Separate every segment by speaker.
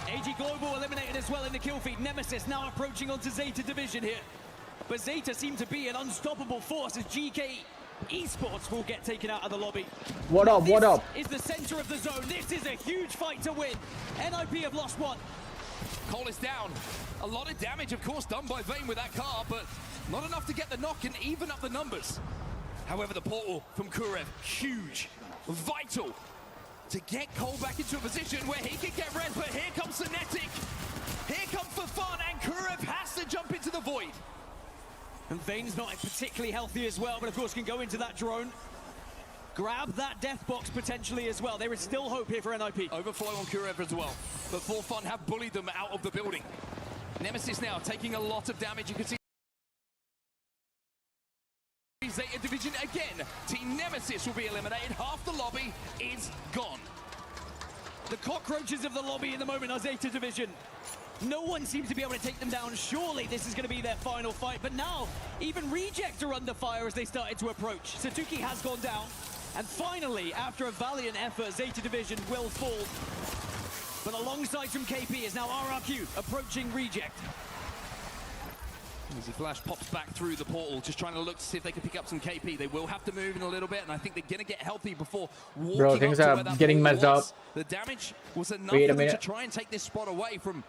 Speaker 1: AG Global eliminated as well in the kill feed. Nemesis now approaching onto Zeta Division here. But Zeta seem to be an unstoppable force as GK Esports will get taken out of the lobby.
Speaker 2: What up, what up?
Speaker 1: This is the center of the zone. This is a huge fight to win. NIP have lost one.
Speaker 3: Cole is down. A lot of damage, of course, done by Vayne with that car, but not enough to get the knock and even up the numbers. However, the portal from Kurev, huge, vital to get Cole back into a position where he can get res, but here comes Synetic. Here comes for fun, and Kurev has to jump into the void.
Speaker 1: And Vayne's not particularly healthy as well, but of course can go into that drone. Grab that death box potentially as well. There is still hope here for NIP.
Speaker 3: Overflow on Kurev as well, but For Fun have bullied them out of the building. Nemesis now taking a lot of damage. You can see Zeta Division again. Team Nemesis will be eliminated. Half the lobby is gone.
Speaker 1: The cockroaches of the lobby in the moment are Zeta Division. No one seems to be able to take them down. Surely this is going to be their final fight. But now, even Reject are under fire as they started to approach. Satuki has gone down. And finally, after a valiant effort, Zeta Division will fall. But alongside from KP is now RRQ approaching Reject.
Speaker 3: Easy Flash pops back through the portal, just trying to look to see if they can pick up some KP. They will have to move in a little bit, and I think they're going to get healthy before walking.
Speaker 2: Bro, things are getting messed up.
Speaker 3: The damage was enough for them to try and take this spot away from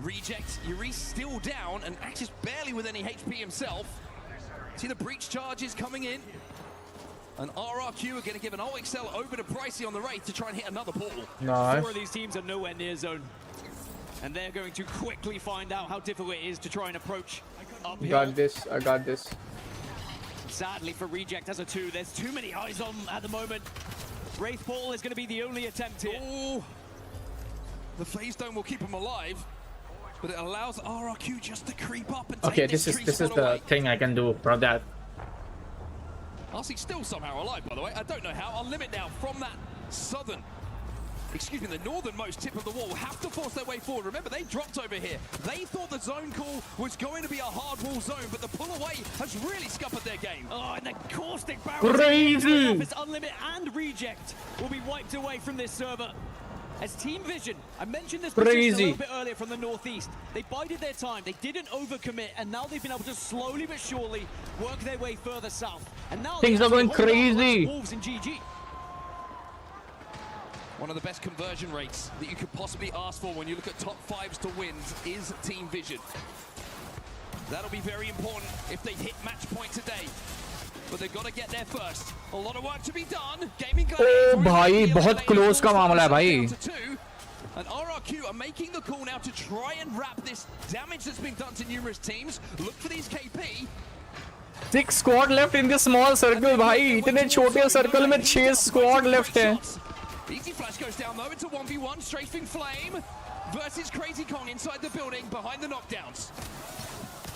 Speaker 3: Reject. Yuri's still down, and Axis barely with any HP himself. See the breach charges coming in. And RRQ are going to give an OXL over to Pricey on the Wraith to try and hit another portal.
Speaker 2: Nice.
Speaker 1: 4 of these teams are nowhere near zone. And they're going to quickly find out how difficult it is to try and approach uphill.
Speaker 2: Got this, I got this.
Speaker 1: Sadly for Reject as a 2, there's too many eyes on at the moment. Wraith portal is going to be the only attempt here.
Speaker 3: Oh, the phase dome will keep them alive, but it allows RRQ just to creep up and
Speaker 2: okay,
Speaker 3: take
Speaker 2: this is the thing I can do for that.
Speaker 3: RC's still somehow alive, by the way. I don't know how. I'll limit now from that southern, the northernmost tip of the wall. Have to force their way forward. Remember, they dropped over here. They thought the zone call was going to be a hard wall zone, but the pull away has really scuppered their game.
Speaker 1: Oh, and the caustic barrel.
Speaker 2: Crazy!
Speaker 1: Unlimit and Reject will be wiped away from this server. As Team Vision, I mentioned this position a little bit earlier from the northeast. They bided their time, they didn't overcommit, and now they've been able to slowly but surely work their way further south. And now
Speaker 2: things are going crazy.
Speaker 1: Wolves in GG.
Speaker 3: One of the best conversion rates that you could possibly ask for when you look at top 5s to wins is Team Vision. That'll be very important if they hit match point today. But they've got to get there first. A lot of work to be done. Gaming
Speaker 2: oh भाई बहुत close का मामला है भाई.
Speaker 3: And RRQ are making the call now to try and wrap this damage that's been done to numerous teams. Look for these KP.
Speaker 2: 6 squad left in the small circle भाई. इतने छोटे circle में 6 squad left हैं.
Speaker 3: Easy Flash goes down though into 1v1. Strafing Flame versus Crazy Kong inside the building behind the knockdowns.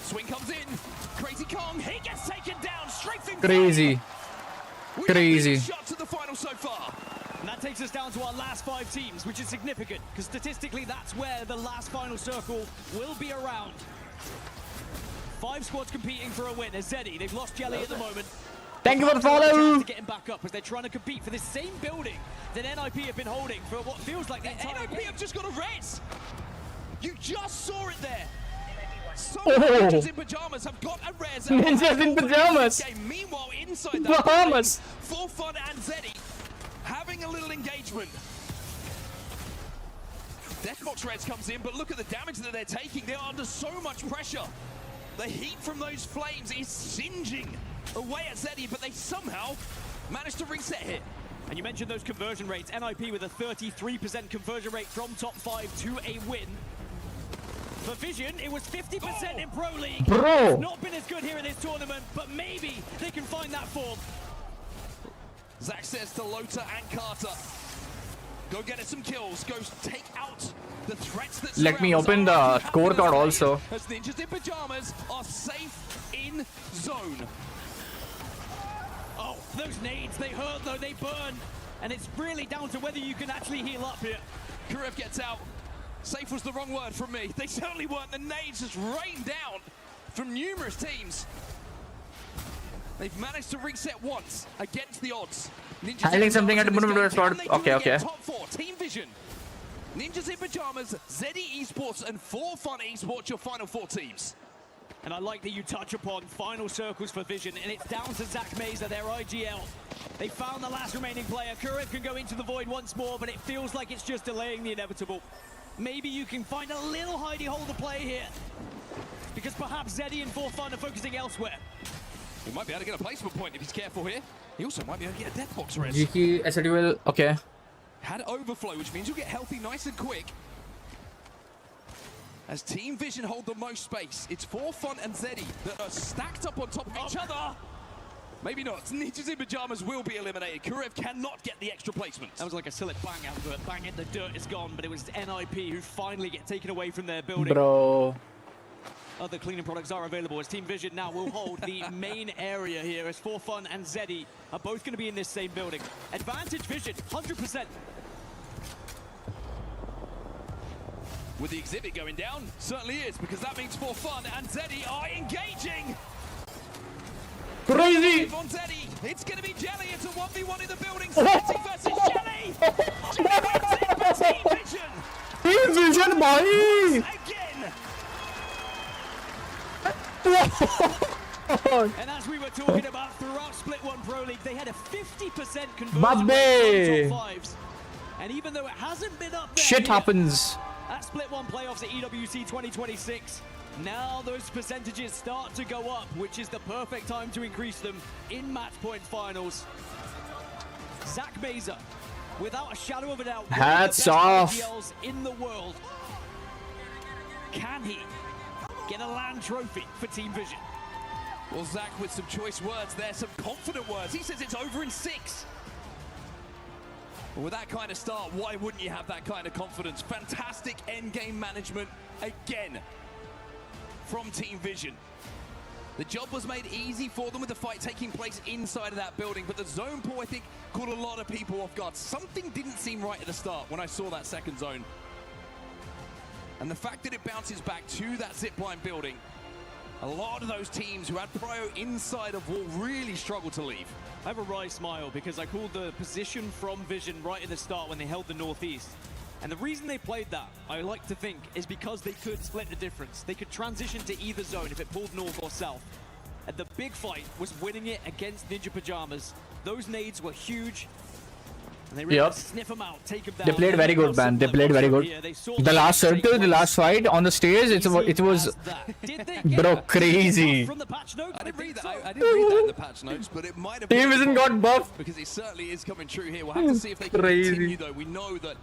Speaker 3: Swing comes in. Crazy Kong, he gets taken down. Strafing
Speaker 2: Crazy.
Speaker 3: Flame.
Speaker 2: Crazy.
Speaker 3: Shots at the final so far.
Speaker 1: And that takes us down to our last 5 teams, which is significant, because statistically that's where the last final circle will be around. 5 squads competing for a win. Zeddy, they've lost Jelly at the moment.
Speaker 2: Thank you for the follow.
Speaker 1: Getting back up as they're trying to compete for this same building that NIP have been holding for what feels like the entire
Speaker 3: NIP
Speaker 1: game.
Speaker 3: have just got a res. You just saw it there. So
Speaker 2: ninjas
Speaker 3: in pajamas have got a res.
Speaker 2: Ninjas in pajamas.
Speaker 3: Meanwhile, inside that
Speaker 2: Bahamas.
Speaker 3: For Fun and Zeddy having a little engagement. Deathbox Reds comes in, but look at the damage that they're taking. They're under so much pressure. The heat from those flames is singeing away at Zeddy, but they somehow managed to reset here.
Speaker 1: And you mentioned those conversion rates. NIP with a 33% conversion rate from top 5 to a win. For Vision, it was 50% in Pro League.
Speaker 2: Bro.
Speaker 1: It's not been as good here in this tournament, but maybe they can find that form.
Speaker 3: Zach says to Lota and Carter, go get us some kills, go take out the threats that
Speaker 2: let me open the scorecard also.
Speaker 3: As Ninjas in Pajamas are safe in zone.
Speaker 1: Oh, those nades, they hurt though, they burn. And it's really down to whether you can actually heal up here.
Speaker 3: Kurev gets out. Safe was the wrong word from me. They certainly weren't. The nades just rained down from numerous teams. They've managed to reset once against the odds.
Speaker 2: Handling something at the bottom of the spot. Okay, okay.
Speaker 3: Top 4, Team Vision. Ninjas in Pajamas, Zeddy Esports, and 4Fun Esports, your final 4 teams.
Speaker 1: And I like that you touch upon final circles for Vision, and it's down to Zach Meza, their IGL. They found the last remaining player. Kurev can go into the void once more, but it feels like it's just delaying the inevitable. Maybe you can find a little hidey hole to play here, because perhaps Zeddy and 4Fun are focusing elsewhere.
Speaker 3: He might be able to get a placement point if he's careful here. He also might be able to get a death box res.
Speaker 2: GK SDL, okay.
Speaker 3: Had overflow, which means you'll get healthy nice and quick. As Team Vision hold the most space, it's 4Fun and Zeddy that are stacked up on top of each other. Maybe not. Ninjas in Pajamas will be eliminated. Kurev cannot get the extra placement.
Speaker 1: That was like a silly bang out of it. Bang it, the dirt is gone, but it was NIP who finally get taken away from their building.
Speaker 2: Bro.
Speaker 1: Other cleaning products are available as Team Vision now will hold the main area here as 4Fun and Zeddy are both going to be in this same building. Advantage Vision, 100%.
Speaker 3: With the exhibit going down, certainly is, because that means 4Fun and Zeddy are engaging.
Speaker 2: Crazy!
Speaker 3: On Zeddy, it's going to be Jelly. It's a 1v1 in the building. Spitty versus Jelly. Jelly wins it for Team Vision.
Speaker 2: Team Vision, boy!
Speaker 3: Again.
Speaker 1: And as we were talking about throughout Split 1 Pro League, they had a 50% conversion
Speaker 2: Babbe.
Speaker 1: rate on top fives. And even though it hasn't been up there
Speaker 2: Shit
Speaker 1: yet,
Speaker 2: happens.
Speaker 1: at Split 1 playoffs at EWC 2026, now those percentages start to go up, which is the perfect time to increase them in match point finals. Zach Meza, without a shadow of a doubt,
Speaker 2: Hats
Speaker 1: one of
Speaker 2: off.
Speaker 1: the best IGLs in the world. Can he get a land trophy for Team Vision?
Speaker 3: Well, Zach with some choice words there, some confident words. He says it's over in 6. Well, with that kind of start, why wouldn't you have that kind of confidence? Fantastic endgame management again from Team Vision. The job was made easy for them with the fight taking place inside of that building, but the zone pull, I think, caught a lot of people off guard. Something didn't seem right at the start when I saw that second zone. And the fact that it bounces back to that zipline building, a lot of those teams who had prio inside of wall really struggled to leave.
Speaker 1: I have a wry smile because I called the position from Vision right at the start when they held the northeast. And the reason they played that, I like to think, is because they could split the difference. They could transition to either zone if it pulled north or south. And the big fight was winning it against Ninja Pajamas. Those nades were huge. And they really
Speaker 2: Yep.
Speaker 1: sniff them out, take them down.
Speaker 2: They played very good, man. They played very good. The last circle, the last fight on the stage, it was bro, crazy.
Speaker 1: From the patch note,
Speaker 3: I didn't read that. I didn't read that in the patch notes, but it might have been.
Speaker 2: Team Vision got buffed.
Speaker 3: Because it certainly is coming true here. We'll have to see if they can
Speaker 2: Crazy.
Speaker 3: continue, though. We know that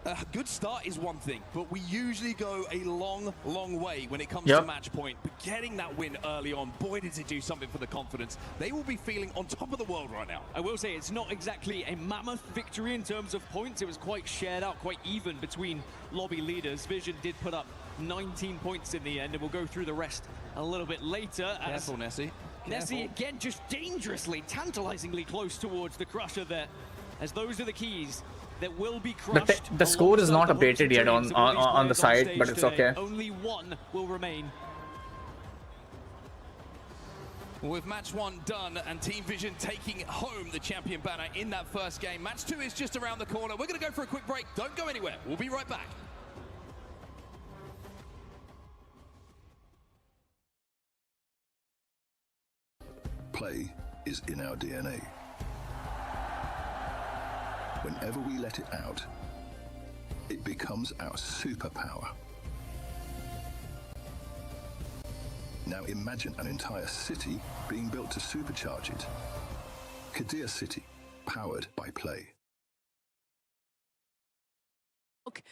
Speaker 3: a good start is one thing, but we usually go a long, long way when it comes to match point. But getting that win early on, boy, did it do something for the confidence. They will be feeling on top of the world right now.
Speaker 1: I will say it's not exactly a mammoth victory in terms of points. It was quite shared out, quite even between lobby leaders. Vision did put up 19 points in the end, and we'll go through the rest a little bit later.
Speaker 3: Careful, Nessie.
Speaker 1: Nessie again just dangerously, tantalizingly close towards the crusher there, as those are the keys that will be crushed.
Speaker 2: The score is not
Speaker 1: alongside the
Speaker 2: updated yet
Speaker 1: hopes and dreams of all
Speaker 2: on the
Speaker 1: these players
Speaker 2: site,
Speaker 1: stage
Speaker 2: but it's
Speaker 1: today.
Speaker 2: okay.
Speaker 1: Only one will remain.
Speaker 3: With match 1 done and Team Vision taking home the champion banner in that first game, match 2 is just around the corner. We're going to go for a quick break. Don't go anywhere. We'll be right back.
Speaker 4: Play is in our DNA. Whenever we let it out, it becomes our superpower. Now imagine an entire city being built to supercharge it. Kadir City, powered by Play.
Speaker 5: Look,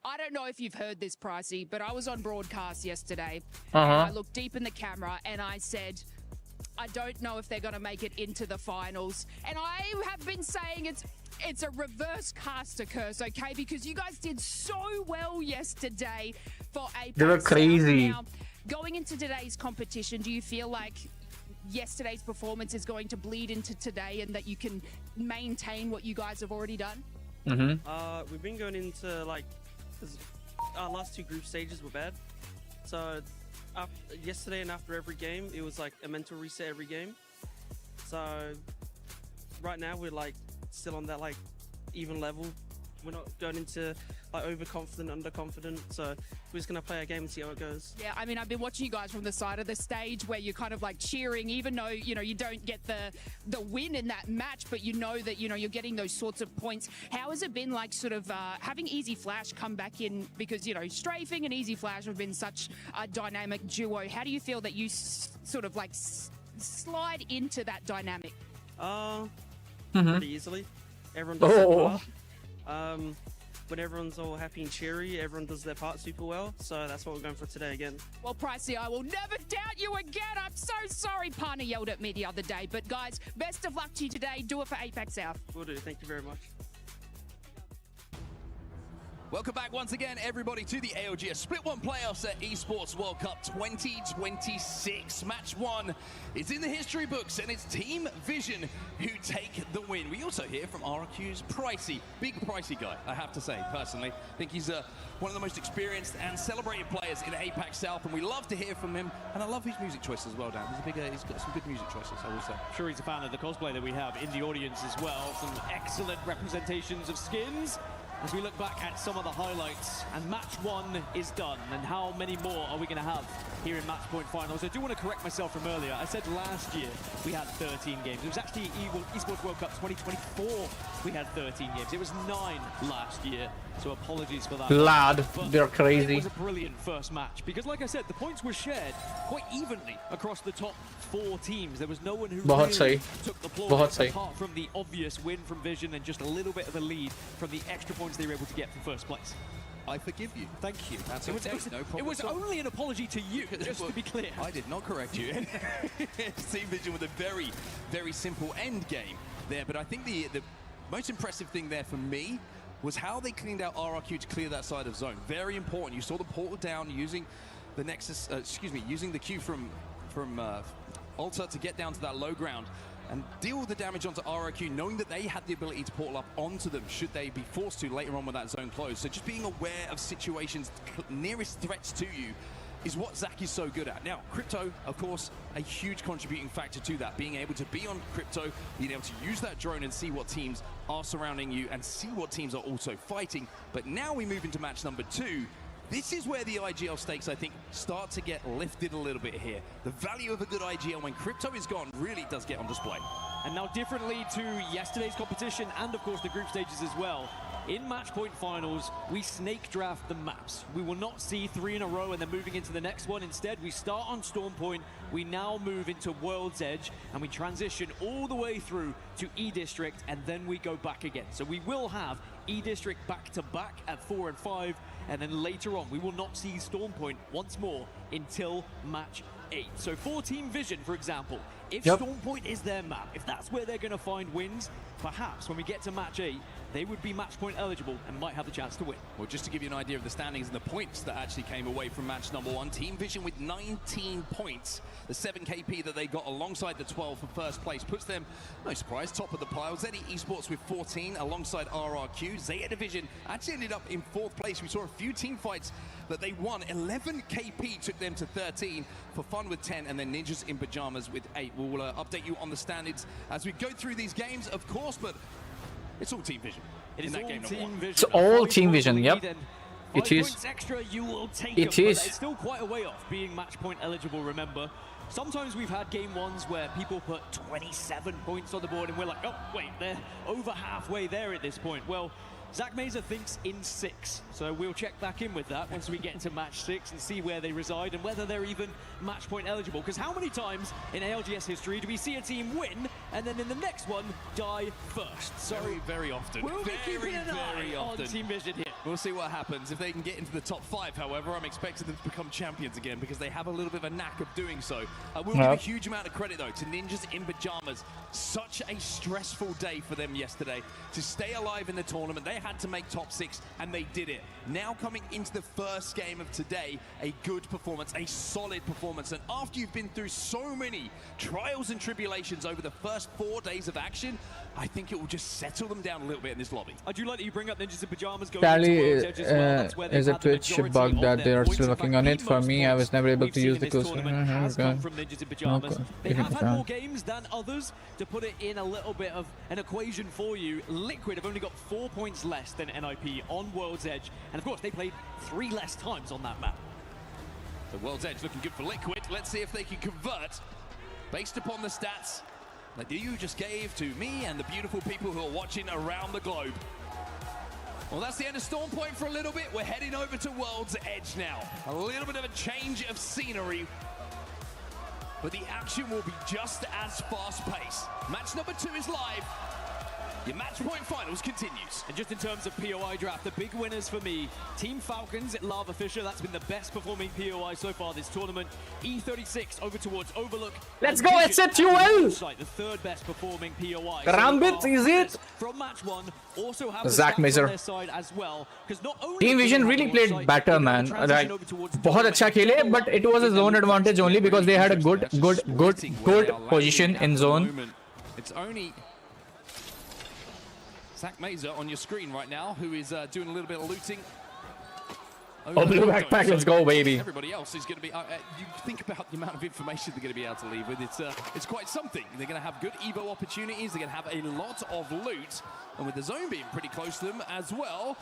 Speaker 5: I don't know if you've heard this, Pricey, but I was on broadcast yesterday.
Speaker 2: Uh-huh.
Speaker 5: And I looked deep in the camera and I said, I don't know if they're going to make it into the finals. And I have been saying it's a reverse caster curse, okay? Because you guys did so well yesterday for Apex.
Speaker 2: They were crazy.
Speaker 5: Now, going into today's competition, do you feel like yesterday's performance is going to bleed into today and that you can maintain what you guys have already done?
Speaker 2: Mm-hmm.
Speaker 6: We've been going into, like, our last 2 group stages were bad. So yesterday and after every game, it was like a mental reset every game. So right now we're like still on that like even level. We're not going into like overconfident, underconfident. So we're just gonna play our game and see how it goes.
Speaker 5: Yeah, I mean, I've been watching you guys from the side of the stage where you're kind of like cheering, even though, you know, you don't get the win in that match, but you know that, you know, you're getting those sorts of points. How has it been like sort of having Easy Flash come back in? Because, you know, Strafing and Easy Flash have been such a dynamic duo. How do you feel that you sort of like slide into that dynamic?
Speaker 6: Pretty easily. Everyone does their part. When everyone's all happy and cheery, everyone does their part super well. So that's what we're going for today again.
Speaker 5: Well, Pricey, I will never doubt you again. I'm so sorry Partner yelled at me the other day. But guys, best of luck to you today. Do it for Apex South.
Speaker 6: Will do. Thank you very much.
Speaker 3: Welcome back once again, everybody, to the ALGS Split 1 playoffs at Esports World Cup 2026. Match 1 is in the history books, and it's Team Vision who take the win. We also hear from RQ's Pricey. Big Pricey guy, I have to say, personally. I think he's one of the most experienced and celebrated players in Apex South, and we love to hear from him. And I love his music choices as well, Dan. He's got some good music choices, I will say.
Speaker 1: I'm sure he's a fan of the cosplay that we have in the audience as well. Some excellent representations of skins. As we look back at some of the highlights, and match 1 is done, and how many more are we going to have here in match point finals? I do want to correct myself from earlier. I said last year we had 13 games. It was actually Esports World Cup 2024 we had 13 games. It was 9 last year, so apologies for that.
Speaker 2: Lad, they're crazy.
Speaker 1: It was a brilliant first match, because like I said, the points were shared quite evenly across the top 4 teams. There was no one who really took the plaudits, apart from the obvious win from Vision and just a little bit of a lead from the extra points they were able to get for first place.
Speaker 3: I forgive you.
Speaker 1: Thank you.
Speaker 3: That's okay. No problem.
Speaker 1: It was only an apology to you, just to be clear.
Speaker 3: I did not correct you. Team Vision with a very, very simple end game there, but I think the most impressive thing there for me was how they cleaned out RRQ to clear that side of zone. Very important. You saw the portal down using the Nexus, using the Q from Alta to get down to that low ground and deal with the damage onto RRQ, knowing that they had the ability to portal up onto them should they be forced to later on with that zone closed. So just being aware of situations nearest threats to you is what Zach is so good at. Now, Crypto, of course, a huge contributing factor to that. Being able to be on Crypto, being able to use that drone and see what teams are surrounding you and see what teams are also fighting. But now we move into match number 2. This is where the IGL stakes, I think, start to get lifted a little bit here. The value of a good IGL when Crypto is gone really does get on display.
Speaker 1: And now, differently to yesterday's competition and, of course, the group stages as well, in match point finals, we snake draft the maps. We will not see 3 in a row and then moving into the next one. Instead, we start on Storm Point, we now move into World's Edge, and we transition all the way through to E-District, and then we go back again. So we will have E-District back-to-back at 4 and 5, and then later on, we will not see Storm Point once more until match 8. So for Team Vision, for example, if Storm Point is their map, if that's where they're going to find wins, perhaps when we get to match 8, they would be match point eligible and might have the chance to win.
Speaker 3: Well, just to give you an idea of the standings and the points that actually came away from match number 1, Team Vision with 19 points. The 7 KP that they got alongside the 12 for first place puts them, no surprise, top of the pile. ZE Esports with 14 alongside RRQ. Zeta Division actually ended up in 4th place. We saw a few team fights that they won. 11 KP took them to 13, for Fun with 10, and then Ninjas in Pajamas with 8. We'll update you on the standings as we go through these games, of course, but it's all Team Vision.
Speaker 1: It is all Team Vision.
Speaker 2: It's all Team Vision, yep.
Speaker 1: It is. Extra, you will take it is. It's still quite a way off being match point eligible, remember. Sometimes we've had game 1s where people put 27 points on the board and we're like, oh, wait, they're over halfway there at this point. Well, Zach Mazer thinks in 6, so we'll check back in with that once we get into match 6 and see where they reside and whether they're even match point eligible. Because how many times in ALGS history do we see a team win and then in the next one die first? So
Speaker 3: very often.
Speaker 1: We'll be keeping an eye on Team Vision here.
Speaker 3: We'll see what happens. If they can get into the top 5, however, I'm expecting them to become champions again because they have a little bit of a knack of doing so. I will give a huge amount of credit, though, to Ninjas in Pajamas. Such a stressful day for them yesterday to stay alive in the tournament. They had to make top 6, and they did it. Now coming into the first game of today, a good performance, a solid performance. And after you've been through so many trials and tribulations over the first 4 days of action, I think it will just settle them down a little bit in this lobby.
Speaker 1: I do like that you bring up Ninjas in Pajamas going into
Speaker 2: is a Twitch bug that they are still working on it. For me, I was never able to use the close.
Speaker 1: They have had more games than others. To put it in a little bit of an equation for you, Liquid have only got 4 points less than NIP on World's Edge, and of course they played 3 less times on that map.
Speaker 3: The World's Edge looking good for Liquid. Let's see if they can convert based upon the stats that you just gave to me and the beautiful people who are watching around the globe. Well, that's the end of Storm Point for a little bit. We're heading over to World's Edge now. A little bit of a change of scenery, but the action will be just as fast-paced. Match number 2 is live. Your match point finals continues.
Speaker 1: And just in terms of POI draft, the big winners for me, Team Falcons at Lava Fisher. That's been the best performing POI so far this tournament. E36 over towards Overlook.
Speaker 2: Let's go FTW!
Speaker 1: The third best performing POI.
Speaker 2: Rambit, is it?
Speaker 1: From match 1, also have
Speaker 2: Zach Mazer.
Speaker 1: their side as well. Not only
Speaker 2: Team Vision really played better, man. Like, बहुत अच्छा खेले, but it was a zone advantage only because they had a good position in zone.
Speaker 3: It's only Zach Mazer on your screen right now, who is doing a little bit of looting.
Speaker 2: Oh, blue backpack, let's go, baby.
Speaker 3: Everybody else is going to be... you think about the amount of information they're going to be able to leave with. It's quite something. They're going to have good Evo opportunities. They're going to have a lot of loot. And with the zone being pretty close to them as well,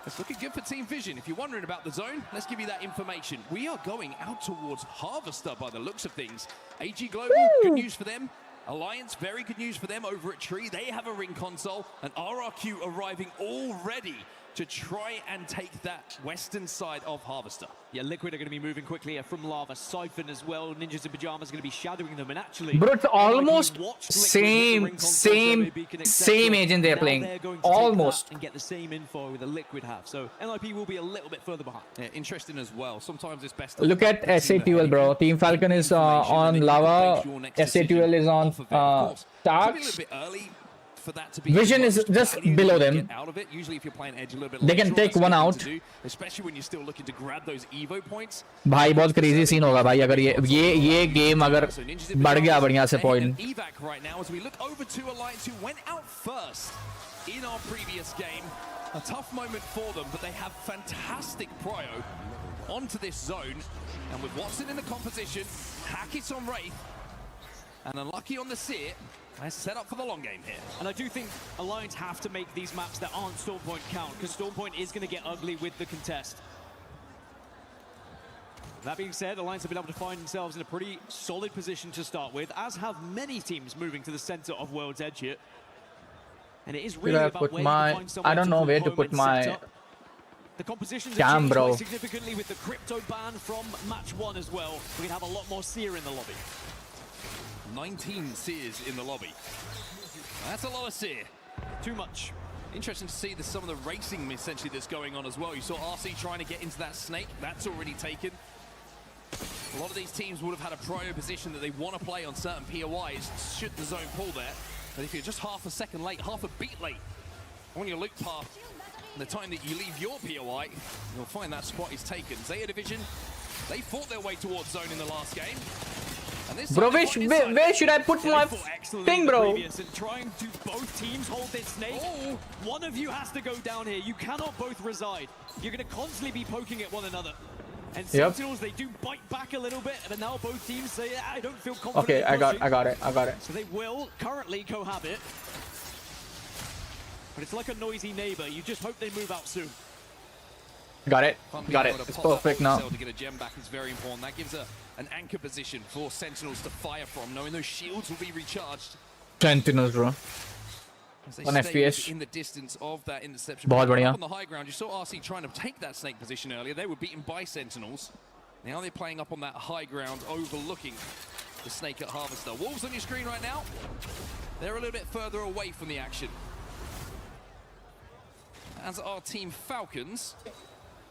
Speaker 3: it's looking good for Team Vision. If you're wondering about the zone, let's give you that information. We are going out towards Harvester by the looks of things. AG Global, good news for them. Alliance, very good news for them over at Tree. They have a ring console, and RRQ arriving already to try and take that western side of Harvester.
Speaker 1: Yeah, Liquid are going to be moving quickly from Lava. Siphon as well. Ninjas in Pajamas are going to be shadowing them, and actually...
Speaker 2: Bro, it's almost same agent they're playing. Almost.
Speaker 1: And get the same info with the Liquid have. So NIP will be a little bit further behind.
Speaker 3: Yeah, interesting as well. Sometimes it's best...
Speaker 2: Look at SA12, bro. Team Falcon is on Lava. SA12 is on Starks.
Speaker 3: For that to be
Speaker 2: Vision is just below them.
Speaker 3: Out of it. Usually if you're playing Edge a little bit
Speaker 2: they can take one out.
Speaker 3: Especially when you're still looking to grab those Evo points.
Speaker 2: भाई बहुत crazy scene होगा भाई अगर ये game अगर बढ़ गया बढ़िया से point.
Speaker 3: Evac right now as we look over to Alliance who went out first in our previous game. A tough moment for them, but they have fantastic prio onto this zone. And with Watson in the competition, Hackett on Wraith, and Unlucky on the Seer, they're set up for the long game here.
Speaker 1: And I do think Alliance have to make these maps that aren't Storm Point count, because Storm Point is going to get ugly with the contest. That being said, Alliance have been able to find themselves in a pretty solid position to start with, as have many teams moving to the center of World's Edge here. And it is really about where you can find someone.
Speaker 2: I don't know where to put my
Speaker 1: the compositions
Speaker 2: cam,
Speaker 1: have changed
Speaker 2: bro.
Speaker 1: quite significantly with the crypto ban from match 1 as well. We can have a lot more Seer in the lobby.
Speaker 3: 19 Seers in the lobby. That's a lot of Seer.
Speaker 1: Too much.
Speaker 3: Interesting to see some of the racing essentially that's going on as well. You saw RC trying to get into that snake. That's already taken. A lot of these teams would have had a prior position that they want to play on certain POIs should the zone pull there. But if you're just half a second late, half a beat late on your loop path, the time that you leave your POI, you'll find that spot is taken. Zaya Division, they fought their way towards zone in the last game.
Speaker 2: Bro, where should I put my thing, bro?
Speaker 1: Trying to both teams hold this snake. Oh, one of you has to go down here. You cannot both reside. You're going to constantly be poking at one another. And Sentinels, they do bite back a little bit, but now both teams say, I don't feel confident.
Speaker 2: Okay, I got it.
Speaker 1: So they will currently cohabit. But it's like a noisy neighbor. You just hope they move out soon.
Speaker 2: Got it. It's perfect now.
Speaker 3: To get a gem back is very important. That gives an anchor position for Sentinels to fire from, knowing those shields will be recharged.
Speaker 2: Sentinels, bro. On FPS.
Speaker 3: In the distance of that interception.
Speaker 2: बहुत बढ़िया.
Speaker 3: On the high ground, you saw RC trying to take that snake position earlier. They were beaten by Sentinels. Now they're playing up on that high ground, overlooking the snake at Harvester. Wolves on your screen right now. They're a little bit further away from the action. As are Team Falcons,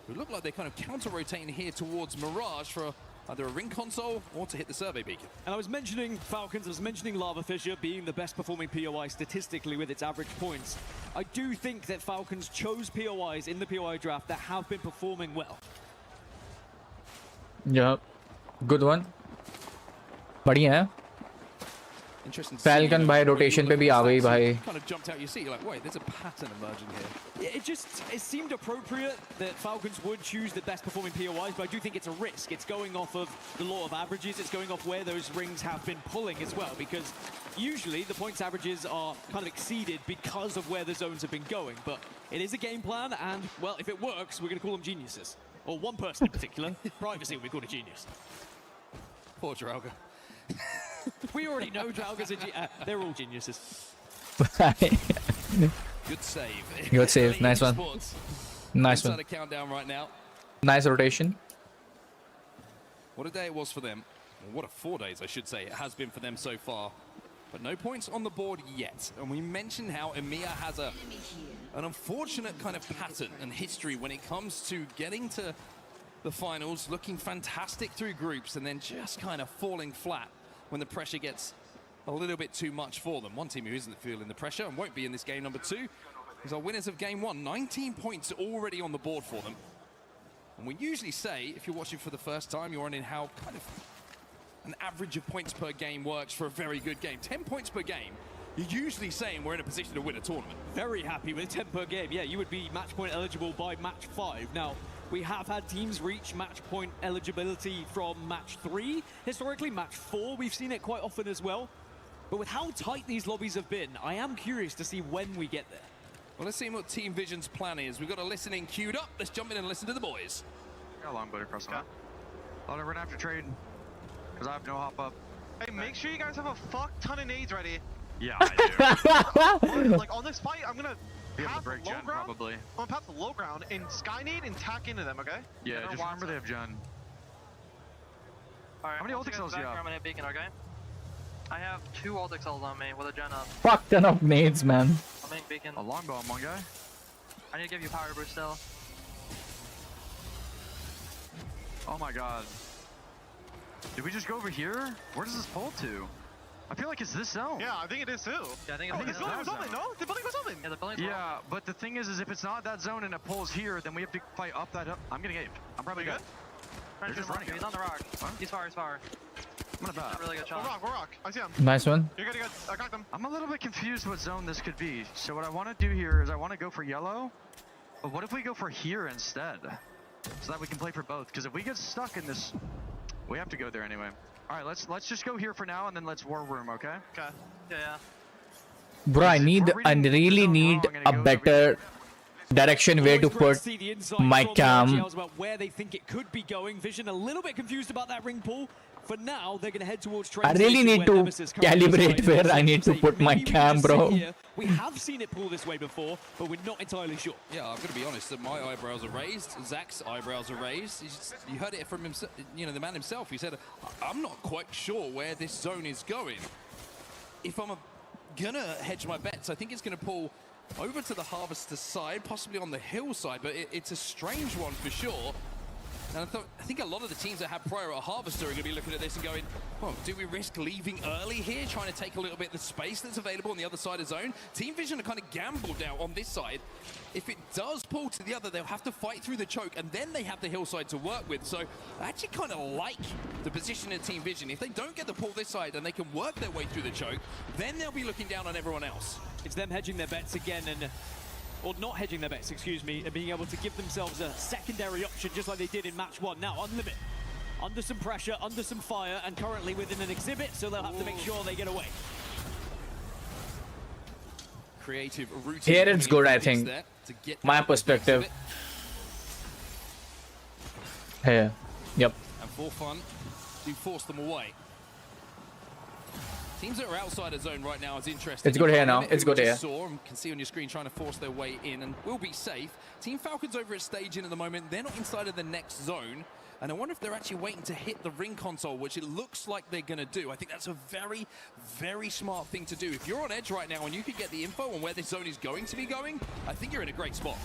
Speaker 3: who look like they're kind of counter-rotating here towards Mirage for either a ring console or to hit the survey beacon.
Speaker 1: And I was mentioning Falcons, I was mentioning Lava Fisher being the best performing POI statistically with its average points. I do think that Falcons chose POIs in the POI draft that have been performing well.
Speaker 2: Yeah, good one. बढ़िया है.
Speaker 3: Interesting.
Speaker 2: Falcon by rotation पे भी आ गई भाई.
Speaker 3: Kind of jumped out your seat. You're like, wait, there's a pattern emerging here.
Speaker 1: Yeah, it seemed appropriate that Falcons would choose the best performing POIs, but I do think it's a risk. It's going off of the law of averages. It's going off where those rings have been pulling as well, because usually the points averages are kind of exceeded because of where the zones have been going. But it is a game plan, and well, if it works, we're going to call them geniuses. Or one person in particular. Privacy will be called a genius.
Speaker 3: Poor Draugr.
Speaker 1: We already know Draugrs are they're all geniuses.
Speaker 3: Good save.
Speaker 2: Good save. Nice one. Nice
Speaker 3: Inside
Speaker 2: one.
Speaker 3: a countdown right now.
Speaker 2: Nice rotation.
Speaker 3: What a day it was for them. Well, what a 4 days, I should say, it has been for them so far. But no points on the board yet. And we mentioned how EMEA has an unfortunate kind of pattern and history when it comes to getting to the finals, looking fantastic through groups, and then just kind of falling flat when the pressure gets a little bit too much for them. One team who isn't feeling the pressure and won't be in this game number 2 is our winners of game 1. 19 points already on the board for them. And we usually say, if you're watching for the first time, you're wondering how kind of an average of points per game works for a very good game. 10 points per game, you're usually saying we're in a position to win a tournament.
Speaker 1: Very happy with 10 per game. Yeah, you would be match point eligible by match 5. Now, we have had teams reach match point eligibility from match 3. Historically, match 4, we've seen it quite often as well. But with how tight these lobbies have been, I am curious to see when we get there.
Speaker 3: Well, let's see what Team Vision's plan is. We've got a listening queued up. Let's jump in and listen to the boys.
Speaker 7: Got a long boat across the map. Oh, no, we're gonna have to trade. Because I have no hop up.
Speaker 8: Hey, make sure you guys have a fuck ton of nades ready.
Speaker 7: Yeah, I do.
Speaker 8: Like on this fight, I'm gonna
Speaker 7: Be able to
Speaker 8: path
Speaker 7: break
Speaker 8: low
Speaker 7: gen,
Speaker 8: ground.
Speaker 7: probably.
Speaker 8: I'm gonna path the low ground and sky nade and tack into them, okay?
Speaker 7: Yeah, just remember they have gen.
Speaker 8: Alright,
Speaker 7: How many ult XLs do you have?
Speaker 8: I'm gonna beacon, okay? I have 2 ult XLs on me with a gen up.
Speaker 2: Fuck ton of nades, man.
Speaker 8: I'm making beacon.
Speaker 7: A longbow on one guy.
Speaker 8: I need to give you power boost still.
Speaker 7: Oh my god. Did we just go over here? Where does this pull to? I feel like it's this zone.
Speaker 8: Yeah, I think it is too. Yeah, I think
Speaker 7: it's
Speaker 8: this building was
Speaker 7: that
Speaker 8: open,
Speaker 7: zone.
Speaker 8: no? The building was open. Yeah, the building's
Speaker 7: Yeah, but the thing is if it's not that zone and it pulls here, then we have to fight up that up. I'm gonna get. I'm probably good. They're just running.
Speaker 8: He's on the rock.
Speaker 7: Huh?
Speaker 8: He's far, he's far.
Speaker 7: I'm gonna bat.
Speaker 8: Really good shot. We're rock. I see him.
Speaker 2: Nice one.
Speaker 8: You're good, you're good. I got them.
Speaker 7: I'm a little bit confused what zone this could be. So what I want to do here is I want to go for yellow. But what if we go for here instead? So that we can play for both. Because if we get stuck in this, we have to go there anyway. All right, let's just go here for now and then let's war room, okay?
Speaker 8: Okay. Yeah.
Speaker 2: Bro, I really need a better direction where to
Speaker 1: Always great
Speaker 2: put
Speaker 1: see the insight
Speaker 2: my
Speaker 1: from the
Speaker 2: cam.
Speaker 1: RGLs about where they think it could be going. Vision a little bit confused about that ring pull. For now, they're going to head towards train
Speaker 2: I really
Speaker 1: station
Speaker 2: need
Speaker 1: where
Speaker 2: to
Speaker 1: Nemesis currently
Speaker 2: calibrate
Speaker 1: resides.
Speaker 2: where I need to put my
Speaker 1: Maybe we
Speaker 2: cam,
Speaker 1: just sit
Speaker 2: bro.
Speaker 1: here. We have seen it pull this way before, but we're not entirely sure.
Speaker 3: Yeah, I'm going to be honest, that my eyebrows are raised. Zach's eyebrows are raised. You heard it from himself, you know, the man himself. He said, I'm not quite sure where this zone is going. If I'm going to hedge my bets, I think it's going to pull over to the Harvester side, possibly on the hill side, but it's a strange one for sure. And I think a lot of the teams that have prior at Harvester are going to be looking at this and going, well, do we risk leaving early here, trying to take a little bit of the space that's available on the other side of zone? Team Vision are kind of gambled now on this side. If it does pull to the other, they'll have to fight through the choke, and then they have the hillside to work with. So I actually kind of like the position of Team Vision. If they don't get the pull this side and they can work their way through the choke, then they'll be looking down on everyone else.
Speaker 1: It's them hedging their bets again, or not hedging their bets, excuse me, and being able to give themselves a secondary option just like they did in match 1. Now, Unlimit, under some pressure, under some fire, and currently within an exhibit, so they'll have to make sure they get away.
Speaker 3: Creative routine.
Speaker 2: Here it's good, I think. My perspective. Here. Yep.
Speaker 3: And for fun, do force them away. Teams that are outside of zone right now is interesting.
Speaker 2: It's good here now. It's good here.
Speaker 3: Saw and can see on your screen trying to force their way in and will be safe. Team Falcons over at stage in at the moment. They're not inside of the next zone. And I wonder if they're actually waiting to hit the ring console, which it looks like they're going to do. I think that's a very, very smart thing to do. If you're on edge right now and you can get the info on where this zone is going to be going, I think you're in a great spot.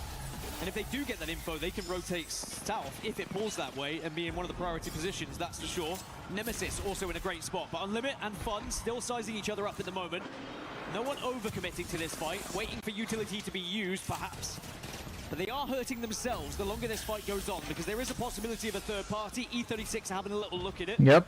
Speaker 1: And if they do get that info, they can rotate south if it pulls that way and be in one of the priority positions, that's for sure. Nemesis also in a great spot, but Unlimit and Fun still sizing each other up at the moment. No one overcommitting to this fight, waiting for utility to be used, perhaps. But they are hurting themselves the longer this fight goes on, because there is a possibility of a third party. E36 having a little look at it.
Speaker 2: Yep.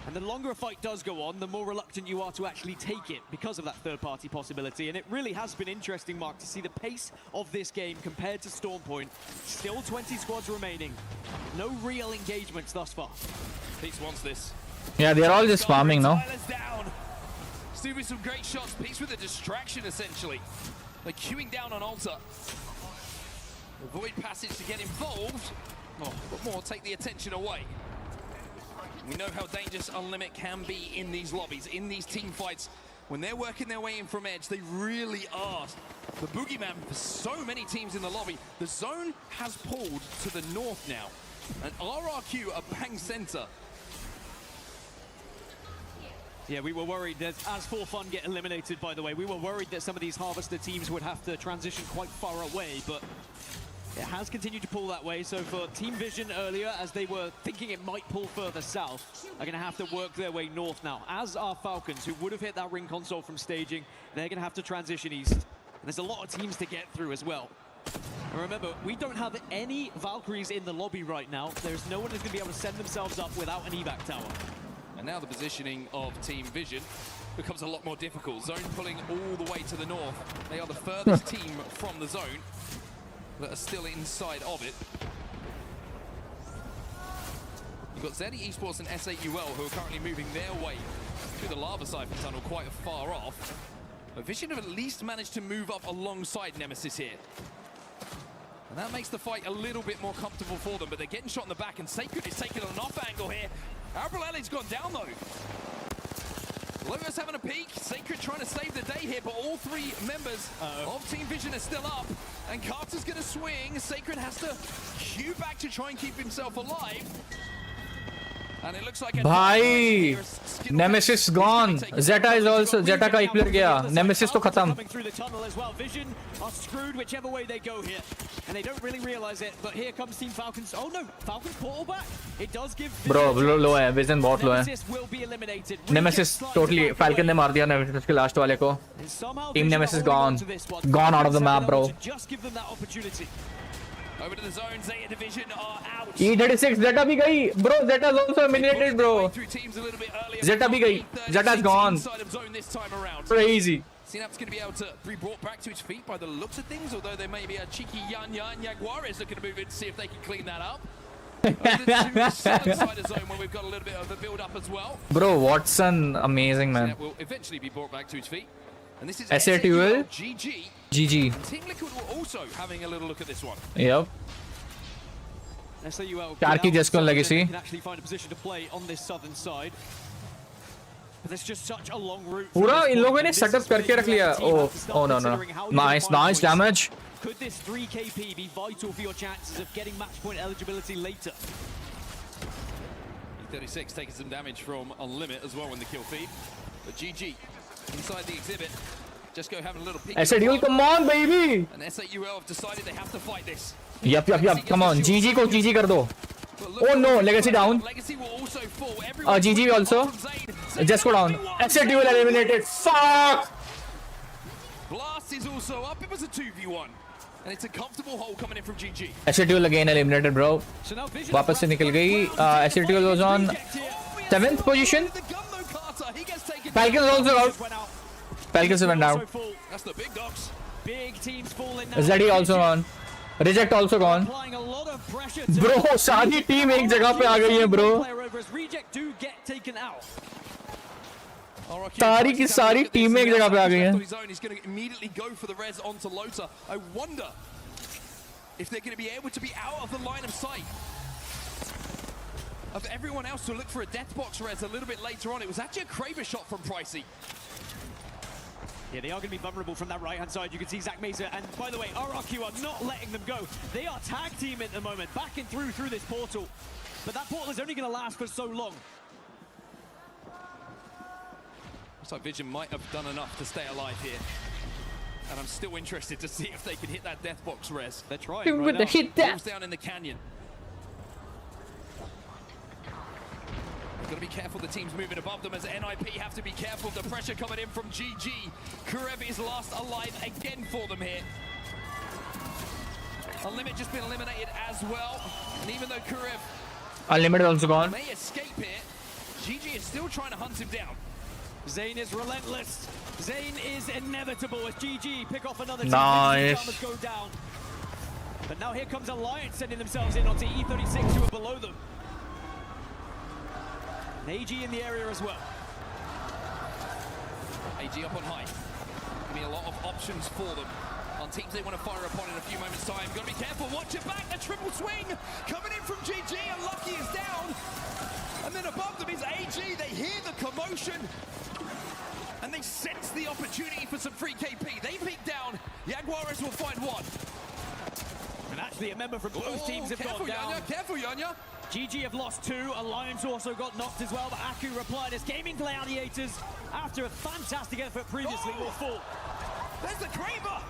Speaker 1: And the longer a fight does go on, the more reluctant you are to actually take it because of that third-party possibility. And it really has been interesting, Mark, to see the pace of this game compared to Storm Point. Still 20 squads remaining. No real engagements thus far.
Speaker 3: Peace wants this.
Speaker 2: Yeah, they're all just farming now.
Speaker 3: Down. Stu with some great shots. Peace with a distraction, essentially. Like queuing down on Alta. Avoid passage to get involved. Oh, but more take the attention away. We know how dangerous Unlimit can be in these lobbies, in these team fights. When they're working their way in from edge, they really are the boogeyman for so many teams in the lobby. The zone has pulled to the north now. And RRQ are bang center.
Speaker 1: Yeah, we were worried that as For Fun get eliminated, by the way, we were worried that some of these Harvester teams would have to transition quite far away, but it has continued to pull that way. So for Team Vision earlier, as they were thinking it might pull further south, are going to have to work their way north now. As are Falcons, who would have hit that ring console from staging, they're going to have to transition east. And there's a lot of teams to get through as well. And remember, we don't have any Valkyries in the lobby right now. There's no one who's going to be able to send themselves up without an evac tower.
Speaker 3: And now the positioning of Team Vision becomes a lot more difficult. Zone pulling all the way to the north. They are the furthest team from the zone that are still inside of it. You've got Zeddy Esports and S8UL who are currently moving their way through the lava siphon tunnel quite far off. But Vision have at least managed to move up alongside Nemesis here. And that makes the fight a little bit more comfortable for them, but they're getting shot in the back, and Sacred is taking an off angle here. Albreleli's gone down though. Logo's having a peek. Sacred trying to save the day here, but all three members of Team Vision are still up. And Carter's going to swing. Sacred has to queue back to try and keep himself alive. And it looks like
Speaker 2: Bhai, Nemesis gone. Zeta is also Zeta ka ek player gaya. Nemesis to khatam.
Speaker 1: Coming through the tunnel as well. Vision are screwed whichever way they go here, and they don't really realize it. But here comes Team Falcons. Oh no, Falcons portal back. It does give.
Speaker 2: Bro, low hai. Vision बहुत low hai.
Speaker 1: Nemesis will be eliminated.
Speaker 2: Nemesis totally Falcon ने मार दिया Nemesis के last वाले को. Team Nemesis gone. Gone out of the map, bro.
Speaker 1: Just give them that opportunity.
Speaker 3: Over to the zone, Zeta Division are out.
Speaker 2: E36 Zeta bhi gayi. Bro, Zeta's also eliminated, bro. Zeta bhi gayi. Zeta's gone. Crazy.
Speaker 3: Synapse going to be able to be brought back to his feet by the looks of things, although there may be a cheeky Yan Jaguares looking to move in to see if they can clean that up. Over to the southern side of zone where we've got a little bit of a build up as well.
Speaker 2: Bro, Watson, amazing, man.
Speaker 3: Synapse will eventually be brought back to his feet. And this is
Speaker 2: S8UL.
Speaker 3: GG.
Speaker 2: GG.
Speaker 3: Team Liquid were also having a little look at this one.
Speaker 2: Yep.
Speaker 1: Can
Speaker 2: legacy.
Speaker 1: actually find a position to play on this southern side. But there's just such a long route.
Speaker 2: पूरा इन लोगों ने setup करके रख लिया. Oh no. Nice damage.
Speaker 1: Could this 3KP be vital for your chances of getting match point eligibility later?
Speaker 3: 36 taking some damage from Unlimit as well in the kill feed. But GG inside the exhibit. Just go having a little peek.
Speaker 2: S8UL, come on, baby.
Speaker 3: And S8UL have decided they have to fight this.
Speaker 2: Yup. Come on, GG ko GG kar do. Oh no, Legacy down.
Speaker 3: Legacy will also fall.
Speaker 2: GG also. Just go down. S8UL eliminated. Fuck.
Speaker 3: Blast is also up. It was a 2v1. And it's a comfortable hole coming in from GG.
Speaker 2: S8UL again eliminated, bro. वापस से निकल गई. S8UL was on 7th position. Falcons also out. Falcons went down.
Speaker 3: That's the big dogs.
Speaker 1: Big teams falling now.
Speaker 2: Zeddy also gone. Reject also gone. Bro, सारी team एक जगह पे आ गई है, bro. सारी की सारी team एक जगह पे आ गई है.
Speaker 3: He's going to immediately go for the res onto Lota. I wonder if they're going to be able to be out of the line of sight of everyone else to look for a death box res a little bit later on. It was actually a Kraber shot from Pricey.
Speaker 1: Yeah, they are going to be vulnerable from that right-hand side. You can see Zach Mesa, and by the way, RRQ are not letting them go. They are tag team at the moment, backing through this portal. But that portal is only going to last for so long.
Speaker 3: Looks like Vision might have done enough to stay alive here. And I'm still interested to see if they can hit that death box res.
Speaker 1: They're trying right now.
Speaker 2: Hit that.
Speaker 3: Falls down in the canyon. Got to be careful, the team's moving above them as NIP have to be careful. The pressure coming in from GG. Kurev is last alive again for them here. Unlimit just been eliminated as well. And even though Kurev
Speaker 2: Unlimited also gone.
Speaker 3: may escape here, GG is still trying to hunt him down.
Speaker 1: Zayn is relentless. Zayn is inevitable as GG pick off another team.
Speaker 2: Nice.
Speaker 1: Go down. But now here comes Alliance sending themselves in onto E36 who are below them. And AG in the area as well.
Speaker 3: AG up on high. Giving a lot of options for them on teams they want to fire upon in a few moments' time. Got to be careful. Watch it back. The triple swing coming in from GG. And Lucky is down. And then above them is AG. They hear the commotion. And they sense the opportunity for some free KP. They peek down. Jaguares will find one.
Speaker 1: And actually a member from both teams have gone down.
Speaker 3: Yanya, careful, Yanya.
Speaker 1: GG have lost 2. Alliance also got knocked as well. But Aku replied as Gaming Gladiators, after a fantastic effort previously, will fall.
Speaker 3: There's the Kraber.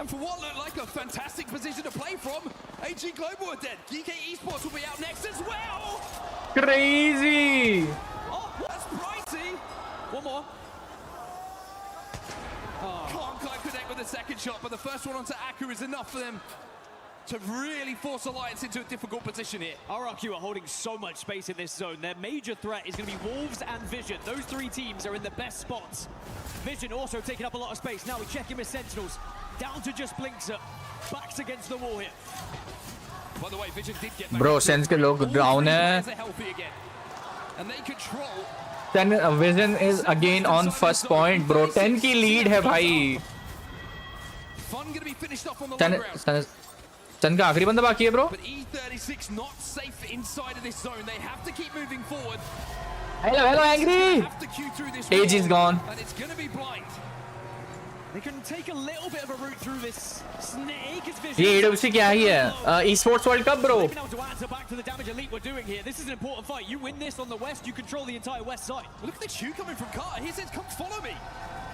Speaker 3: And for what looked like a fantastic position to play from, AG Global are dead. DK Esports will be out next as well.
Speaker 2: Crazy.
Speaker 3: Oh, that's pricey.
Speaker 1: One more.
Speaker 3: Can't quite connect with the second shot, but the first one onto Aku is enough for them to really force Alliance into a difficult position here.
Speaker 1: RRQ are holding so much space in this zone. Their major threat is going to be Wolves and Vision. Those 3 teams are in the best spots. Vision also taking up a lot of space. Now we check in with Sentinels. Down to just Blinkser. Backs against the wall here.
Speaker 3: By the way, Vision did get back.
Speaker 2: Bro, Sense ke log down hai.
Speaker 3: And they control.
Speaker 2: Then Vision is again on first point, bro. 10 ki lead hai bhai.
Speaker 3: Fun going to be finished off on the low ground.
Speaker 2: Chen का आखिरी बंदा बाकी है, bro.
Speaker 3: But E36 not safe inside of this zone. They have to keep moving forward.
Speaker 2: Hello, Angry. AG is gone.
Speaker 3: And it's going to be blind.
Speaker 1: They can take a little bit of a route through this snake.
Speaker 2: ये EWC क्या ही है? esportsworldcup, bro.
Speaker 1: They've been able to answer back to the damage Elite we're doing here. This is an important fight. You win this on the west, you control the entire west side.
Speaker 3: Look at the shoe coming from Carter. He says, "Come follow me."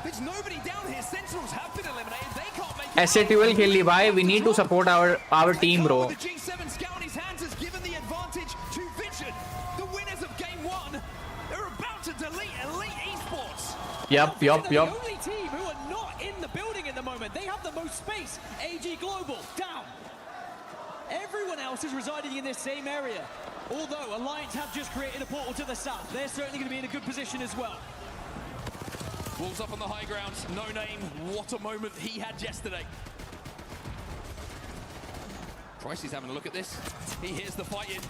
Speaker 3: There's nobody down here. Sentinels have been eliminated. They can't make it.
Speaker 2: SATL खेल ली भाई. We need to support our team, bro.
Speaker 3: The G7 scout in his hands has given the advantage to Vision. The winners of game 1. They're about to delete Elite Esports.
Speaker 2: Yup.
Speaker 1: The only team who are not in the building at the moment. They have the most space. AG Global down. Everyone else is residing in this same area. Although Alliance have just created a portal to the south. They're certainly going to be in a good position as well.
Speaker 3: Wolves up on the high ground. No name. What a moment he had yesterday. Pricey's having a look at this. He hears the fight in.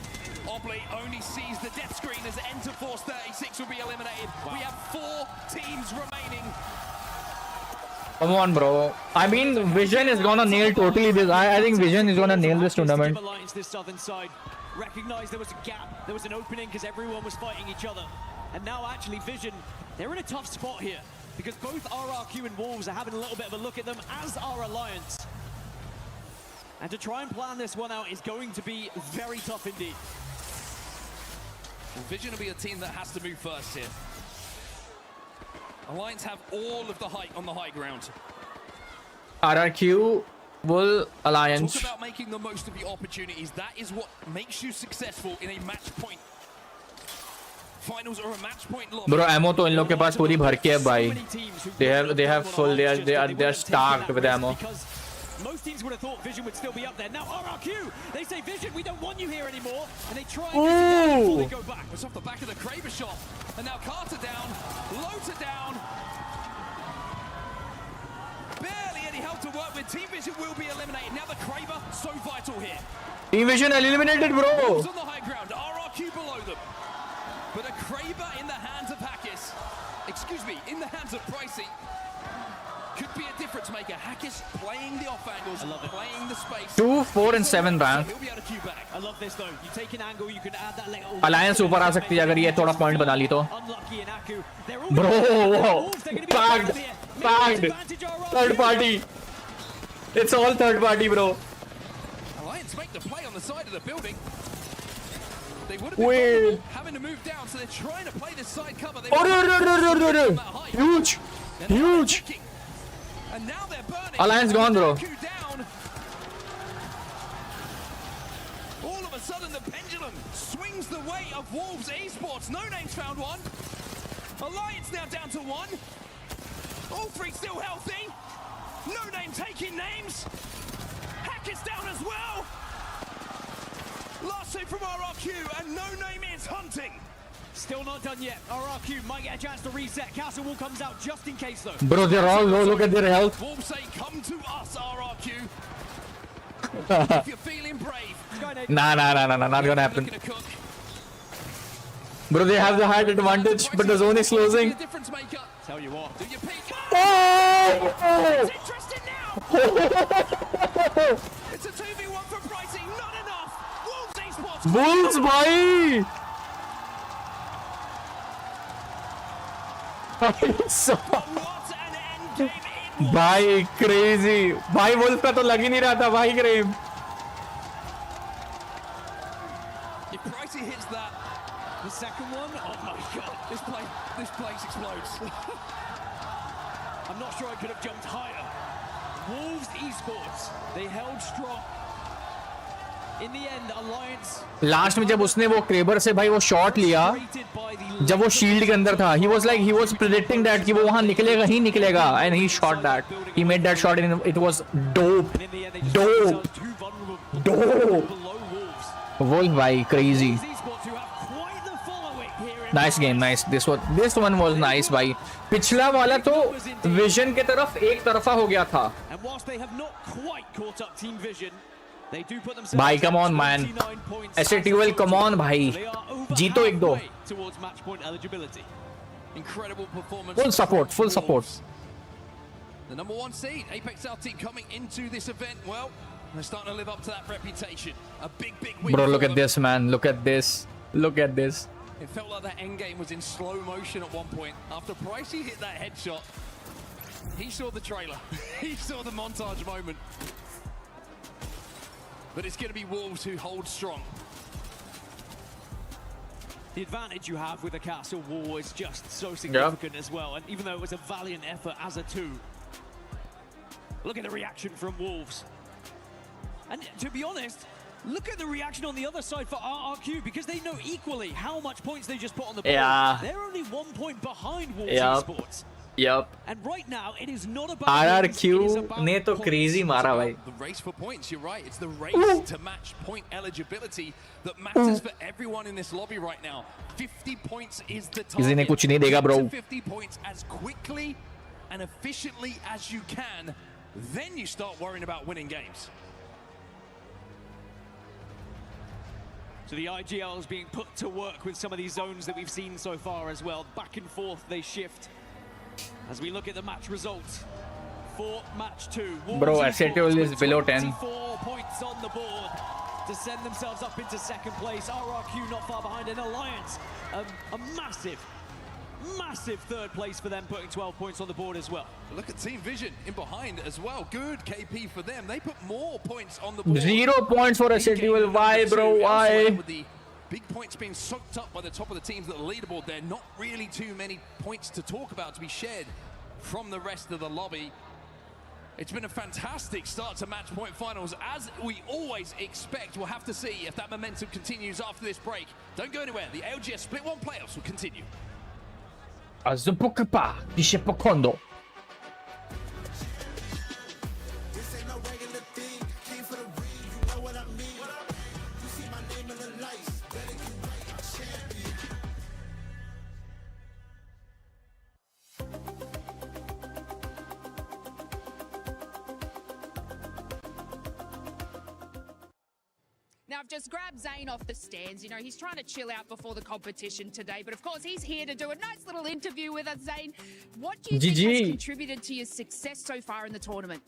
Speaker 3: Obley only sees the death screen as Enter Force 36 will be eliminated. Wow. We have 4 teams remaining.
Speaker 2: Come on, bro. I mean, Vision is gonna nail totally this. I think Vision is gonna nail this tournament.
Speaker 1: Alliance this southern side recognized there was a gap, there was an opening because everyone was fighting each other. And now actually Vision, they're in a tough spot here because both RRQ and Wolves are having a little bit of a look at them, as are Alliance. And to try and plan this one out is going to be very tough indeed.
Speaker 3: Well, Vision will be a team that has to move first here. Alliance have all of the height on the high ground.
Speaker 2: RRQ will Alliance.
Speaker 3: Talk about making the most of the opportunities. That is what makes you successful in a match point. Finals are a match point lobby.
Speaker 2: Bro, ammo तो इन लोग के पास पूरी भर के है भाई. They have full. They are stacked with ammo.
Speaker 1: Most teams would have thought Vision would still be up there. Now RRQ, they say Vision, we don't want you here anymore, and they try and get before they go back.
Speaker 3: It's off the back of the Kraber shot, and now Carter down, Loader down. Barely any help to work with. Team Vision will be eliminated. Now the Kraber, so vital here.
Speaker 2: Team Vision eliminated, bro.
Speaker 3: On the high ground, RRQ below them. But a Kraber in the hands of Hackis, in the hands of Pricey, could be a difference maker. Hackis playing the off angles, playing the space.
Speaker 2: 2, 4 and 7 rank.
Speaker 3: He'll be able to queue back.
Speaker 1: I love this though. You take an angle, you can add that little.
Speaker 2: Alliance ऊपर आ सकती है अगर ये थोड़ा point बना ली तो.
Speaker 1: Unlucky in Aku.
Speaker 2: Bro, packed. Third party. It's all third party, bro.
Speaker 3: Alliance make the play on the side of the building. They would have been having to move down, so they're trying to play this side cover.
Speaker 2: Huge.
Speaker 3: And now they're burning.
Speaker 2: Alliance gone, bro.
Speaker 3: Down. All of a sudden, the pendulum swings the way of Wolves Esports. No Name's found one. Alliance now down to 1. All 3 still healthy. No Name taking names. Hack is down as well. Last 2 from RRQ, and no name is hunting.
Speaker 1: Still not done yet. RRQ might get a chance to reset. Castle Wall comes out just in case though.
Speaker 2: Bro, they're all low. Look at their health.
Speaker 3: Wolves say, come to us, RRQ. If you're feeling brave.
Speaker 2: Nah, not gonna happen. Bro, they have the height advantage, but the zone is closing.
Speaker 3: Difference maker.
Speaker 1: Tell you what.
Speaker 3: Do you peek?
Speaker 2: Oh!
Speaker 3: It's interesting now. It's a 2v1 for pricing. Not enough. Wolves esports.
Speaker 2: Bulls, bhai!
Speaker 3: What an end game it was.
Speaker 2: भाई crazy. भाई wolf का तो लग ही नहीं रहा था भाई cream.
Speaker 3: If Pricey hits that,
Speaker 1: The second one, oh my god.
Speaker 3: this place explodes.
Speaker 1: I'm not sure I could have jumped higher. Wolves esports, they held strong. In the end, Alliance
Speaker 2: last में जब उसने वो क्रेबर से भाई वो shot लिया,
Speaker 1: rated by the
Speaker 2: जब वो शील्ड के अंदर था, he was predicting that कि वो वहाँ निकलेगा ही निकलेगा, and he shot that. He made that shot and it was dope.
Speaker 1: and in the end they just
Speaker 2: Dope.
Speaker 1: found themselves too vulnerable
Speaker 2: Dope.
Speaker 1: below Wolves.
Speaker 2: Wolf भाई crazy.
Speaker 1: Wolves esports who have quite the following here in
Speaker 2: Nice game, nice. This one was nice भाई. पिछला वाला तो vision के तरफ एक तरफा हो गया था.
Speaker 1: And whilst they have not quite caught up Team Vision, they do put themselves
Speaker 2: भाई
Speaker 1: at
Speaker 2: come on man.
Speaker 1: 29 points.
Speaker 2: SATUL come on भाई.
Speaker 1: They are over
Speaker 2: जीतो एक दो.
Speaker 1: halfway towards match point eligibility.
Speaker 3: Incredible performance.
Speaker 2: Full support, full support.
Speaker 3: The number 1 seed, Apex our team coming into this event. Well, they're starting to live up to that reputation. A big win.
Speaker 2: Bro, look
Speaker 3: for
Speaker 2: at
Speaker 3: them.
Speaker 2: this man. Look at this. Look at this.
Speaker 3: It felt like that end game was in slow motion at one point. After Pricey hit that headshot, he saw the trailer. He saw the montage moment. But it's going to be Wolves who hold strong.
Speaker 1: The advantage you have with a castle wall is just so significant as well. And even though it was a valiant effort as a 2, look at the reaction from Wolves. And to be honest, look at the reaction on the other side for RRQ, because they know equally how much points they just put on the board.
Speaker 2: Yeah.
Speaker 1: They're only 1 point behind Wolves
Speaker 2: Yep.
Speaker 1: esports.
Speaker 2: Yup.
Speaker 1: And right now, it is not about
Speaker 2: RRQ ने तो crazy मारा भाई.
Speaker 3: The race for points, you're right. It's the race to match point eligibility that matters for everyone in this lobby right now. 50 points is the target.
Speaker 2: किसी ने कुछ नहीं देगा bro.
Speaker 3: Get to 50 points as quickly and efficiently as you can. Then you start worrying about winning games.
Speaker 1: So the IGL is being put to work with some of these zones that we've seen so far as well. Back and forth they shift. As we look at the match results for match 2.
Speaker 2: Bro,
Speaker 1: Wolves
Speaker 2: SATUL
Speaker 1: esports
Speaker 2: is
Speaker 1: with
Speaker 2: below 10.
Speaker 1: 24 points on the board to send themselves up into second place. RRQ not far behind, and Alliance a massive third place for them, putting 12 points on the board as well.
Speaker 3: Look at Team Vision in behind as well. Good KP for them. They put more points on the board.
Speaker 2: 0 points for SATUL. Why bro? Why?
Speaker 3: With the big points being soaked up by the top of the teams that are leaderboard, there are not really too many points to talk about to be shared from the rest of the lobby. It's been a fantastic start to match point finals, as we always expect. We'll have to see if that momentum continues after this break. Don't go anywhere. The ALGS Split 1 playoffs will continue.
Speaker 2: Azupukapa, Dishepokondo.
Speaker 5: Now, I've just grabbed Zane off the stands. You know, he's trying to chill out before the competition today. But, of course, he's here to do a nice little interview with us, Zane. What do you think has contributed to your success so far in the tournament?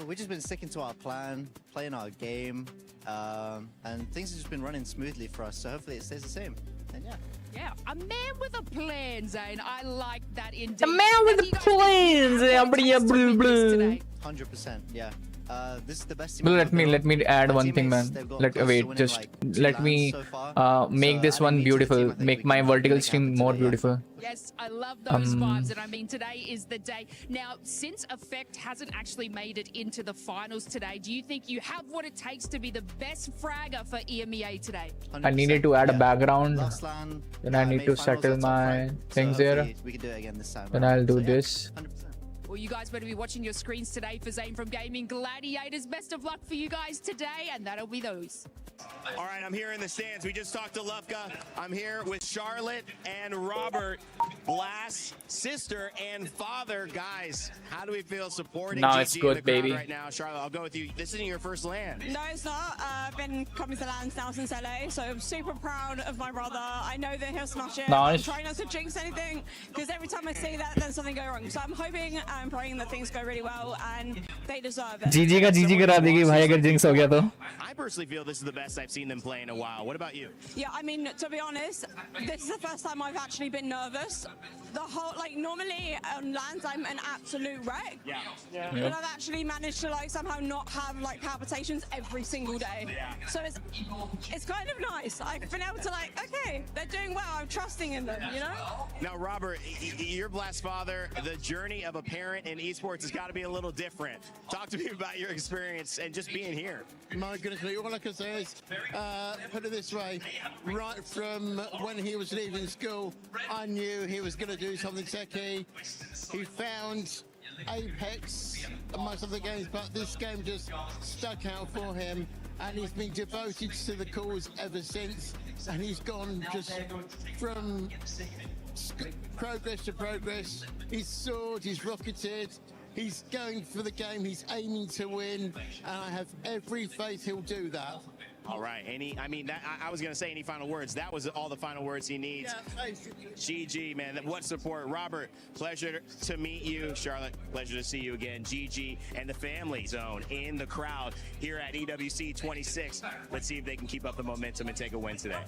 Speaker 9: We've just been sticking to our plan, playing our game, and things have just been running smoothly for us. So hopefully it stays the same. And yeah.
Speaker 5: Yeah, a man with a plan, Zane. I like that indeed.
Speaker 2: A man with a plan.
Speaker 9: 100%, yeah. This is the best team.
Speaker 2: Bro, let me add one thing, man. Let me make this one beautiful. Make my vertical stream more beautiful.
Speaker 5: Yes, I love those vibes, and I mean, today is the day. Now, since Effect hasn't actually made it into the finals today, do you think you have what it takes to be the best fragger for EMEA today?
Speaker 9: 100%,
Speaker 2: I needed to add a background.
Speaker 9: Last LAN,
Speaker 2: Then I need
Speaker 9: made
Speaker 2: to
Speaker 9: finals,
Speaker 2: settle
Speaker 9: that's top
Speaker 2: my
Speaker 9: right.
Speaker 2: things
Speaker 9: So
Speaker 2: here.
Speaker 9: hopefully we can do it again this time.
Speaker 2: Then I'll do
Speaker 9: So, yeah,
Speaker 2: this.
Speaker 9: 100%.
Speaker 5: Well, you guys better be watching your screens today for Zane from Gaming Gladiators. Best of luck for you guys today, and that'll be those.
Speaker 10: All right, I'm here in the stands. We just talked to Lufka. I'm here with Charlotte and Robert, Blast's sister and father. Guys, how do we feel supporting
Speaker 2: No,
Speaker 10: GG
Speaker 2: it's
Speaker 10: in
Speaker 2: good,
Speaker 10: the crowd
Speaker 2: baby.
Speaker 10: right now? Charlotte, I'll go with you. This isn't your first land.
Speaker 11: No, it's not. I've been coming to LANs now since LA, so I'm super proud of my brother. I know that he'll smash it.
Speaker 2: Nice.
Speaker 11: I'm trying not to jinx anything, because every time I say that, then something goes wrong. So I'm hoping and praying that things go really well, and they deserve it.
Speaker 2: GG का GG करा देगी भाई अगर jinx हो गया तो.
Speaker 10: I personally feel this is the best I've seen them play in a while. What about you?
Speaker 11: Yeah, I mean, to be honest, this is the first time I've actually been nervous. The whole, like, normally on LANs, I'm an absolute wreck.
Speaker 10: Yeah.
Speaker 11: But I've actually managed to, like, somehow not have, like, palpitations every single day. So it's kind of nice. I've been able to, like, okay, they're doing well. I'm trusting in them, you know?
Speaker 10: Now, Robert, you're Blast's father. The journey of a parent in esports has got to be a little different. Talk to me about your experience and just being here.
Speaker 12: My goodness me, all I can say is, put it this way, right from when he was leaving school, I knew he was going to do something techie. He found Apex amongst other games, but this game just stuck out for him, and he's been devoted to the cause ever since, and he's gone just from progress to progress. He's soared, he's rocketed, he's going for the game, he's aiming to win, and I have every faith he'll do that.
Speaker 10: All right. I was going to say any final words. That was all the final words he needs. GG, man. What support. Robert, pleasure to meet you. Charlotte, pleasure to see you again. GG and the family zone in the crowd here at EWC 26. Let's see if they can keep up the momentum and take a win today.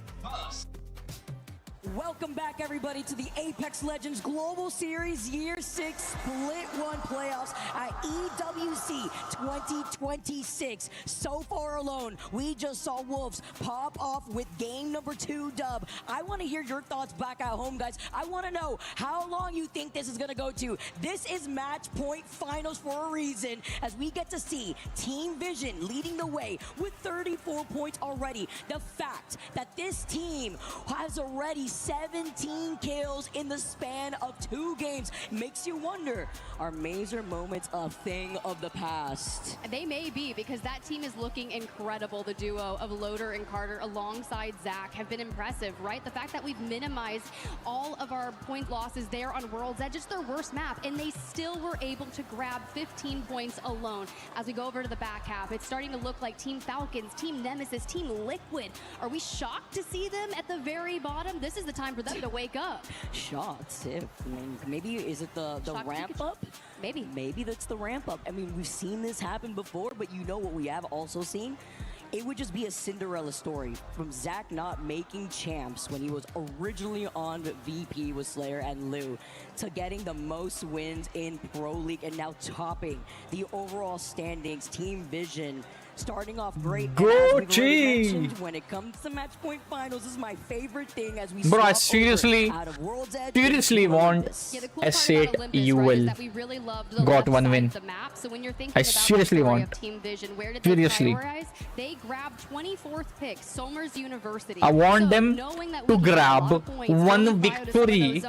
Speaker 13: Welcome back, everybody, to the Apex Legends Global Series Year 6 Split 1 playoffs at EWC 2026. So far alone, we just saw Wolves pop off with game number 2 dub. I want to hear your thoughts back at home, guys. I want to know how long you think this is going to go to. This is match point finals for a reason, as we get to see Team Vision leading the way with 34 points already. The fact that this team has already 17 kills in the span of 2 games makes you wonder, are major moments a thing of the past?
Speaker 14: They may be, because that team is looking incredible. The duo of Loader and Carter alongside Zach have been impressive, right? The fact that we've minimized all of our point losses there on World's Edge, it's their worst map, and they still were able to grab 15 points alone. As we go over to the back half, it's starting to look like Team Falcons, Team Nemesis, Team Liquid. Are we shocked to see them at the very bottom? This is the time for them to wake up.
Speaker 13: Shots, if maybe is it the ramp up? Maybe that's the ramp up. I mean, we've seen this happen before, but you know what we have also seen? It would just be a Cinderella story from Zach not making champs when he was originally on VP with Slayer and Lou, to getting the most wins in Pro League and now topping the overall standings. Team Vision starting off great.
Speaker 2: Go
Speaker 13: team! When it comes to match point finals, this is my favorite thing, as we
Speaker 2: Bro, I
Speaker 13: swap
Speaker 2: seriously
Speaker 13: over out of World's Edge.
Speaker 2: want S8 UL got 1 win. I seriously want.
Speaker 14: Team Vision, where did
Speaker 2: Seriously.
Speaker 14: They grabbed 24th pick, Somers University.
Speaker 2: I want them to grab 1 victory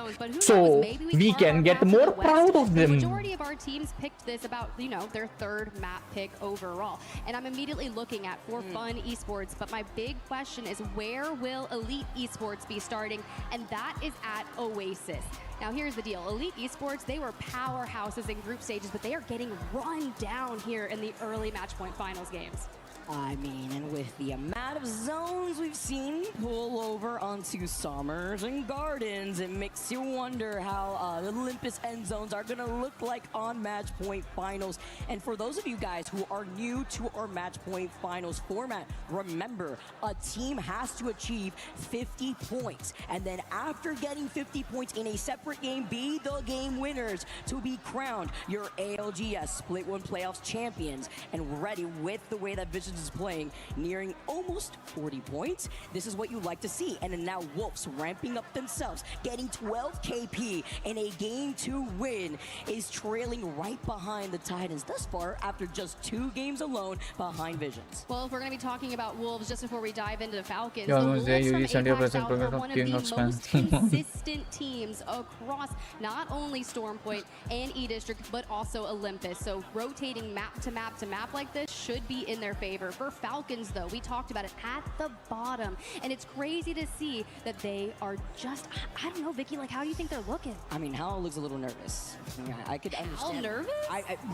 Speaker 2: so we can get more proud of
Speaker 14: The
Speaker 2: them.
Speaker 14: majority of our teams picked this about, you know, their 3rd map pick overall. And I'm immediately looking at For Fun Esports, but my big question is, where will Elite Esports be starting? And that is at Oasis. Now here's the deal, Elite Esports, they were powerhouses in group stages, but they are getting run down here in the early match point finals games.
Speaker 13: I mean, and with the amount of zones we've seen pull over onto Summers and Gardens, it makes you wonder how the Olympus end zones are going to look like on match point finals. And for those of you guys who are new to our match point finals format, remember, a team has to achieve 50 points. And then after getting 50 points in a separate game, be the game winners to be crowned your ALGS Split 1 Playoffs champions. And ready with the way that Vision is playing, nearing almost 40 points. This is what you like to see. And then now Wolves ramping up themselves, getting 12 KP in a game 2 win, is trailing right behind the Titans thus far after just 2 games alone behind Visions.
Speaker 14: Well, if we're going to be talking about Wolves, just before we dive into the Falcons,
Speaker 2: Yeah,
Speaker 14: the Wolves
Speaker 2: there you
Speaker 14: from
Speaker 2: send your
Speaker 14: APAC
Speaker 2: present
Speaker 14: South
Speaker 2: program
Speaker 14: are
Speaker 2: of
Speaker 14: one of
Speaker 2: King
Speaker 14: the
Speaker 2: of Span.
Speaker 14: most consistent teams across not only Stormpoint and E-District, but also Olympus. So rotating map to map to map like this should be in their favor. For Falcons, though, we talked about it. about it, at the bottom. And it's crazy to see that they are just, I don't know, Vicky, like, how do you think they're looking?
Speaker 13: I mean, Hal looks a little nervous. Yeah, I could understand.
Speaker 14: Hal nervous?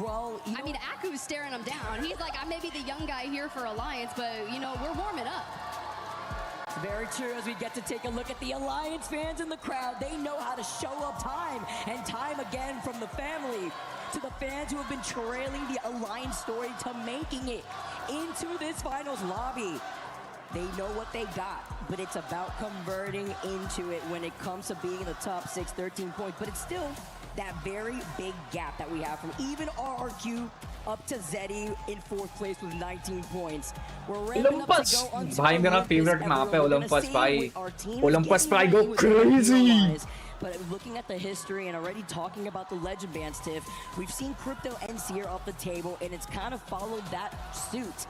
Speaker 13: Well,
Speaker 14: I mean, Aku's staring him down. He's like, I may be the young guy here for Alliance, but, you know, we're warming up.
Speaker 13: Very true. As we get to take a look at the Alliance fans in the crowd, they know how to show up time and time again, from the family to the fans who have been trailing the Alliance story to making it into this finals lobby. They know what they got, but it's about converting into it when it comes to being in the top 6, 13 points. But it's still that very big gap that we have from even RRQ up to Zeddy in 4th place with 19 points. We're ramping up to go on
Speaker 2: भाई मेरा favorite map है Olympus भाई. Olympus भाई go crazy.
Speaker 13: But looking at the history and already talking about the legend bands, Tiff, we've seen Crypto and Seer off the table, and it's kind of followed that suit.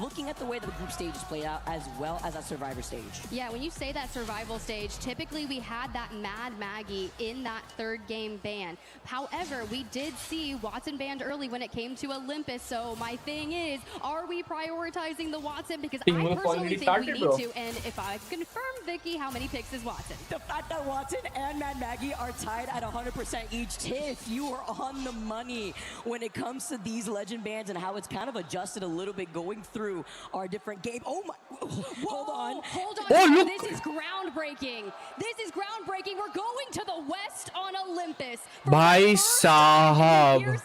Speaker 13: Looking at the way that the group stage is played out, as well as that survivor stage.
Speaker 14: Yeah, when you say that survival stage, typically we had that Mad Maggie in that 3rd game ban. However, we did see Watson banned early when it came to Olympus. So my thing is, are we prioritizing the Watson? Because I personally think we need to. And if I confirm, Vicky, how many picks is Watson?
Speaker 13: The fact that Watson and Mad Maggie are tied at 100% each, Tiff, you are on the money when it comes to these legend bands and how it's kind of adjusted a little bit going through our different game. Oh my, hold on.
Speaker 14: Hold on.
Speaker 2: Oh, look.
Speaker 14: This is groundbreaking. This is groundbreaking. We're going to the West on Olympus.
Speaker 2: भाई साहब,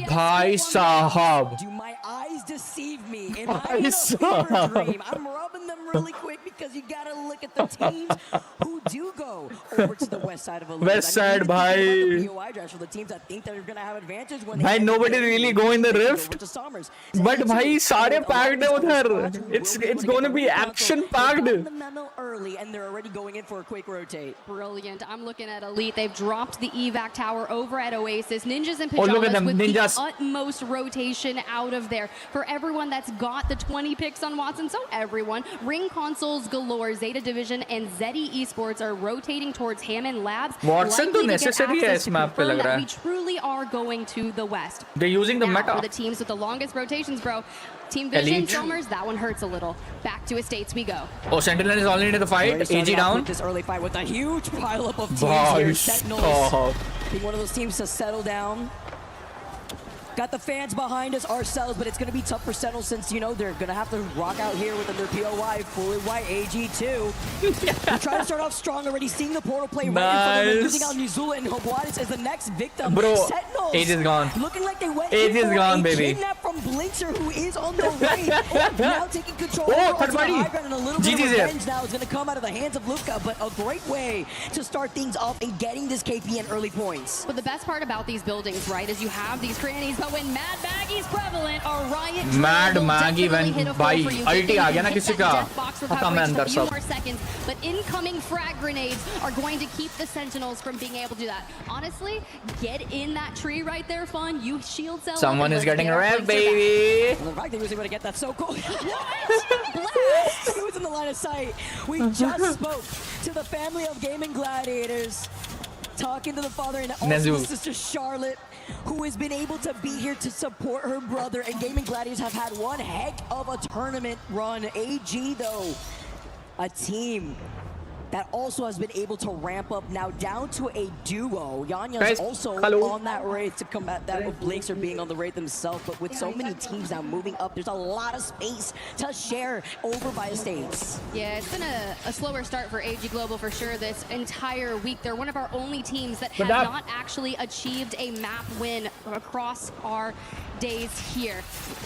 Speaker 2: भाई साहब,
Speaker 13: do my eyes deceive me? Am I in a fever dream? I'm rubbing them really quick because you gotta look at the teams who do go over to the west side of Olympus.
Speaker 2: West side, bhai.
Speaker 13: For the teams that think that they're gonna have advantage when
Speaker 2: भाई nobody really go in the rift. But भाई सारे packed है उधर. It's going to be action packed.
Speaker 13: The memo early and they're already going in for a quick rotate.
Speaker 14: Brilliant. I'm looking at Elite. They've dropped the evac tower over at Oasis. Ninjas and
Speaker 2: Oh, look at
Speaker 14: Pajamas
Speaker 2: them,
Speaker 14: with
Speaker 2: ninjas.
Speaker 14: the utmost rotation out of there. For everyone that's got the 20 picks on Watson, so everyone, ring consoles galore, Zeta Division and Zeddy Esports are rotating towards Hammond Labs.
Speaker 2: Watson तो
Speaker 14: likely to get
Speaker 2: necessary है
Speaker 14: access
Speaker 2: इस
Speaker 14: to
Speaker 2: map पे
Speaker 14: confirm
Speaker 2: लग
Speaker 14: that
Speaker 2: रहा
Speaker 14: we
Speaker 2: है.
Speaker 14: truly are going to the West.
Speaker 2: They're using the
Speaker 14: Now,
Speaker 2: meta.
Speaker 14: for the teams with the longest rotations, bro. Team Vision,
Speaker 2: Elite.
Speaker 14: Somers, that one hurts a little. Back to Estates we go.
Speaker 2: Oh, Sentinel is already into the fight. AG down.
Speaker 13: This early fight with a huge pileup of teams
Speaker 2: Bhai
Speaker 13: here. Sentinels
Speaker 2: sahab.
Speaker 13: being one of those teams to settle down. Got the fans behind us ourselves, but it's going to be tough for Sentinels since, you know, they're going to have to rock out here with their POI, fully white AG2. They're trying to start off strong already, seeing the portal play right in front of them, losing out Nizula and Hobuadis as the next victim.
Speaker 2: Bro,
Speaker 13: Sentinels
Speaker 2: Age is gone.
Speaker 13: looking like they went
Speaker 2: Age is
Speaker 13: for
Speaker 2: gone,
Speaker 13: a
Speaker 2: baby.
Speaker 13: kidnap from Blinzer, who is on the right. Now taking control
Speaker 2: Oh,
Speaker 13: over
Speaker 2: third
Speaker 13: the
Speaker 2: party.
Speaker 13: high ground, and a little bit of
Speaker 2: GG's here.
Speaker 13: revenge now is going to come out of the hands of Luka, but a great way to start things off and getting this KP in early points.
Speaker 14: But the best part about these buildings, right, is you have these crannies, but when Mad Maggie's prevalent, a riot
Speaker 2: Mad
Speaker 14: will
Speaker 2: Maggie
Speaker 14: definitely
Speaker 2: when
Speaker 14: hit a foe
Speaker 2: भाई
Speaker 14: for you.
Speaker 2: ulti आ गया ना
Speaker 14: Hit
Speaker 2: किसी
Speaker 14: that
Speaker 2: का.
Speaker 14: death box
Speaker 2: खत्म है
Speaker 14: recovery
Speaker 2: अंदर
Speaker 14: for a few
Speaker 2: सब.
Speaker 14: more seconds, but incoming frag grenades are going to keep the Sentinels from being able to do that. Honestly, get in that tree right there, Fun. You shield cell.
Speaker 2: Someone is getting
Speaker 14: red,
Speaker 2: red, baby.
Speaker 13: And the fact that he was able to get that so cool. Blast! He was in the line of sight. We just spoke to the family of Gaming Gladiators, talking to the father and also
Speaker 2: Nezu.
Speaker 13: the sister Charlotte, who has been able to be here to support her brother. And Gaming Gladiators have had one heck of a tournament run. AG, though, a team that also has been able to ramp up now down to a duo. Yanya's
Speaker 2: Guys,
Speaker 13: also
Speaker 2: hello.
Speaker 13: on that raid to combat that with Blinxer being on the raid themselves. But with so many teams now moving up, there's a lot of space to share over by Estates.
Speaker 14: Yeah, it's been a slower start for AG Global for sure this entire week. They're one of our only teams that has not actually achieved a map win across our days here.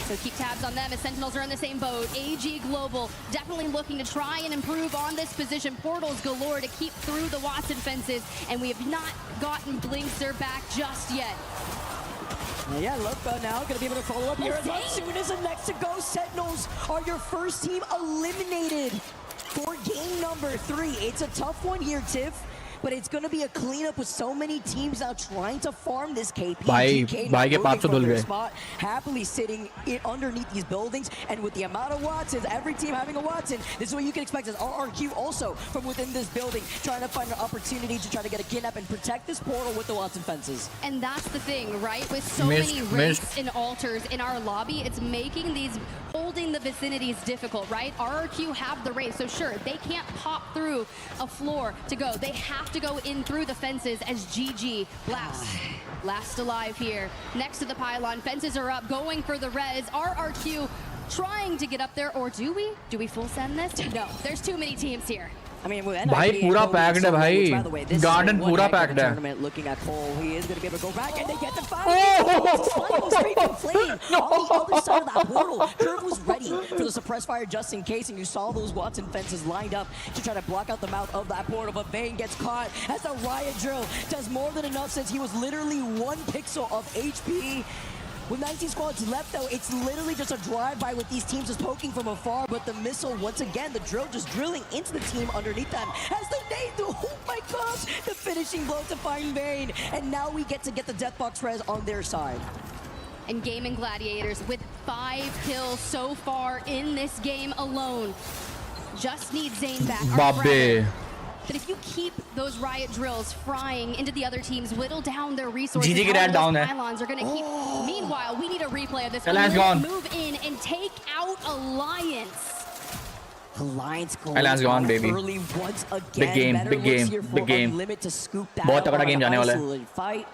Speaker 14: So keep tabs on them as Sentinels are in the same boat. AG Global definitely looking to try and improve on this position. Portals galore to keep through the Watson fences, and we have not gotten Blinxer back just yet.
Speaker 13: Yeah, Luka now going to be able to follow up here as soon as the next to go. Sentinels are your first team eliminated for game number 3. It's a tough one here, Tiff, but it's going to be a cleanup with so many teams now trying to farm this KP.
Speaker 2: भाई के पाप तो धुल गए.
Speaker 13: Spot, happily sitting underneath these buildings, and with the amount of Watsons, every team having a Watson, this is what you can expect as RRQ also from within this building, trying to find an opportunity to try to get a kidnap and protect this portal with the Watson fences.
Speaker 14: And that's the thing, right? With so many raids and altars in our lobby, it's making these holding the vicinities difficult, right? RRQ have the race, so sure, they can't pop through a floor to go. They have to go in through the fences as GG last alive here. Next to the pylon, fences are up, going for the res. RRQ trying to get up there, or do we? Do we full send this? No, there's too many teams here.
Speaker 13: I mean,
Speaker 2: भाई पूरा packed है भाई. Garden पूरा packed है.
Speaker 13: Looking at Cole, he is going to be able to go back, and they get the fire. Straight from Flame on the other side of that portal. Curve was ready for the suppressed fire just in case, and you saw those Watson fences lined up to try to block out the mouth of that portal. But Vayne gets caught as the riot drill does more than enough, since he was literally 1 pixel of HP. With 19 squads left, though, it's literally just a drive-by with these teams just poking from afar, but the missile, once again, the drill just drilling into the team underneath them. As the nade, oh my gosh, the finishing blow to find Vayne. And now we get to get the Deathbox res on their side.
Speaker 14: And Gaming Gladiators with 5 kills so far in this game alone. Just need Zane back. But if you keep those riot drills frying into the other teams, whittle down their resources,
Speaker 2: GG के down
Speaker 14: pylons are going to keep. Meanwhile, we need a replay of this.
Speaker 2: Alliance gone.
Speaker 14: Move in and take out Alliance.
Speaker 2: Alliance gone, baby.
Speaker 13: Early once again.
Speaker 2: Big game.
Speaker 13: Limit to scoop that
Speaker 2: बहुत तगड़ा game जाने वाला है.
Speaker 13: Fight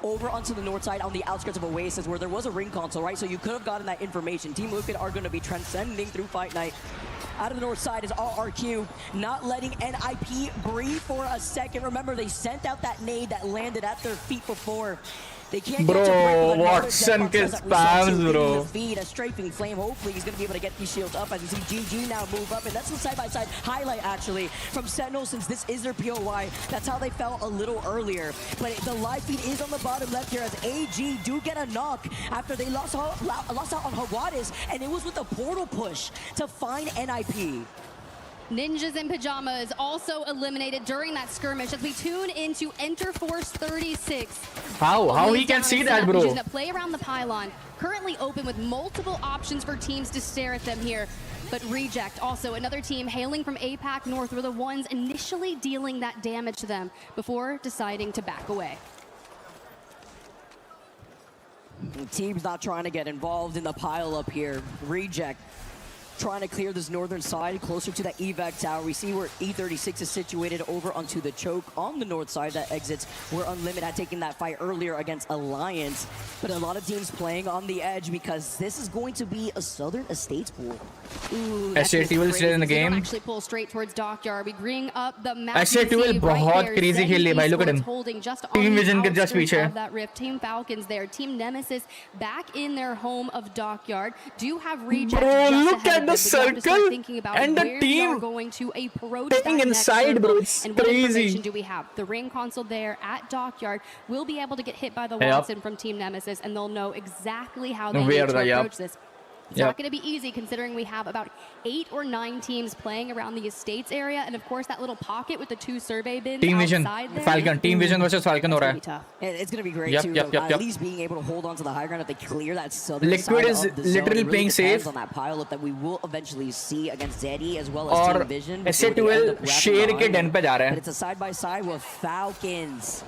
Speaker 13: over onto the north side on the outskirts of Oasis, where there was a ring console, right? So you could have gotten that information. Team Liquid are going to be transcending through Fight Night. Out of the north side is RRQ, not letting NIP breathe for a second. Remember, they sent out that nade that landed at their feet before. They can't
Speaker 2: bro,
Speaker 13: get to break with
Speaker 2: Watson ke spams, bro.
Speaker 13: Feed a strafing flame. Hopefully, he's going to be able to get these shields up as you see GG now move up. And that's the side-by-side highlight, actually, from Sentinel, since this is their POI. That's how they fell a little earlier. But the live feed is on the bottom left here as AG do get a knock after they lost out on Hawadis. And it was with a portal push to find NIP.
Speaker 14: Ninjas in Pajamas also eliminated during that skirmish as we tune into Enter Force 36.
Speaker 2: How he can see that, bro?
Speaker 14: Gonna play around the pylon, currently open with multiple options for teams to stare at them here. But Reject, also another team hailing from APAC North, were the ones initially dealing that damage to them before deciding to back away.
Speaker 13: The team's not trying to get involved in the pile up here. Reject trying to clear this northern side closer to that evac tower. We see where E36 is situated over onto the choke on the north side that exits, where Unlimited had taken that fight earlier against Alliance. But a lot of teams playing on the edge because this is going to be a Southern Estates pool.
Speaker 2: SAT will stay in the game.
Speaker 14: Actually pull straight towards Dockyard. We bring up the
Speaker 2: SAT will बहुत crazy खेल रही है भाई. Look at him. Team Vision के just पीछे.
Speaker 14: That rift. Team Falcons there. Team Nemesis back in their home of Dockyard. Do have Reject.
Speaker 2: Bro, look at the circle and the team
Speaker 14: going to approach
Speaker 2: staying inside, bro. It's
Speaker 14: and what
Speaker 2: crazy.
Speaker 14: information do we have? The ring console there at Dockyard will be able to get hit by the Watson from Team Nemesis, and they'll know exactly how they need to approach this. It's not going to be easy considering we have about 8 or 9 teams playing around the Estates area, and of course that little pocket with the 2 survey bins
Speaker 2: Team Vision,
Speaker 14: there.
Speaker 2: Falcon. Team Vision versus Falcon हो रहा है.
Speaker 13: It's going to be great too. At least being able to hold on to the high ground if they clear that southern
Speaker 2: Liquid
Speaker 13: side
Speaker 2: is
Speaker 13: of the zone.
Speaker 2: literally
Speaker 13: It really
Speaker 2: playing
Speaker 13: depends
Speaker 2: safe.
Speaker 13: on that pile up that we will eventually see against Zeddy as well as
Speaker 2: और
Speaker 13: Team Vision.
Speaker 2: SAT शेर के den पे जा रहा
Speaker 13: But
Speaker 2: है.
Speaker 13: it's a side by side with Falcons.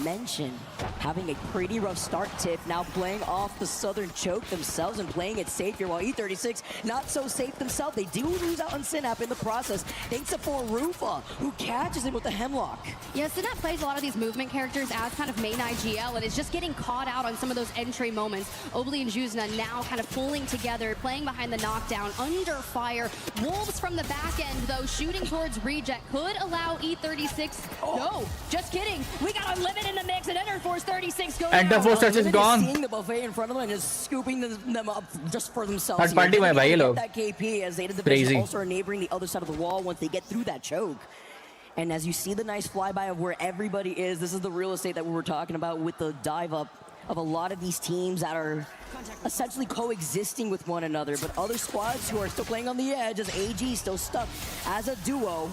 Speaker 13: Mention having a pretty rough start. Tip now playing off the southern choke themselves and playing it safe here, while E36 not so safe themselves. They do lose out on Synap in the process thanks to Rufa, who catches him with the Hemlock.
Speaker 14: Yeah, Synap plays a lot of these movement characters as kind of main IGL, and is just getting caught out on some of those entry moments. Obli and Juzna now kind of pulling together, playing behind the knockdown, under fire. Wolves from the back end, though, shooting towards Reject could allow E36. No, just kidding. We got Unlimited in the mix, and Enter Force 36 goes
Speaker 2: Enter Force is gone.
Speaker 13: Seeing the buffet in front of them and just scooping them up just for themselves.
Speaker 2: Third party में भाई ये लोग.
Speaker 13: That KP as they did the Division also are neighboring the other side of the wall once they get through that choke. And as you see the nice flyby of where everybody is, this is the real estate that we were talking about with the dive up of a lot of these teams that are essentially coexisting with one another. But other squads who are still playing on the edge, as AG still stuck as a duo.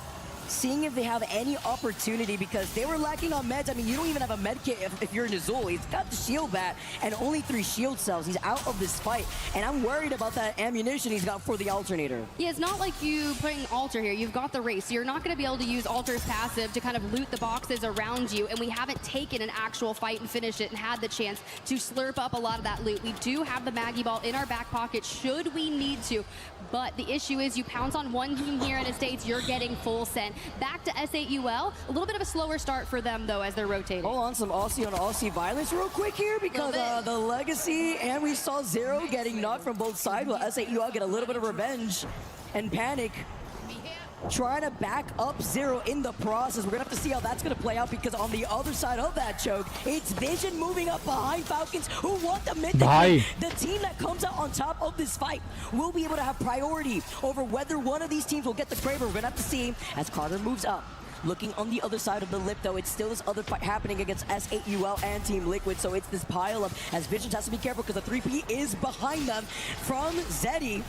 Speaker 13: seeing if they have any opportunity because they were lacking on meds. I mean, you don't even have a med kit if you're Nuzul. He's got the shield bat and only 3 shield cells. He's out of this fight, and I'm worried about that ammunition he's got for the alternator.
Speaker 14: Yeah, it's not like you putting Alter here. You've got the race. So you're not going to be able to use Alter's passive to kind of loot the boxes around you, and we haven't taken an actual fight and finished it and had the chance to slurp up a lot of that loot. We do have the Maggie Ball in our back pocket should we need to, but the issue is you pounce on one team here in the States, you're getting full send. Back to S8UL, a little bit of a slower start for them though as they're rotating.
Speaker 13: Hold on, some Aussie on Aussie violence real quick here because the Legacy and we saw Zero getting knocked from both sides, while S8UL get a little bit of revenge and panic. Trying to back up Zero in the process. We're gonna have to see how that's gonna play out because on the other side of that choke, it's Vision moving up behind Falcons who want the mythic. The team that comes out on top of this fight will be able to have priority over whether one of these teams will get the Kraber. We're gonna have to see as Carter moves up. Looking on the other side of the lip, though, it's still this other fight happening against S8UL and Team Liquid, so it's this pile up as Vision has to be careful because the 3P is behind them from Zeddy.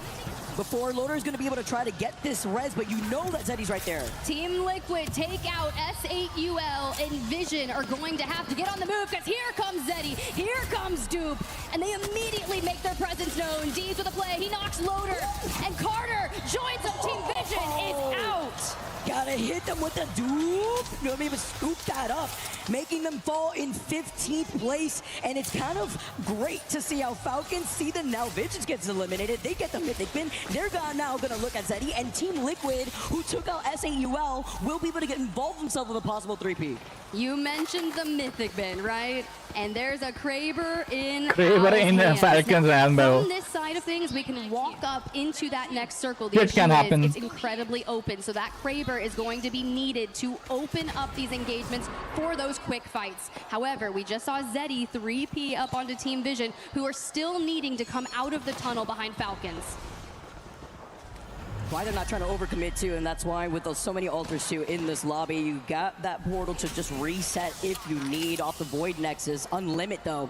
Speaker 13: Before Loader is going to be able to try to get this res, but you know that Zeddy's right there.
Speaker 14: Team Liquid take out S8UL and Vision are going to have to get on the move because here comes Zeddy, here comes Dupe, and they immediately make their presence known. Deez with a play, he knocks Loader, and Carter joins up. Team Vision is out.
Speaker 13: Gotta hit them with the Dupe. You'll be able to scoop that up, making them fall in 15th place, and it's kind of great to see how Falcons see them now. Visions gets eliminated, they get the mythic pin. They're now gonna look at Zeddy, and Team Liquid, who took out S8UL, will be able to get involved themselves with a possible 3P.
Speaker 14: You mentioned the mythic bin, right? And there's a Kraber in
Speaker 2: Falcons and
Speaker 14: from this side of things, we can walk up into that next circle. The
Speaker 2: It can happen.
Speaker 14: It's incredibly open, so that Kraber is going to be needed to open up these engagements for those quick fights. However, we just saw Zeddy 3P up onto Team Vision, who are still needing to come out of the tunnel behind Falcons.
Speaker 13: Why they're not trying to overcommit too, and that's why with those so many alters too in this lobby, you got that portal to just reset if you need off the Void Nexus. Unlimit though,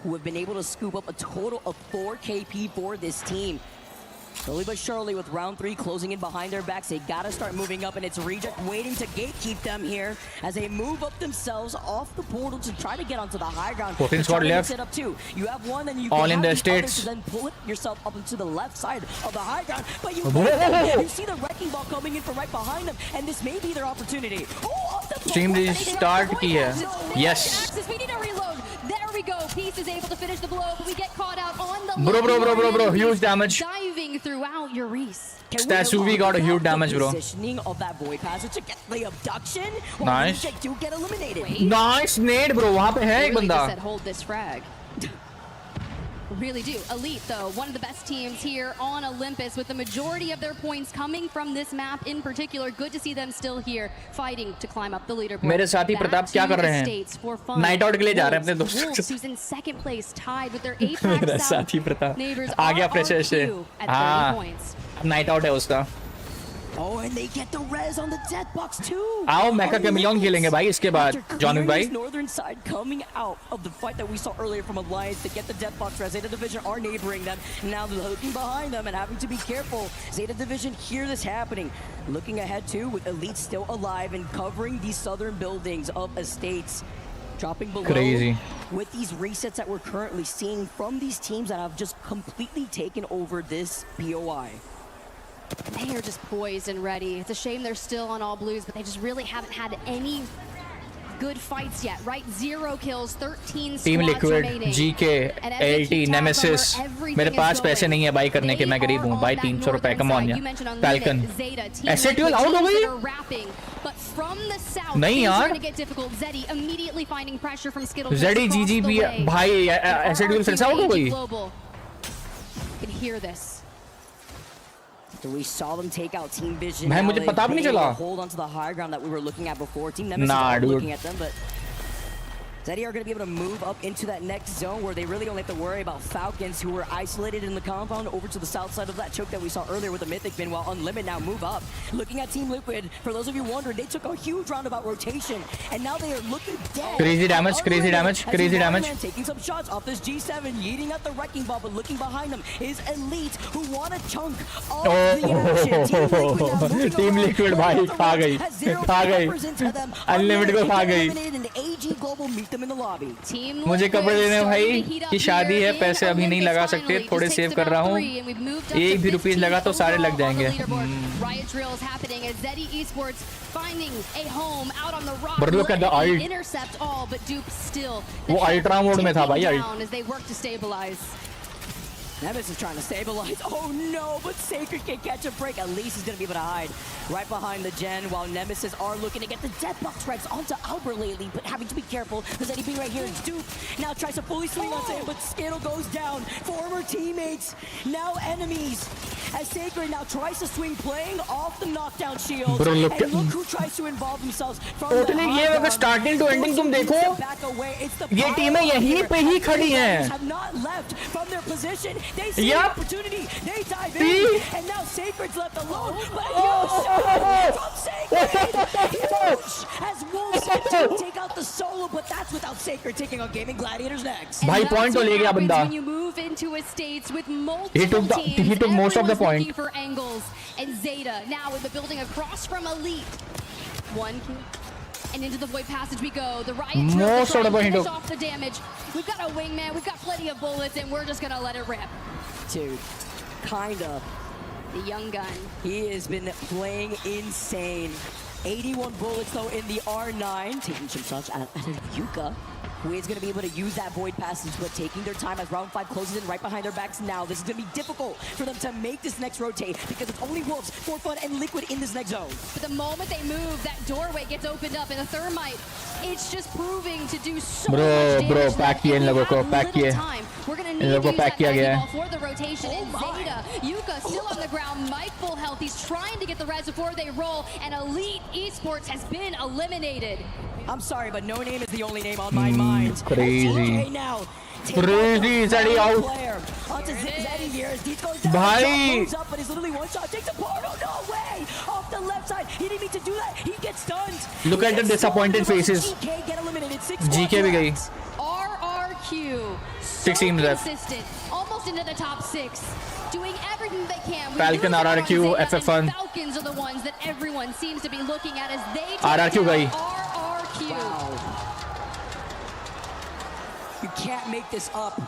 Speaker 13: who have been able to scoop up a total of 4 KP for this team. Slowly but surely with round 3 closing in behind their backs, they gotta start moving up, and it's Reject waiting to gatekeep them here as they move up themselves off the portal to try to get onto the high ground.
Speaker 2: 14 squad left.
Speaker 13: Set up too. You have one, and you
Speaker 2: all
Speaker 13: can
Speaker 2: in
Speaker 13: have
Speaker 2: the States.
Speaker 13: to then pull it yourself up into the left side of the high ground, but you see the wrecking ball coming in from right behind them, and this may be their opportunity.
Speaker 2: Stream restart kiya. Yes.
Speaker 14: We need a reload. There we go. Peace is able to finish the blow, but we get caught out on the
Speaker 2: Bro, huge damage.
Speaker 14: Diving throughout your Reese.
Speaker 2: Stasuvi got a huge damage, bro.
Speaker 13: Positioning of that void passer to get the abduction.
Speaker 2: Nice.
Speaker 13: Do get eliminated.
Speaker 2: Nice nade, bro. वहाँ पे है एक बंदा.
Speaker 14: Said hold this frag. Really do. Elite, though, one of the best teams here on Olympus with the majority of their points coming from this map in particular. Good to see them still here fighting to climb up the leaderboard.
Speaker 2: मेरे साथी प्रताप क्या कर रहे हैं? Night out के लिए जा रहे हैं अपने दोस्तों के साथ.
Speaker 14: Who's in second place, tied with their Apex South neighbors.
Speaker 2: आ गया फ्रेशर से.
Speaker 14: हाँ.
Speaker 2: Night out है उसका.
Speaker 13: Oh, and they get the res on the death box too.
Speaker 2: आओ मेका कैमिलियन खेलेंगे भाई इसके बाद. जॉन भाई.
Speaker 13: Northern side coming out of the fight that we saw earlier from Alliance to get the death box res. Zeta Division are neighboring them. Now they're looking behind them and having to be careful. Zeta Division hear this happening. Looking ahead too with Elite still alive and covering these southern buildings of Estates. Dropping below.
Speaker 2: Crazy.
Speaker 13: With these resets that we're currently seeing from these teams that have just completely taken over this POI.
Speaker 14: They are just poised and ready. It's a shame they're still on all blues, but they just really haven't had any good fights yet, right? 0 kills, 13
Speaker 2: Team
Speaker 14: squads
Speaker 2: Liquid,
Speaker 14: remaining.
Speaker 2: GK, LT, Nemesis. मेरे पास पैसे नहीं है by करने के, मैं गरीब हूँ. By 300 रुपए, come on यार. Falcon. S8UL out हो गई? नहीं यार. Zeddy GGB भाई S8UL फिर से out हो गई.
Speaker 14: Can hear this.
Speaker 13: We saw them take out Team Vision.
Speaker 2: भाई मुझे पता भी नहीं चला.
Speaker 13: Hold on to the high ground that we were looking at before. Team Nemesis looking at them, but Zeddy are going to be able to move up into that next zone where they really don't have to worry about Falcons, who were isolated in the compound over to the south side of that choke that we saw earlier with the Mythic bin, while Unlimited now move up. Looking at Team Liquid, for those of you wondering, they took a huge roundabout rotation, and now they are looking dead.
Speaker 2: Crazy damage, crazy damage, crazy damage.
Speaker 13: Taking some shots off this G7, yeeting at the Wrecking Ball, but looking behind them is Elite, who want a chunk of the action.
Speaker 2: Team Liquid भाई खा गई Unlimited को खा गई मुझे कपड़े लेने भाई की शादी है पैसे अभी नहीं लगा सकते थोड़े सेव कर रहा हूँ एक भी रुपीस लगा तो सारे लग जाएंगे But look at the ult वो अल्ट्रा मोड में था भाई ult
Speaker 13: Nemesis is trying to stabilize. Oh no, but Sacred can catch a break. At least he's going to be able to hide right behind the gen while Nemesis are looking to get the Deathbox Rex onto Albert lately, but having to be careful because anything right here is Duke. Now tries to fully swing on him, but Skittle goes down. Former teammates, now enemies. As Sacred now tries to swing, playing off the knockdown shield.
Speaker 2: Bro,
Speaker 13: look who tries to involve themselves from
Speaker 2: totally ये अगर starting to ending तुम देखो ये टीमें यहीं पे ही खड़ी हैं
Speaker 13: have not left from their position. They see the opportunity. They dive in, and now Sacred's left alone. But huge from Sacred, huge as Wolves take out the solo, but that's without Sacred taking on Gaming Gladiators next.
Speaker 2: भाई point तो ले गया बंदा.
Speaker 14: When you move into a stage with multiple teams,
Speaker 2: he took most of the point.
Speaker 14: looking for angles, and Zeta now in the building across from Elite. One kill. And into the void passage we go. The Riot Drill to finish off the damage. We've got a wingman, we've got plenty of bullets, and we're just gonna let it rip.
Speaker 13: Dude, kinda.
Speaker 14: The young gun.
Speaker 13: He has been playing insane. 81 bullets though in the R9. Taking some shots at Yuka, who is going to be able to use that void passage, but taking their time as round 5 closes in right behind their backs now. This is going to be difficult for them to make this next rotate because it's only Wolves, For Fun, and Liquid in this next zone.
Speaker 14: But the moment they move, that doorway gets opened up, and the Thermite, it's just proving to do so much damage.
Speaker 2: Bro, pack किए इन लोगों को, pack किए.
Speaker 14: We're going to need to use that ball for the rotation. And Zeta, Yuka still on the ground, Mike full health. He's trying to get the res before they roll, and Elite Esports has been eliminated.
Speaker 13: I'm sorry, but No Name is the only name on my mind.
Speaker 2: Crazy.
Speaker 13: Now,
Speaker 2: crazy. Zeddy out.
Speaker 13: Onto Zeddy here as Deeds goes
Speaker 2: down.
Speaker 13: Moves up, but he's literally one shot. Takes a portal. No way. Off the left side. He didn't mean to do that. He gets stunned.
Speaker 2: Look at the disappointed faces.
Speaker 13: GK get eliminated.
Speaker 2: GK भी गई.
Speaker 14: RRQ.
Speaker 2: 16 left.
Speaker 14: Consistent. Almost into the top 6. Doing everything they can.
Speaker 2: Falcon, RRQ, FF1.
Speaker 14: Falcons are the ones that everyone seems to be looking at as they
Speaker 2: RRQ गई.
Speaker 14: RRQ.
Speaker 13: Wow. You can't make this up.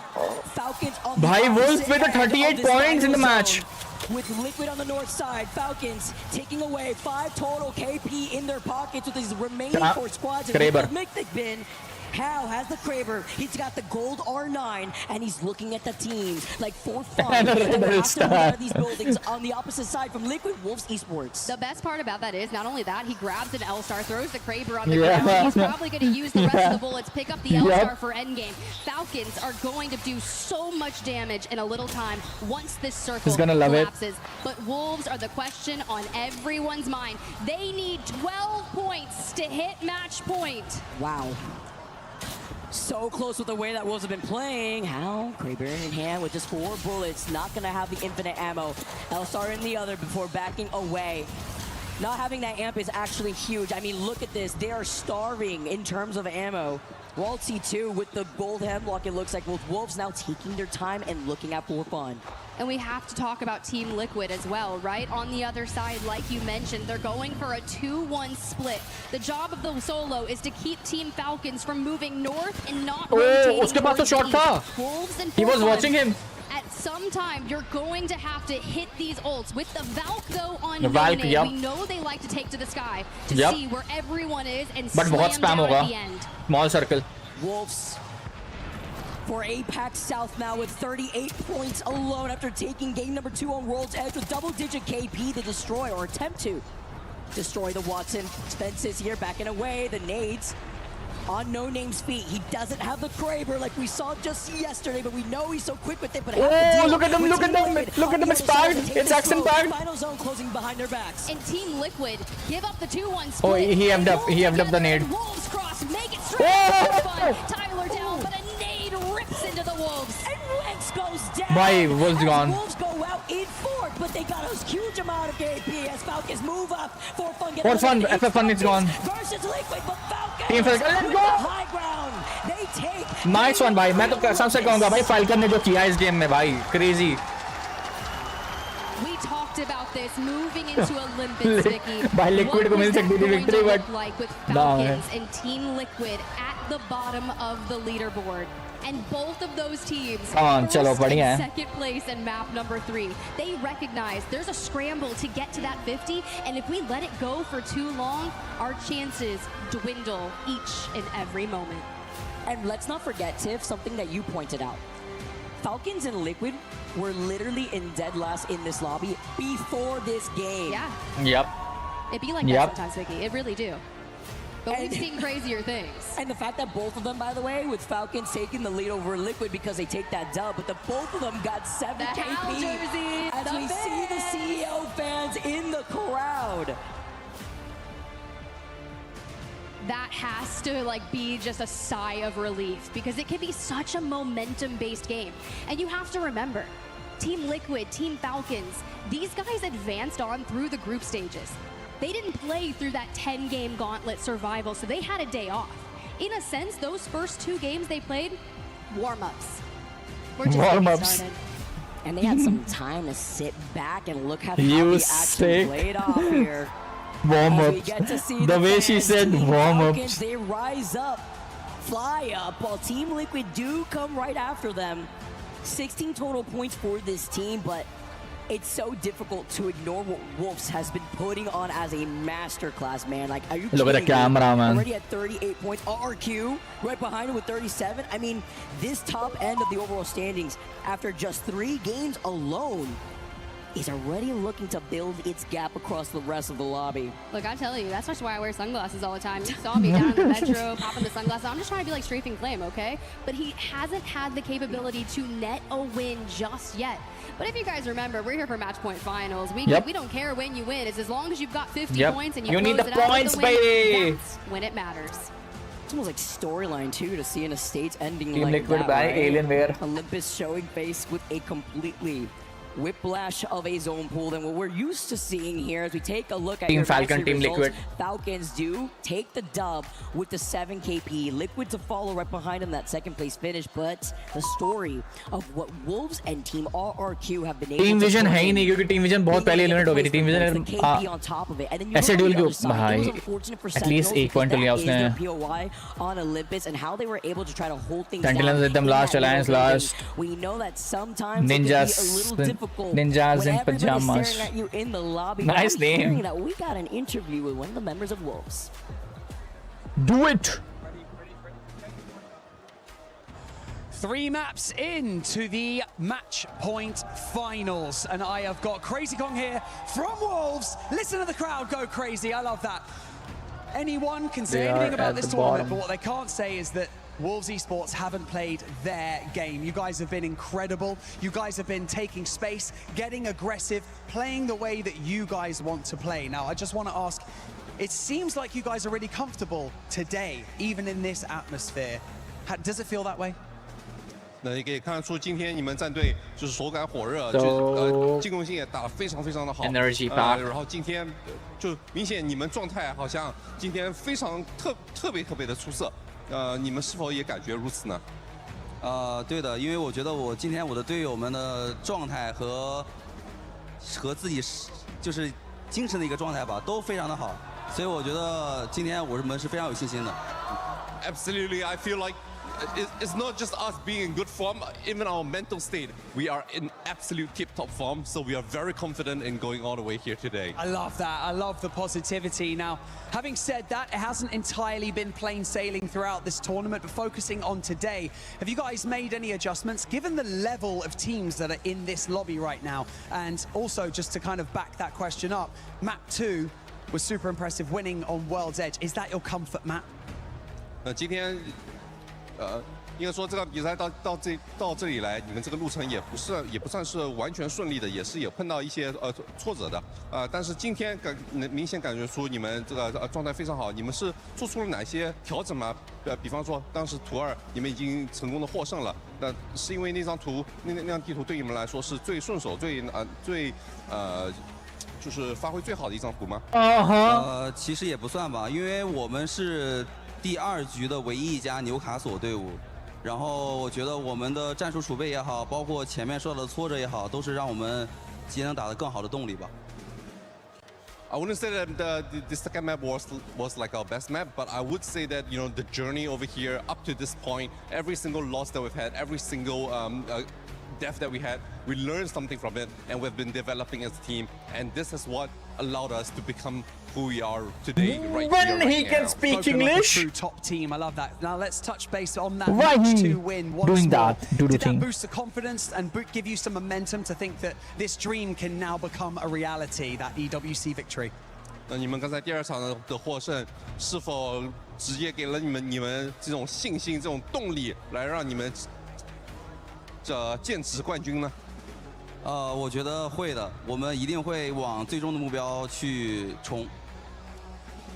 Speaker 13: Falcons on the
Speaker 2: Bhai, Wolf with the 38 points in the match.
Speaker 13: With Liquid on the north side, Falcons taking away 5 total KP in their pockets with these remaining 4 squads. And Mythic bin. Hal has the Kraber, he's got the gold R9, and he's looking at the teams like For Fun. These buildings on the opposite side from Liquid Wolves Esports.
Speaker 14: The best part about that is not only that, he grabs an L-Star, throws the Kraber on the ground. He's probably going to use the rest of the bullets, pick up the L-Star for endgame. Falcons are going to do so much damage in a little time once this circle collapses. But Wolves are the question on everyone's mind. They need 12 points to hit match point.
Speaker 13: Wow. So close with the way that Wolves have been playing. How? Kraber in hand with just 4 bullets. Not going to have the infinite ammo. L-Star in the other before backing away. Not having that amp is actually huge. I mean, look at this. They are starving in terms of ammo. Walt C2 with the gold hemlock, it looks like, with Wolves now taking their time and looking at For Fun.
Speaker 14: And we have to talk about Team Liquid as well, right? On the other side, like you mentioned, they're going for a 2-1 split. The job of the solo is to keep Team Falcons from moving north and not rotating.
Speaker 2: उसके पास तो shot था. He was watching him.
Speaker 14: At some time, you're going to have to hit these ults. With the Valk, though, on No Name, we know they like to take to the sky to see where everyone is and slam down at the end.
Speaker 2: Small circle.
Speaker 13: Wolves for Apex South now with 38 points alone after taking game number 2 on World's Edge with double-digit KP to destroy or attempt to destroy the Watson. Spence is here backing away. The nades on No Name's feet. He doesn't have the Kraber like we saw just yesterday, but we know he's so quick with it. But
Speaker 2: look at them, look at them, look at them, it's packed. It's action packed.
Speaker 13: Final zone closing behind their backs.
Speaker 14: And Team Liquid give up the 2-1 split.
Speaker 2: Oh, he hemmed up the nade.
Speaker 14: Wolves cross
Speaker 13: Wolves make it straight to fun. Tyler down, but a nade rips into the Wolves. And Rex goes down.
Speaker 2: Bhai, Wolves gone.
Speaker 13: Wolves go out in fourth, but they got a huge amount of KP as Falcons move up. For Fun gets
Speaker 2: For Fun, FF Fun is gone.
Speaker 13: Versus Liquid, but Falcons
Speaker 2: Team Falcons, let's go.
Speaker 13: high ground. They take.
Speaker 2: Nice one भाई. मैं तो कसम से कहूँगा भाई falcon ने जो किया इस गेम में भाई crazy.
Speaker 14: We talked about this moving into Olympus, Vicky.
Speaker 2: भाई Liquid को मिल सकती थी victory, but
Speaker 14: like with Falcons and Team Liquid at the bottom of the leaderboard. And both of those teams,
Speaker 2: चलो बढ़िया है.
Speaker 14: second place and map number 3, they recognize there's a scramble to get to that 50, and if we let it go for too long, our chances dwindle each and every moment.
Speaker 13: And let's not forget, Tiff, something that you pointed out. Falcons and Liquid were literally in dead last in this lobby before this game.
Speaker 14: Yeah.
Speaker 2: Yep.
Speaker 14: It be like that sometimes, Vicky. It really do. But we've seen crazier things.
Speaker 13: And the fact that both of them, by the way, with Falcons taking the lead over Liquid because they take that dub, but both of them got 7 KP.
Speaker 14: Jerseys,
Speaker 13: as we see the CEO fans in the crowd.
Speaker 14: That has to be just a sigh of relief, because it can be such a momentum-based game. And you have to remember, Team Liquid, Team Falcons, these guys advanced on through the group stages. They didn't play through that 10-game gauntlet survival, so they had a day off. In a sense, those first 2 games they played, warm-ups.
Speaker 2: Warm-ups.
Speaker 13: And they had some time to sit back and look at how the action played off here.
Speaker 2: Warm-ups. The way she said warm-ups.
Speaker 13: They rise up, fly up, while Team Liquid do come right after them. 16 total points for this team, but it's so difficult to ignore what Wolves has been putting on as a masterclass, man. Like, are you
Speaker 2: Look at the camera, man.
Speaker 13: Already at 38 points. RRQ right behind him with 37. I mean, this top end of the overall standings after just 3 games alone is already looking to build its gap across the rest of the lobby.
Speaker 14: Look, I tell you, that's why I wear sunglasses all the time. You saw me down in the metro, popping the sunglasses. I'm just trying to be like Strafing Flame, okay? But he hasn't had the capability to net a win just yet. But if you guys remember, we're here for match point finals. We don't care when you win. It's as long as you've got 50 points and you
Speaker 2: need the
Speaker 14: close it out
Speaker 2: points,
Speaker 14: with the win,
Speaker 2: baby.
Speaker 14: that's when it matters.
Speaker 13: It's almost like storyline too to see an estate ending
Speaker 2: Team
Speaker 13: like
Speaker 2: Liquid
Speaker 13: that,
Speaker 2: by
Speaker 13: right?
Speaker 2: Alienware.
Speaker 13: Olympus showing face with a completely whiplash of a zone pool than what we're used to seeing here. As we take a look at
Speaker 2: Team
Speaker 13: your
Speaker 2: Falcon, Team
Speaker 13: results,
Speaker 2: Liquid.
Speaker 13: Falcons do take the dub with the 7 KP. Liquid to follow right behind him, that second place finish. But the story of what Wolves and Team RRQ have been able
Speaker 2: Team
Speaker 13: to
Speaker 2: Vision
Speaker 13: bring
Speaker 2: है ही नहीं, क्योंकि Team Vision बहुत पहले eliminate हो गई थी. Team Vision
Speaker 13: KP on top of it. And then you
Speaker 2: ऐसे
Speaker 13: look on
Speaker 2: dual
Speaker 13: the
Speaker 2: के
Speaker 13: other side, it was
Speaker 2: भाई
Speaker 13: unfortunate for
Speaker 2: at least
Speaker 13: Sentinels
Speaker 2: 1 point
Speaker 13: because
Speaker 2: लिया
Speaker 13: that is their
Speaker 2: उसने.
Speaker 13: POI on Olympus and how they were able to try to hold things
Speaker 2: Sentinels
Speaker 13: down.
Speaker 2: with them
Speaker 13: in
Speaker 2: last
Speaker 13: that
Speaker 2: alliance
Speaker 13: middle
Speaker 2: last.
Speaker 13: game. We know that sometimes
Speaker 2: Ninjas,
Speaker 13: it can be a little difficult
Speaker 2: ninjas
Speaker 13: when
Speaker 2: in
Speaker 13: everybody's
Speaker 2: pajamas.
Speaker 13: staring at you in the lobby.
Speaker 2: Nice
Speaker 13: I'm
Speaker 2: name.
Speaker 13: hearing that we got an interview with one of the members of Wolves.
Speaker 2: Do it.
Speaker 3: 3 maps into the match point finals, and I have got Crazy Kong here from Wolves. Listen to the crowd go crazy. I love that. Anyone can say anything about this tournament, but what they can't say is that Wolves Esports haven't played their game. You guys have been incredible. You guys have been taking space, getting aggressive, playing the way that you guys want to play. Now, I just want to ask, it seems like you guys are really comfortable today, even in this atmosphere. Does it feel that way?
Speaker 15: 那也可以看得出，今天你们战队就是手感火热，进攻性也打得非常非常的好。
Speaker 2: Energy back。
Speaker 15: 然后今天就明显你们状态好像今天非常特别的出色。你们是否也感觉如此呢？
Speaker 16: 对的，因为我觉得今天我的队友们的状态和自己就是精神的一个状态吧，都非常的好，所以我觉得今天我们是非常有信心的。
Speaker 15: Absolutely, I feel like it's not just us being in good form, even our mental state. We are in absolute tip-top form, so we are very confident in going all the way here today.
Speaker 3: I love that. I love the positivity. Now, having said that, it hasn't entirely been plain sailing throughout this tournament, but focusing on today, have you guys made any adjustments, given the level of teams that are in this lobby right now? And also, just to kind of back that question up, map 2 was super impressive, winning on World's Edge. Is that your comfort map?
Speaker 15: 今天应该说这个比赛到这里来，你们这个路程也不算是完全顺利的，也是有碰到一些挫折的。但是今天明显感觉出你们这个状态非常好。你们是做出了哪些调整吗？比方说当时图2你们已经成功的获胜了，那是因为那张图那张地图对你们来说是最顺手、最就是发挥最好的一张图吗？
Speaker 16: 其实也不算吧，因为我们是第2局的唯一一家纽卡索队伍，然后我觉得我们的战术储备也好，包括前面受到的挫折也好，都是让我们今天打得更好的动力吧。
Speaker 15: I wouldn't say that the second map was like our best map, but I would say that the journey over here up to this point, every single loss that we've had, every single death that we had, we learned something from it, and we've been developing as a team, and this is what allowed us to become who we are today, right
Speaker 2: when
Speaker 15: here,
Speaker 2: he
Speaker 15: right
Speaker 2: can
Speaker 15: now.
Speaker 2: speak
Speaker 17: Spoken like a
Speaker 2: English.
Speaker 17: true top team. I love that. Now let's touch base on that
Speaker 2: Why
Speaker 17: match
Speaker 2: he
Speaker 17: 2 win once
Speaker 2: doing
Speaker 17: more.
Speaker 2: that? Do the
Speaker 17: Did
Speaker 2: thing.
Speaker 17: that boost the confidence and give you some momentum to think that this dream can now become a reality, that EWC victory?
Speaker 15: 那你们刚才第2场的获胜，是否直接给了你们这种信心、这种动力，来让你们坚持冠军呢？
Speaker 16: 我觉得会的，我们一定会往最终的目标去冲。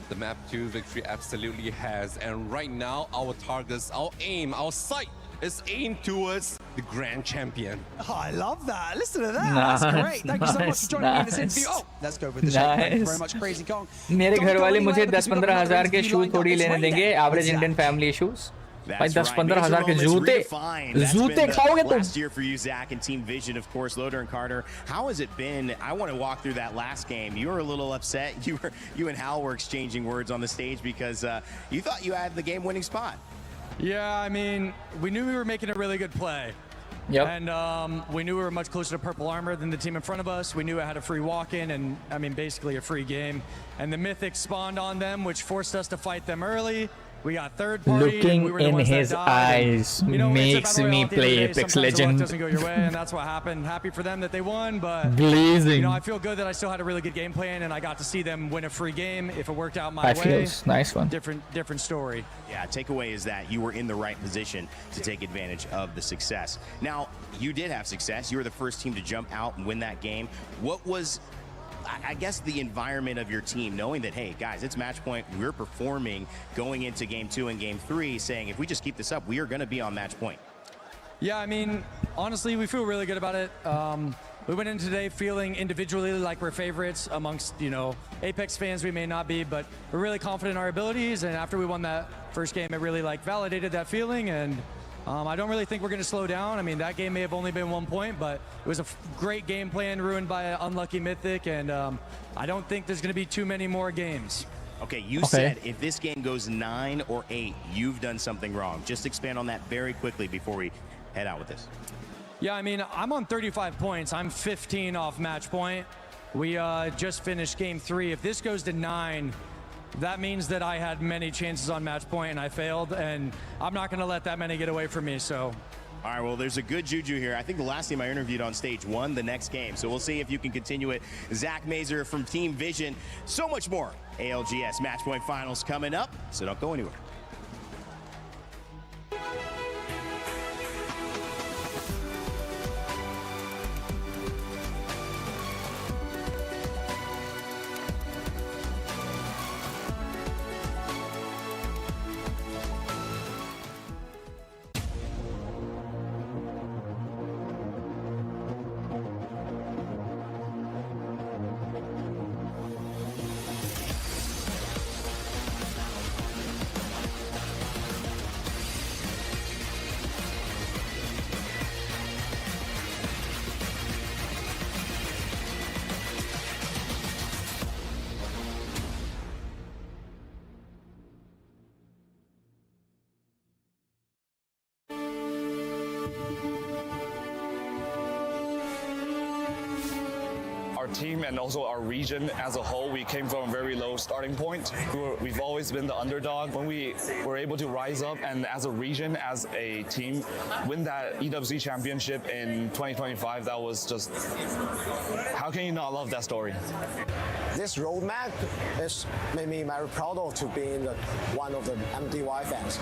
Speaker 15: The map 2 victory absolutely has, and right now our targets, our aim, our sight is aimed towards the grand champion.
Speaker 17: Oh, I love that. Listen to that. That's great. Thank you so much for joining me in this interview. Oh, let's go with the shot. Thank you very much, Crazy Kong.
Speaker 2: मेरे घर वाले मुझे 10-15 हज़ार के shoes थोड़ी लेने देंगे, average Indian family shoes. भाई 10-15 हज़ार के जूते खाओगे तुम?
Speaker 10: Last year for you, Zach, and Team Vision, of course, Loader and Carter. How has it been? I want to walk through that last game. You were a little upset. You and Hal were exchanging words on the stage because you thought you had the game-winning spot.
Speaker 18: Yeah, I mean, we knew we were making a really good play.
Speaker 2: Yep.
Speaker 18: And we knew we were much closer to purple armor than the team in front of us. We knew it had a free walk-in and, I mean, basically a free game. And the Mythic spawned on them, which forced us to fight them early. We got third party.
Speaker 2: Looking
Speaker 18: we were the
Speaker 2: in
Speaker 18: ones that
Speaker 2: his
Speaker 18: died.
Speaker 2: eyes
Speaker 18: And,
Speaker 2: makes me play Apex Legend.
Speaker 18: Luck doesn't go your way, and that's what happened. Happy for them that they won, but
Speaker 2: Blazing.
Speaker 18: I feel good that I still had a really good game plan, and I got to see them win a free game. If it worked out my way,
Speaker 2: feels nice one.
Speaker 18: Different story.
Speaker 10: Yeah, takeaway is that you were in the right position to take advantage of the success. Now, you did have success. You were the first team to jump out and win that game. What was, I guess, the environment of your team, knowing that, hey, guys, it's match point, we're performing going into game 2 and game 3, saying if we just keep this up, we are going to be on match point?
Speaker 18: Yeah, I mean, honestly, we feel really good about it. We went in today feeling individually like we're favorites amongst, Apex fans. We may not be, but we're really confident in our abilities. And after we won that first game, it really validated that feeling. And I don't really think we're going to slow down. I mean, that game may have only been 1 point, but it was a great game plan ruined by an unlucky Mythic. And I don't think there's going to be too many more games.
Speaker 10: Okay, you said if this game goes 9 or 8, you've done something wrong. Just expand on that very quickly before we head out with this.
Speaker 18: Yeah, I mean, I'm on 35 points. I'm 15 off match point. We just finished game 3. If this goes to 9, that means that I had many chances on match point and I failed, and I'm not going to let that many get away from me, so.
Speaker 10: All right, well, there's a good juju here. I think the last team I interviewed on stage won the next game, so we'll see if you can continue it. Zach Mazer from Team Vision. So much more. ALGS Match Point Finals coming up, so don't go anywhere.
Speaker 19: Team and also our region as a whole, we came from a very low starting point. We've always been the underdog. When we were able to rise up and as a region, as a team, win that EWC championship in 2025, that was just, how can you not love that story?
Speaker 20: This roadmap has made me very proud of to being one of the MDY fans.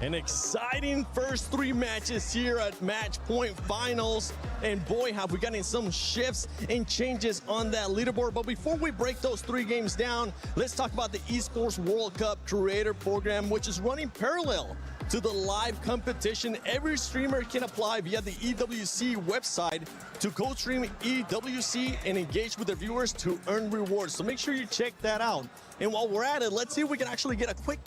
Speaker 21: An exciting first 3 matches here at Match Point Finals. And boy, have we gotten some shifts and changes on that leaderboard. But before we break those 3 games down, let's talk about the Esports World Cup Creator Program, which is running parallel to the live competition. Every streamer can apply via the EWC website to co-stream EWC and engage with their viewers to earn rewards. So make sure you check that out. And while we're at it, let's see if we can actually get a quick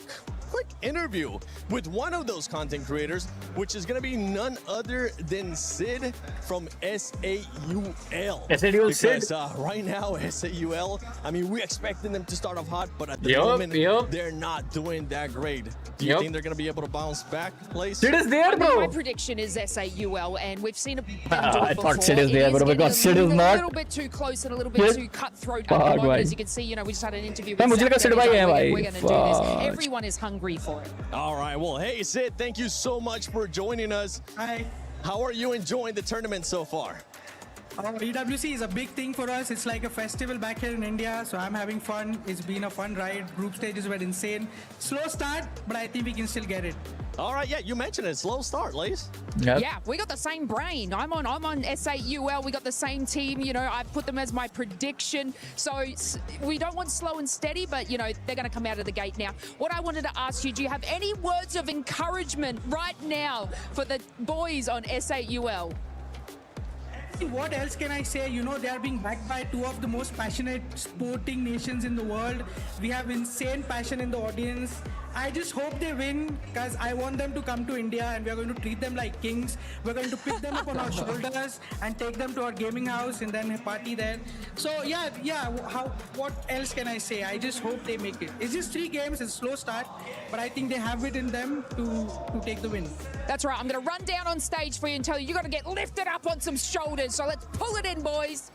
Speaker 21: interview with one of those content creators, which is going to be none other than Sid from SAUL.
Speaker 2: SAUL Sid?
Speaker 21: Right now, SAUL, I mean, we're expecting them to start off hot, but at the moment, they're not doing that great. Do you think they're going to be able to bounce back, Plays?
Speaker 2: Sid is there, bro.
Speaker 5: My prediction is SAUL, and we've seen them do it
Speaker 2: I
Speaker 5: before.
Speaker 2: thought Sid is there, bro, because Sid is not.
Speaker 5: A little bit too close and a little bit too cutthroat at the moment. As you can see, you know, we just had an interview with Zach. We're going to do this. Everyone is hungry for it.
Speaker 21: All right, well, hey, Sid, thank you so much for joining us.
Speaker 22: Hi.
Speaker 21: How are you enjoying the tournament so far?
Speaker 22: EWC is a big thing for us. It's like a festival back here in India, so I'm having fun. It's been a fun ride. Group stages were insane. Slow start, but I think we can still get it.
Speaker 21: All right, yeah, you mentioned it. Slow start, Lace.
Speaker 5: Yeah, we got the same brain. I'm on SAUL. We got the same team. You know, I put them as my prediction. So we don't want slow and steady, but, you know, they're going to come out of the gate now. What I wanted to ask you, do you have any words of encouragement right now for the boys on SAUL?
Speaker 22: What else can I say? You know, they are being backed by 2 of the most passionate sporting nations in the world. We have insane passion in the audience. I just hope they win, because I want them to come to India and we are going to treat them like kings. We're going to pick them up on our shoulders and take them to our gaming house and then party there. So what else can I say? I just hope they make it. It's just 3 games, it's a slow start, but I think they have it in them to take the win.
Speaker 5: That's right. I'm going to run down on stage for you and tell you got to get lifted up on some shoulders. So let's pull it in, boys.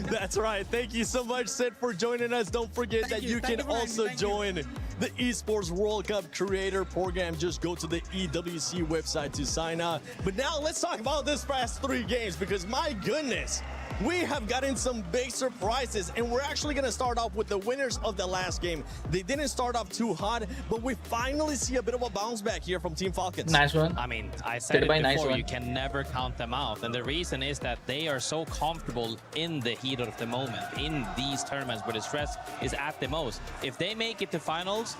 Speaker 21: That's right. Thank you so much, Sid, for joining us. Don't forget that you can also join the Esports World Cup Creator Program. Just go to the EWC website to sign up. But now let's talk about this past 3 games, because my goodness, we have gotten some big surprises, and we're actually going to start off with the winners of the last game. They didn't start off too hot, but we finally see a bit of a bounce back here from Team Falcons.
Speaker 2: Nice one.
Speaker 23: I mean, I said it before, you can never count them out. And the reason is that they are so comfortable in the heat of the moment, in these tournaments where the stress is at the most. If they make it to finals,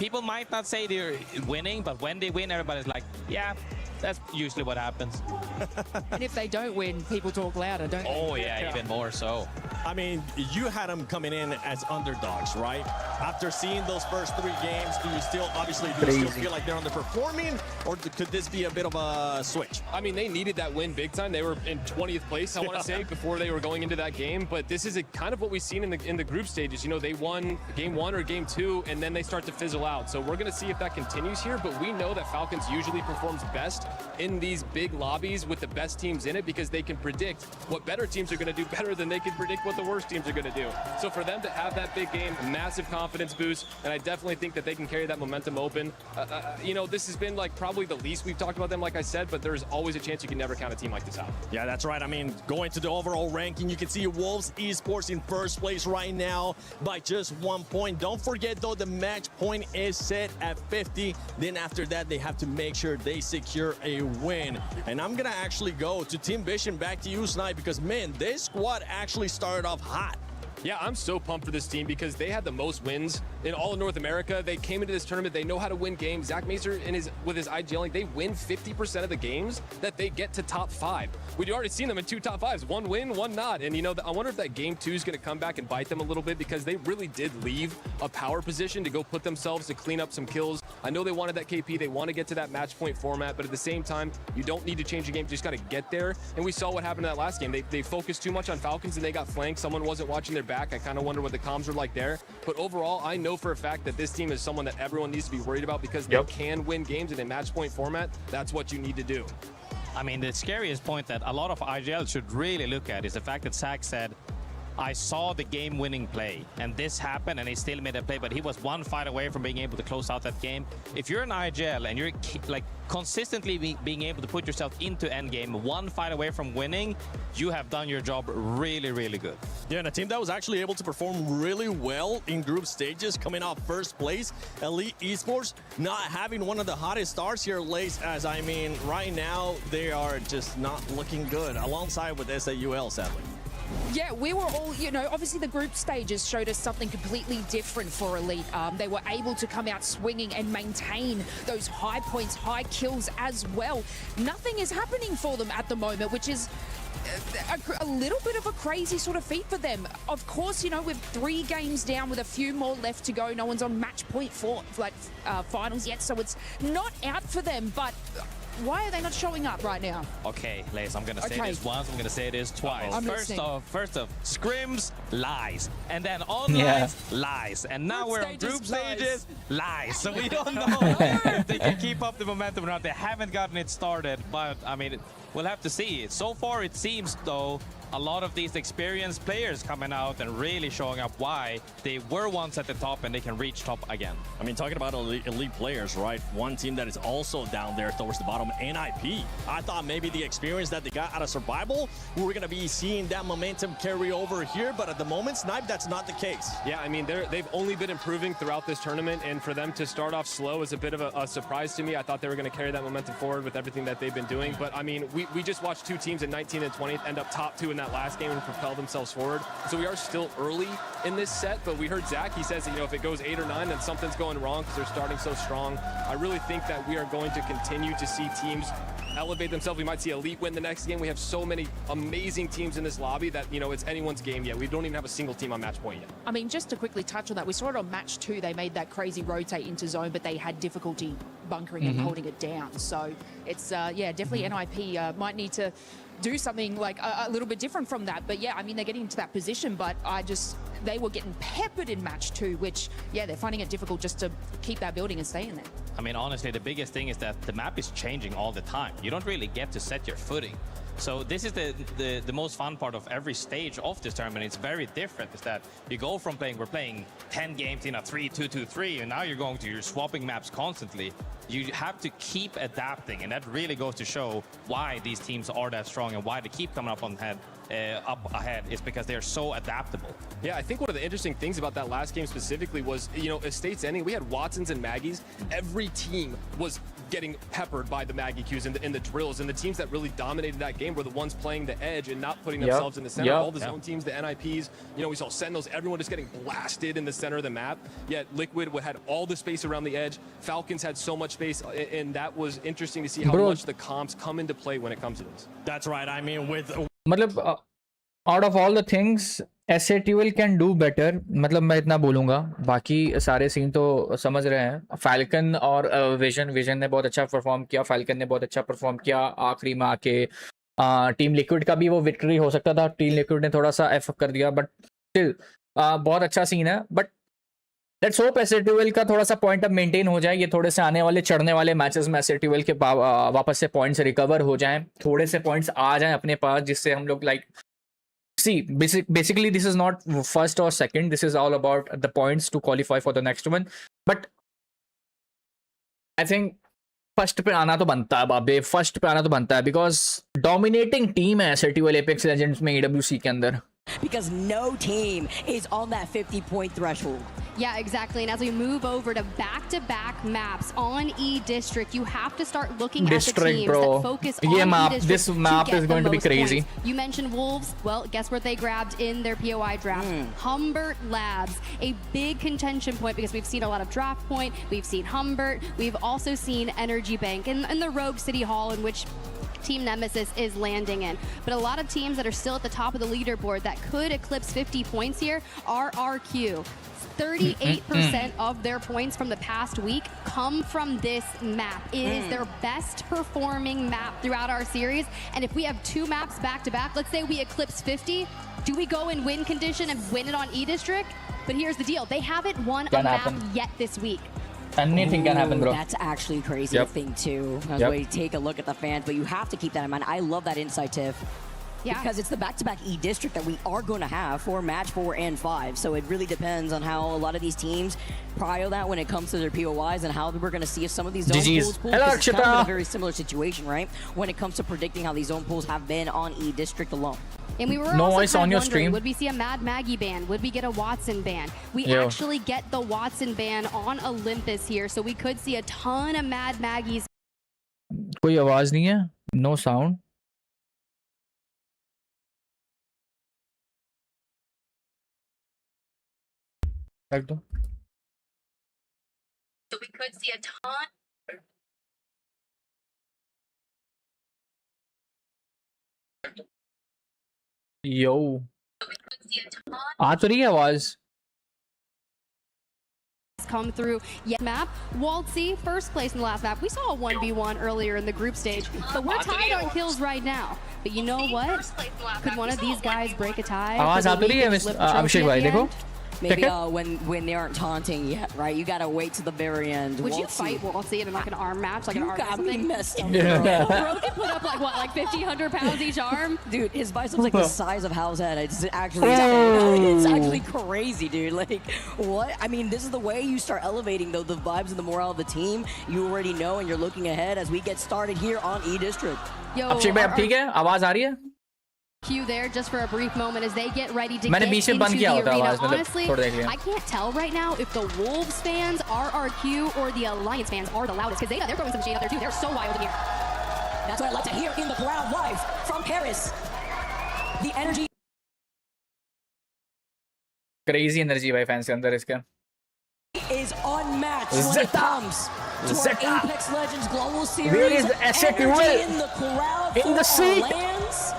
Speaker 23: people might not say they're winning, but when they win, everybody's like, yeah, that's usually what happens.
Speaker 5: And if they don't win, people talk louder, don't they?
Speaker 23: Oh, yeah, even more so.
Speaker 21: I mean, you had them coming in as underdogs, right? After seeing those first 3 games, do you still feel like they're underperforming, or could this be a bit of a switch?
Speaker 24: I mean, they needed that win big time. They were in 20th place, I want to say, before they were going into that game. But this is kind of what we've seen in the group stages. You know, they won game 1 or game 2, and then they start to fizzle out. So we're going to see if that continues here. But we know that Falcons usually performs best in these big lobbies with the best teams in it, because they can predict what better teams are going to do better than they can predict what the worst teams are going to do. So for them to have that big game, massive confidence boost, and I definitely think that they can carry that momentum open. You know, this has been like probably the least we've talked about them, like I said, but there's always a chance you can never count a team like this out.
Speaker 21: Yeah, that's right. I mean, going to the overall ranking, you can see Wolves Esports in first place right now by just 1 point. Don't forget, though, the match point is set at 50. Then after that, they have to make sure they secure a win. And I'm gonna actually go to Team Vision, back to you, Snipe, because man, this squad actually started off hot.
Speaker 24: Yeah, I'm so pumped for this team because they had the most wins in all of North America. They came into this tournament, they know how to win games. Zach Mazer with his IGLing, they win 50% of the games that they get to top 5. We'd already seen them in 2 top 5s, 1 win, 1 not. And you know, I wonder if that game 2 is going to come back and bite them a little bit, because they really did leave a power position to go put themselves to clean up some kills. I know they wanted that KP, they want to get to that match point format, but at the same time, you don't need to change the game, you just got to get there. And we saw what happened in that last game. They focused too much on Falcons and they got flanked. Someone wasn't watching their back. I kind of wonder what the comms were like there. But overall, I know for a fact that this team is someone that everyone needs to be worried about, because they can win games in a match point format. That's what you need to do.
Speaker 23: I mean, the scariest point that a lot of IGL should really look at is the fact that Zach said I saw the game-winning play, and this happened, and he still made a play, but he was one fight away from being able to close out that game. If you're an IGL and you're like consistently being able to put yourself into endgame, one fight away from winning, you have done your job really, really good.
Speaker 21: Yeah, and a team that was actually able to perform really well in group stages, coming off first place. Elite Esports not having one of the hottest stars here, Lace, as I mean, right now they are just not looking good, alongside with SAUL, sadly.
Speaker 5: Yeah, we were all, you know, obviously the group stages showed us something completely different for Elite. They were able to come out swinging and maintain those high points, high kills as well. Nothing is happening for them at the moment, which is a little bit of a crazy sort of feat for them. Of course, you know, with 3 games down with a few more left to go, no one's on match point for like finals yet, so it's not out for them, but why are they not showing up right now?
Speaker 23: Okay, Lace, I'm gonna say this once, I'm gonna say this twice. First off, scrims, lies. And then online, lies. And now we're on group stages, lies. So we don't know if they can keep up the momentum or not. They haven't gotten it started, but I mean, we'll have to see. So far, it seems, though, a lot of these experienced players coming out and really showing up why they were once at the top and they can reach top again.
Speaker 21: I mean, talking about elite players, right? One team that is also down there towards the bottom, NIP. I thought maybe the experience that they got out of survival, we were going to be seeing that momentum carry over here, but at the moment, Snipe, that's not the case.
Speaker 24: Yeah, I mean, they've only been improving throughout this tournament, and for them to start off slow is a bit of a surprise to me. I thought they were going to carry that momentum forward with everything that they've been doing, but I mean, we just watched 2 teams in 19th and 20th end up top 2 in that last game and propel themselves forward. So we are still early in this set, but we heard Zach, he says that, you know, if it goes 8 or 9, then something's going wrong because they're starting so strong. I really think that we are going to continue to see teams elevate themselves. We might see Elite win the next game. We have so many amazing teams in this lobby that, you know, it's anyone's game yet. We don't even have a single team on match point yet.
Speaker 5: I mean, just to quickly touch on that, we saw it on match 2. They made that crazy rotate into zone, but they had difficulty bunkering and holding it down. So it's, yeah, definitely NIP might need to do something like a little bit different from that. But yeah, I mean, they're getting into that position, but they were getting peppered in match 2, which, yeah, they're finding it difficult just to keep that building and stay in there.
Speaker 23: I mean, honestly, the biggest thing is that the map is changing all the time. You don't really get to set your footing. So this is the most fun part of every stage of this tournament. It's very different. Is that you go from we're playing 10 games in a 3-2-2-3, and now you're swapping maps constantly. You have to keep adapting, and that really goes to show why these teams are that strong and why they keep coming up ahead is because they're so adaptable.
Speaker 24: Yeah, I think one of the interesting things about that last game specifically was, you know, Estates ending, we had Watsons and Maggies. Every team was getting peppered by the Maggie Qs in the drills, and the teams that really dominated that game were the ones playing the edge and not putting themselves in the center. All the zone teams, the NIPs, you know, we saw Sentinels, everyone just getting blasted in the center of the map. Yet Liquid had all the space around the edge. Falcons had so much space, and that was interesting to see how much the comps come into play when it comes to this.
Speaker 21: That's right. I mean, with
Speaker 2: out of all the things SATL can do better, मतलब मैं इतना बोलूँगा, बाकी सारे scene तो समझ रहे हैं. फैल्कन और विजन ने बहुत अच्छा परफॉर्म किया, फैल्कन ने बहुत अच्छा परफॉर्म किया आखिरी में आके. टीम लिक्विड का भी वो विक्ट्री हो सकता था, टीम लिक्विड ने थोड़ा सा एफ कर दिया, बट स्टिल बहुत अच्छा सीन है. बट लेट्स होप SATL का थोड़ा सा पॉइंट अब मेंटेन हो जाए. ये थोड़े से आने वाले चढ़ने वाले मैचेस में SATL के वापस से पॉइंट्स रिकवर हो जाएं, थोड़े से पॉइंट्स आ जाएं अपने पास, जिससे हम लोग see, basically this is not first or second, this is all about the points to qualify for the next one. But I think first पे आना तो बनता है बाबे, first पे आना तो बनता है, because dominating team है SATL Apex Legends में EWC के अंदर.
Speaker 13: Because no team is on that 50-point threshold.
Speaker 14: Yeah, exactly. And as we move over to back-to-back maps on E-District, you have to start looking at the teams that focus on E-District.
Speaker 2: This map is going to be crazy.
Speaker 14: Points. You mentioned Wolves. Well, guess what they grabbed in their POI draft? Humbert Labs, a big contention point because we've seen a lot of draft point. We've seen Humbert. We've also seen Energy Bank and the Rogue City Hall, in which Team Nemesis is landing in. But a lot of teams that are still at the top of the leaderboard that could eclipse 50 points here are RQ. 38% of their points from the past week come from this map. It is their best performing map throughout our series. And if we have 2 maps back to back, let's say we eclipse 50, do we go in win condition and win it on E-District? But here's the deal. They haven't won a map yet this week.
Speaker 2: Anything can happen, bro.
Speaker 13: That's actually crazy to think too. As we take a look at the fans, but you have to keep that in mind. I love that insight, Tiff. Because it's the back-to-back E district that we are going to have for match 4 and 5. So it really depends on how a lot of these teams prior that when it comes to their POIs and how we're going to see if some of these zone pools pull. It's kind of been a very similar situation, right? When it comes to predicting how these zone pools have been on E district alone.
Speaker 14: And we were also on your stream. Would we see a Mad Maggie ban? Would we get a Watson ban? We actually get the Watson ban on Olympus here, so we could see a ton of Mad Maggies.
Speaker 2: कोई आवाज नहीं है, no sound. So
Speaker 14: we could see a ton.
Speaker 2: Yo. आ तो रही है आवाज.
Speaker 14: Come through yet map. Waltzy, first place in the last map. We saw a 1v1 earlier in the group stage, but we're tied on kills right now. But you know what? Could one of these guys break a tie?
Speaker 2: आवाज आ तो रही है अभिषेक भाई देखो.
Speaker 13: Maybe when they aren't taunting yet, right? You gotta wait to the very end.
Speaker 14: Would you fight Waltzy in like an arm match, like an arm
Speaker 13: got me messed up.
Speaker 14: Bro can put up like what, like 50, 100 pounds each arm?
Speaker 13: Dude, his biceps like the size of Hal's head. It's actually crazy, dude. Like, what? I mean, this is the way you start elevating the vibes and the morale of the team. You already know, and you're looking ahead as we get started here on E District.
Speaker 14: Yo,
Speaker 2: अभिषेक भाई अब ठीक है? आवाज आ रही है?
Speaker 14: Q there just for a brief moment as they get ready to
Speaker 2: मैंने
Speaker 14: get
Speaker 2: बीच में
Speaker 14: into
Speaker 2: बंद
Speaker 14: the
Speaker 2: किया होता
Speaker 14: arena.
Speaker 2: आवाज मतलब
Speaker 14: Honestly,
Speaker 2: थोड़ा देख लिया.
Speaker 14: I can't tell right now if the Wolves fans, RRQ, or the Alliance fans are the loudest because they're throwing some shade out there too. They're so wild in here.
Speaker 13: That's what I like to hear in the crowd live from Paris. The energy.
Speaker 2: Crazy energy भाई fans के अंदर इसका.
Speaker 13: Is unmatched when it comes to our Apex Legends Global Series.
Speaker 2: Where is the
Speaker 13: energy in the crowd
Speaker 2: in the seat?
Speaker 13: Lands.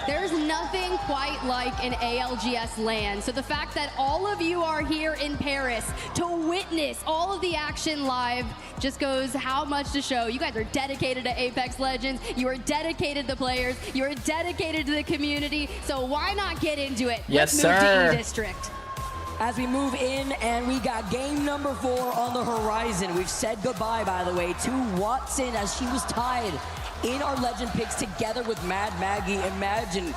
Speaker 14: There's nothing quite like an ALGS LAN. So the fact that all of you are here in Paris to witness all of the action live just goes how much to show. You guys are dedicated to Apex Legends. You are dedicated to the players. You are dedicated to the community. So why not get into it?
Speaker 2: Yes,
Speaker 14: Let's move
Speaker 2: sir.
Speaker 14: to E-District.
Speaker 13: As we move in, and we got game number 4 on the horizon. We've said goodbye, by the way, to Watson as she was tied in our legend picks together with Mad Maggie. Imagine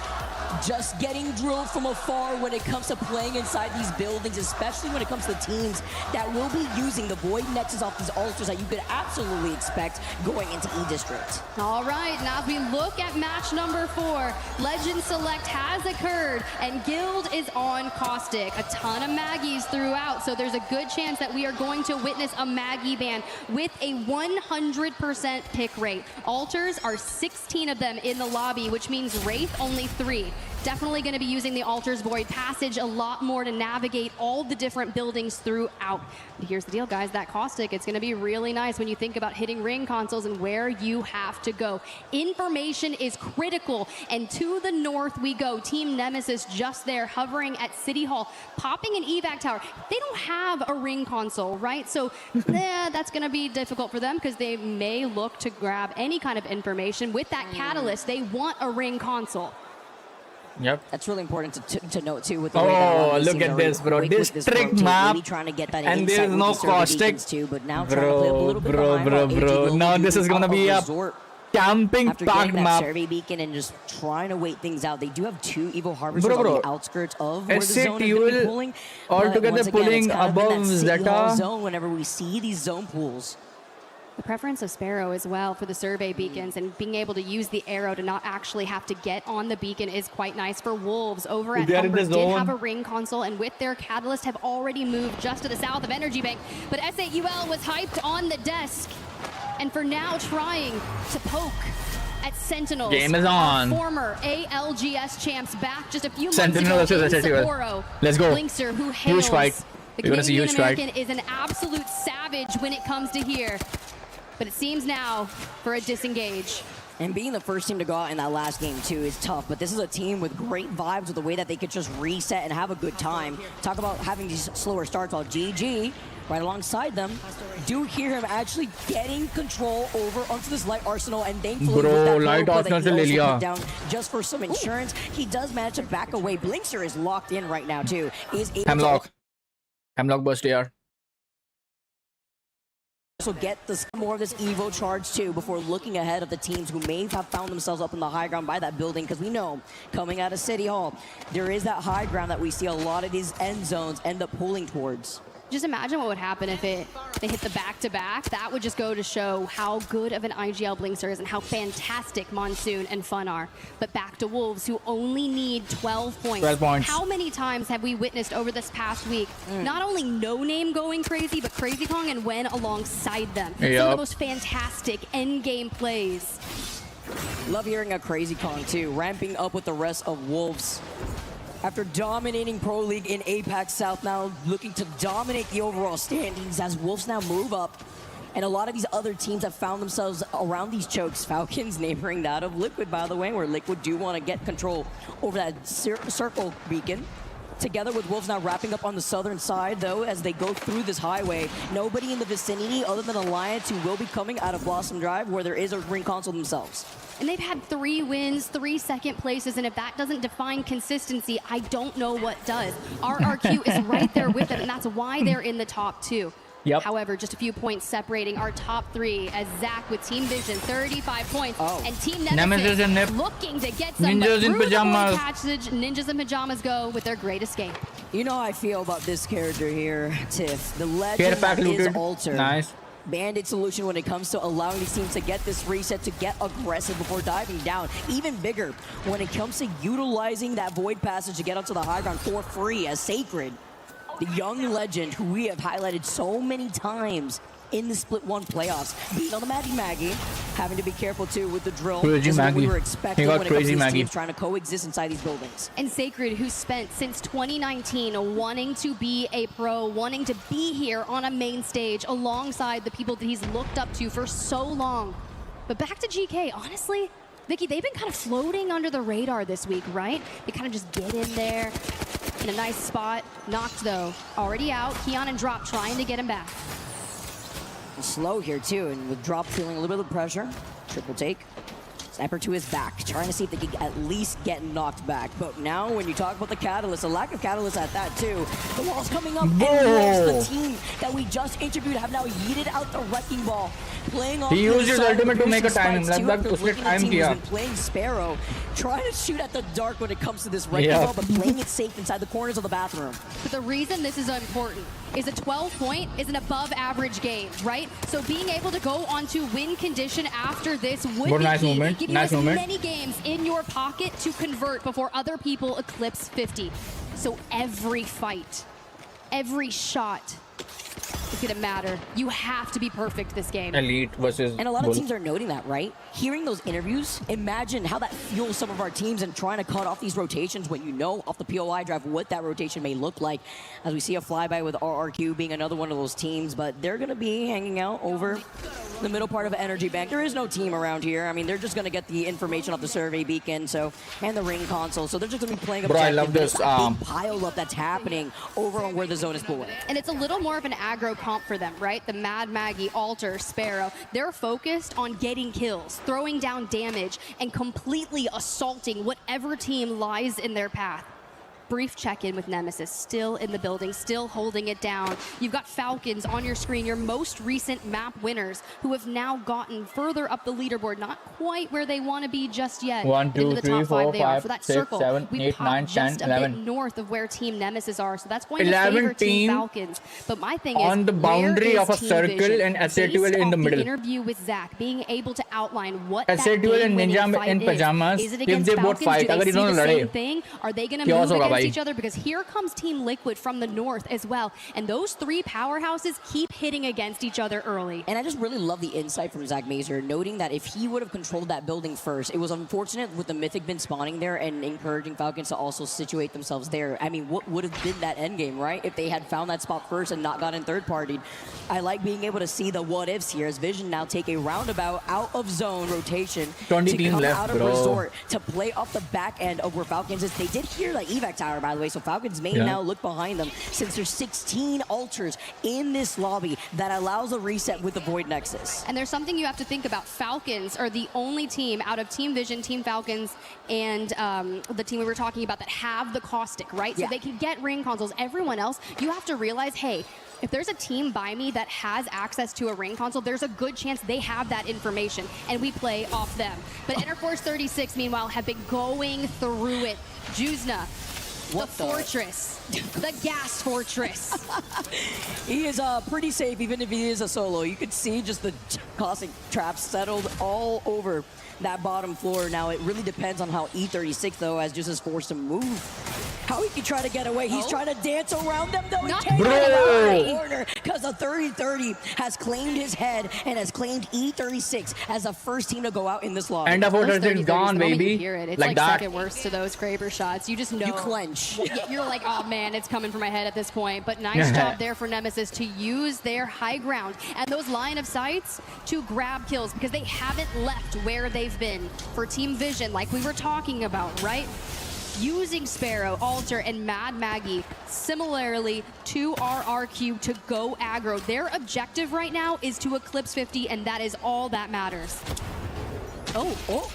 Speaker 13: just getting drilled from afar when it comes to playing inside these buildings, especially when it comes to teams that will be using the Void Nexus off these altars that you could absolutely expect going into E-District.
Speaker 14: All right, now as we look at match number 4, Legend Select has occurred, and Guild is on Caustic. A ton of Maggies throughout, so there's a good chance that we are going to witness a Maggie ban with a 100% pick rate. Altars are 16 of them in the lobby, which means Wraith only 3. Definitely going to be using the Altar's Void Passage a lot more to navigate all the different buildings throughout. But here's the deal, guys. That Caustic, it's going to be really nice when you think about hitting ring consoles and where you have to go. Information is critical, and to the north we go. Team Nemesis just there, hovering at City Hall, popping an evac tower. They don't have a ring console, right? So that's going to be difficult for them because they may look to grab any kind of information. With that Catalyst, they want a ring console.
Speaker 2: Yep.
Speaker 13: That's really important to note too. With the way that
Speaker 2: look at this, bro. District map,
Speaker 13: really trying to get that
Speaker 2: and there is no Caustic.
Speaker 13: Too, but now trying to play a little bit
Speaker 2: bro. Now this is gonna be a camping packed map.
Speaker 13: Survey beacon and just trying to wait things out. They do have 2 Evo Harvesters on the outskirts of where the zone is going to be pulling.
Speaker 2: Altogether pulling above Zeta
Speaker 13: zone whenever we see these zone pools.
Speaker 14: The preference of Sparrow as well for the survey beacons and being able to use the arrow to not actually have to get on the beacon is quite nice for Wolves. Over at Humber did have a ring console, and with their Catalyst have already moved just to the south of Energy Bank. But S8UL was hyped on the desk, and for now trying to poke at Sentinels.
Speaker 2: Game is on.
Speaker 14: Former ALGS champs back just a few months
Speaker 2: Sentinels
Speaker 14: ago in Sapporo.
Speaker 2: Let's go.
Speaker 14: Blinkster, who hails
Speaker 2: huge fight.
Speaker 14: the Canadian American, is an absolute savage when it comes to here. But it seems now for a disengage.
Speaker 13: And being the first team to go out in that last game too is tough, but this is a team with great vibes with the way that they could just reset and have a good time. Talk about having these slower starts while GG, right alongside them, do hear him actually getting control over onto this light arsenal, and thankfully with that
Speaker 2: light arsenal
Speaker 13: that he also put down just for some insurance, he does manage to back away. Blinkster is locked in right now too. Hemlock
Speaker 2: burst यार.
Speaker 13: So get more of this Evo charge too before looking ahead of the teams who may have found themselves up in the high ground by that building, because we know coming out of City Hall, there is that high ground that we see a lot of these end zones end up pulling towards.
Speaker 14: Just imagine what would happen if they hit the back-to-back. That would just go to show how good of an IGL Blinkster is and how fantastic Monsoon and Fun are. But back to Wolves, who only need 12 points.
Speaker 2: 12 points.
Speaker 14: How many times have we witnessed over this past week, not only No Name going crazy, but Crazy Kong and Wen alongside them. Some of the most fantastic end-game plays.
Speaker 13: Love hearing a Crazy Kong too, ramping up with the rest of Wolves. After dominating Pro League in APAC South, now looking to dominate the overall standings as Wolves now move up. And a lot of these other teams have found themselves around these chokes. Falcons neighboring that of Liquid, by the way, where Liquid do want to get control over that circle beacon. Together with Wolves now wrapping up on the southern side, though, as they go through this highway. Nobody in the vicinity other than Alliance who will be coming out of Blossom Drive, where there is a ring console themselves.
Speaker 14: And they've had 3 wins, 3 second places, and if that doesn't define consistency, I don't know what does. RRQ is right there with them, and that's why they're in the top 2.
Speaker 2: Yep.
Speaker 14: However, just a few points separating our top 3 as Zach with Team Vision, 35 points, and Team Nemesis looking to get some
Speaker 2: Ninjas in pajamas.
Speaker 14: Passage. Ninjas in pajamas go with their great escape.
Speaker 13: You know how I feel about this character here, Tiff. The legend that is Alter.
Speaker 2: Nice.
Speaker 13: Bandit solution when it comes to allowing these teams to get this reset, to get aggressive before diving down. Even bigger when it comes to utilizing that Void Passage to get onto the high ground for free as Sacred. The young legend who we have highlighted so many times in the Split 1 playoffs. Being on the Maggie, having to be careful too with the drill.
Speaker 2: Crazy Maggie.
Speaker 13: We were expecting when it comes to these
Speaker 2: Maggie.
Speaker 13: teams trying to coexist inside these buildings.
Speaker 14: And Sacred, who spent since 2019 wanting to be a pro, wanting to be here on a main stage alongside the people that he's looked up to for so long. But back to GK, honestly, Vicky, they've been kind of floating under the radar this week, right? They kind of just get in there in a nice spot. Knocked though, already out. Keon and Drop trying to get him back.
Speaker 13: Slow here too, and with Drop feeling a little bit of pressure. Triple take. Sniper to his back, trying to see if they can at least get knocked back. But now when you talk about the catalyst, a lack of catalyst at that too. The wall's coming up, and the team that we just interviewed have now yeeted out the wrecking ball. Playing off
Speaker 2: he used his ultimate to make a time.
Speaker 13: Playing Sparrow, trying to shoot at the dark when it comes to this wrecking ball, but playing it safe inside the corners of the bathroom.
Speaker 14: But the reason this is important is a 12-point is an above-average game, right? So being able to go on to win condition after this would be key. Give you as many games in your pocket to convert before other people eclipse 50. So every fight, every shot, it's gonna matter. You have to be perfect this game.
Speaker 2: Elite versus
Speaker 13: and a lot of teams are noting that, right? Hearing those interviews, imagine how that fuels some of our teams and trying to cut off these rotations when you know off the POI drive what that rotation may look like. As we see a flyby with RRQ being another one of those teams, but they're gonna be hanging out over the middle part of Energy Bank. There is no team around here. I mean, they're just gonna get the information off the survey beacon, so and the ring console. So they're just gonna be playing.
Speaker 2: Bro, I love this
Speaker 13: big pile up that's happening over on where the zone is pulling.
Speaker 14: And it's a little more of an aggro comp for them, right? The Mad Maggie, Alter, Sparrow, they're focused on getting kills, throwing down damage, and completely assaulting whatever team lies in their path. Brief check-in with Nemesis, still in the building, still holding it down. You've got Falcons on your screen, your most recent map winners, who have now gotten further up the leaderboard, not quite where they want to be just yet.
Speaker 2: 1, 2, 3, 4, 5,
Speaker 14: for that
Speaker 2: 6,
Speaker 14: circle,
Speaker 2: 7,
Speaker 14: we
Speaker 2: 8, 9, 10,
Speaker 14: just
Speaker 2: 11.
Speaker 14: a bit north of where Team Nemesis are, so that's going to favor Team Falcons. But my thing is,
Speaker 2: on the boundary of a circle and SA12 in the middle.
Speaker 14: The interview with Zach, being able to outline what
Speaker 2: SA12 and Ninja in pajamas,
Speaker 14: is it
Speaker 2: if
Speaker 14: against
Speaker 2: they both
Speaker 14: Falcons?
Speaker 2: fight,
Speaker 14: Do they see the
Speaker 2: lade.
Speaker 14: same thing? Are they going to move against each other? Because here comes Team Liquid from the north as well, and those 3 powerhouses keep hitting against each other early.
Speaker 13: And I just really love the insight from Zach Mazer, noting that if he would have controlled that building first, it was unfortunate with the Mythic bin spawning there and encouraging Falcons to also situate themselves there. I mean, what would have been that end game, right? If they had found that spot first and not gotten third-partied. I like being able to see the what-ifs here as Vision now take a roundabout out of zone rotation
Speaker 2: 20
Speaker 13: to
Speaker 2: team
Speaker 13: come
Speaker 2: left,
Speaker 13: out of
Speaker 2: bro.
Speaker 13: resort to play off the back end of where Falcons is. They did hear like evac tower tower, by the way, so Falcons may now look behind them since there's 16 altars in this lobby that allows a reset with the Void Nexus.
Speaker 14: And there's something you have to think about. Falcons are the only team out of Team Vision, Team Falcons, and the team we were talking about that have the caustic, right? So they can get ring consoles. Everyone else, you have to realize, hey, if there's a team by me that has access to a ring console, there's a good chance they have that information, and we play off them. But Interforce 36, meanwhile, have been going through it. Juzna, the fortress, the gas fortress.
Speaker 13: He is pretty safe, even if he is a solo. You could see just the caustic traps settled all over that bottom floor. Now, it really depends on how E36, though, as just is forced to move. How he can try to get away. He's trying to dance around them, though. He can't get around the corner because the 30-30 has claimed his head and has claimed E36 as the first team to go out in this lobby.
Speaker 2: End of order is gone, baby.
Speaker 14: You hear it. It's like
Speaker 2: that.
Speaker 14: second worst to those Kraber shots. You just know.
Speaker 13: You clench.
Speaker 14: You're like, oh man, it's coming for my head at this point. But nice job there for Nemesis to use their high ground and those line of sights to grab kills, because they haven't left where they've been for Team Vision, like we were talking about, right? Using Sparrow, Alter, and Mad Maggie similarly to RRQ to go aggro. Their objective right now is to eclipse 50, and that is all that matters.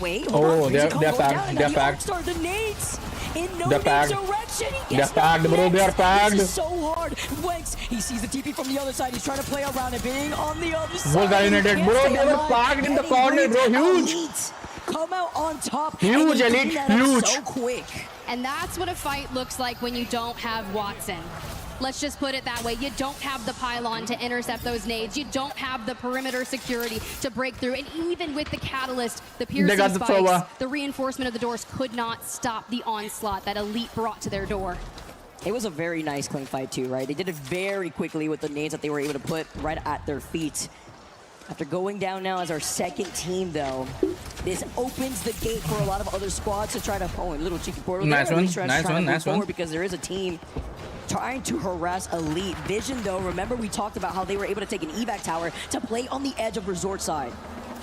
Speaker 13: Wait.
Speaker 2: Oh, they're packed. They're packed.
Speaker 13: The nades in no
Speaker 2: They're packed.
Speaker 13: direction.
Speaker 2: They're packed, bro. They're packed.
Speaker 13: This is so hard. Wenx, he sees the TP from the other side. He's trying to play around it, being on the other side.
Speaker 2: Full United, bro. They were packed in the corner, bro. Huge.
Speaker 13: Come out on top.
Speaker 2: Huge, Elite. Huge.
Speaker 13: So quick.
Speaker 14: And that's what a fight looks like when you don't have Watson. Let's just put it that way. You don't have the pylon to intercept those nades. You don't have the perimeter security to break through. And even with the catalyst, the piercing spikes, the reinforcement of the doors could not stop the onslaught that Elite brought to their door.
Speaker 13: It was a very nice clean fight too, right? They did it very quickly with the nades that they were able to put right at their feet. After going down now as our second team, though, this opens the gate for a lot of other squads to try to... Oh, and little cheeky portal.
Speaker 2: Nice one.
Speaker 13: Because there is a team trying to harass Elite. Vision, though, remember we talked about how they were able to take an evac tower to play on the edge of Resort side.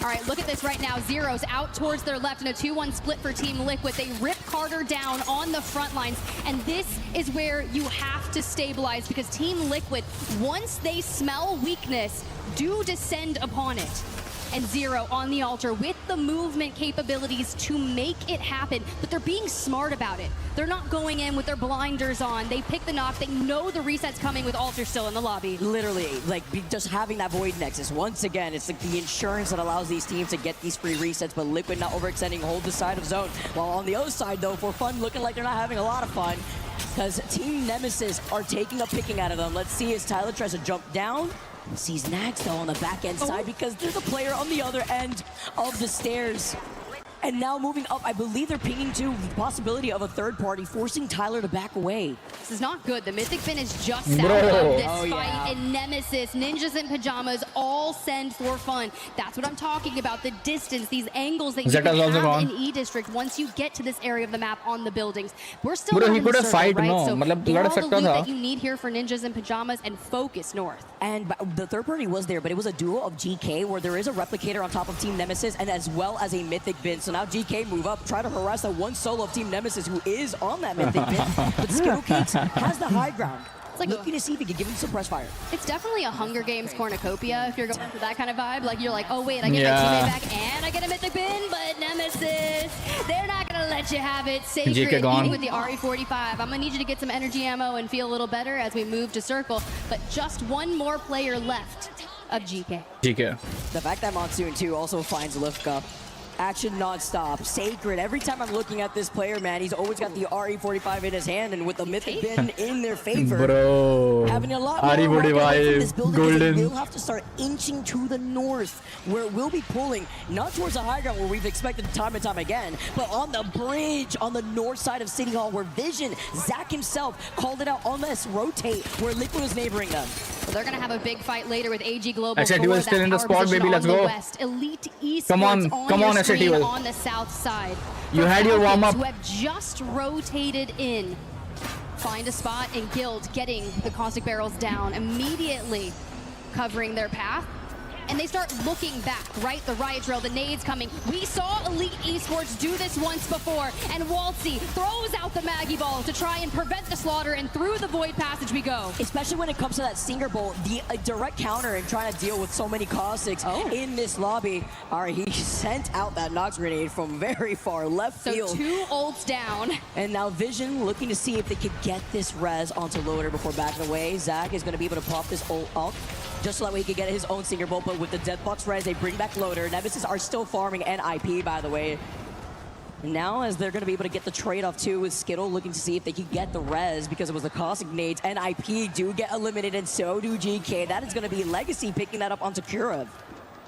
Speaker 14: All right, look at this right now. Zeros out towards their left in a 2-1 split for Team Liquid. They rip Carter down on the front lines, and this is where you have to stabilize, because Team Liquid, once they smell weakness, do descend upon it. And Zero on the altar with the movement capabilities to make it happen, but they're being smart about it. They're not going in with their blinders on. They pick the knock. They know the reset's coming with Alter still in the lobby.
Speaker 13: Literally, like just having that Void Nexus. Once again, it's like the insurance that allows these teams to get these free resets, but Liquid not overextending, hold the side of zone. While on the other side, though, for fun, looking like they're not having a lot of fun, because Team Nemesis are taking a picking out of them. Let's see as Tyler tries to jump down. Sees Nags, though, on the back end side, because there's a player on the other end of the stairs. And now moving up, I believe they're pinging to the possibility of a third party, forcing Tyler to back away.
Speaker 14: This is not good. The Mythic Fin is just out of this fight, and Nemesis, Ninjas in Pajamas, all send for fun. That's what I'm talking about, the distance, these angles that you can have in E-District once you get to this area of the map on the buildings. We're still not in the circle, right? So get all the loot that you need here for Ninjas in Pajamas and focus north.
Speaker 13: And the third party was there, but it was a duo of GK where there is a replicator on top of Team Nemesis and as well as a Mythic Bin. So now GK move up, try to harass the one solo of Team Nemesis who is on that Mythic Bin. But Skittle Cakes has the high ground. It's like looking to see if he can give him some press fire.
Speaker 14: It's definitely a Hunger Games cornucopia if you're going for that kind of vibe. Like, you're like, oh wait, I get my teammate back and I get a Mythic Bin, but Nemesis, they're not gonna let you have it. Sacred eating with the RE45. I'm gonna need you to get some energy ammo and feel a little better as we move to circle. But just one more player left of GK.
Speaker 13: The fact that Monsoon too also finds Lifka. Action non-stop. Sacred. Every time I'm looking at this player, man, he's always got the RE45 in his hand, and with the Mythic Bin in their favor, having a lot more RE45, this building, they will have to start inching to the north, where we'll be pulling, not towards the high ground where we've expected time and time again, but on the bridge on the north side of City Hall, where Vision, Zach himself, called it out on this rotate, where Liquid was neighboring them.
Speaker 14: So they're going to have a big fight later with AG Global.
Speaker 2: SAT was still in the spot, baby. Let's go.
Speaker 14: Elite Esports
Speaker 2: come on, SAT.
Speaker 14: On the south side.
Speaker 2: You had your warm up.
Speaker 14: Who have just rotated in. Find a spot, and Guild getting the caustic barrels down immediately, covering their path. and they start looking back, right? The riot drill, the nades coming. We saw Elite Esports do this once before, and Waltzy throws out the Maggie Ball to try and prevent the slaughter, and through the void passage we go.
Speaker 13: Especially when it comes to that Stinger Bolt, the direct counter and trying to deal with so many caustics in this lobby. All right, he sent out that Nox grenade from very far left field.
Speaker 14: So 2 ults down.
Speaker 13: And now Vision looking to see if they could get this res onto Loader before backing away. Zach is going to be able to pop this ult up just so that way he can get his own Stinger Bolt, but with the Deathbox res, they bring back Loader. Nemesis are still farming and IP, by the way. Now, as they're going to be able to get the trade-off, too, with Skittle looking to see if they can get the res because it was the caustic nades. And IP do get eliminated, and so do GK. That is going to be Legacy picking that up onto Kurev.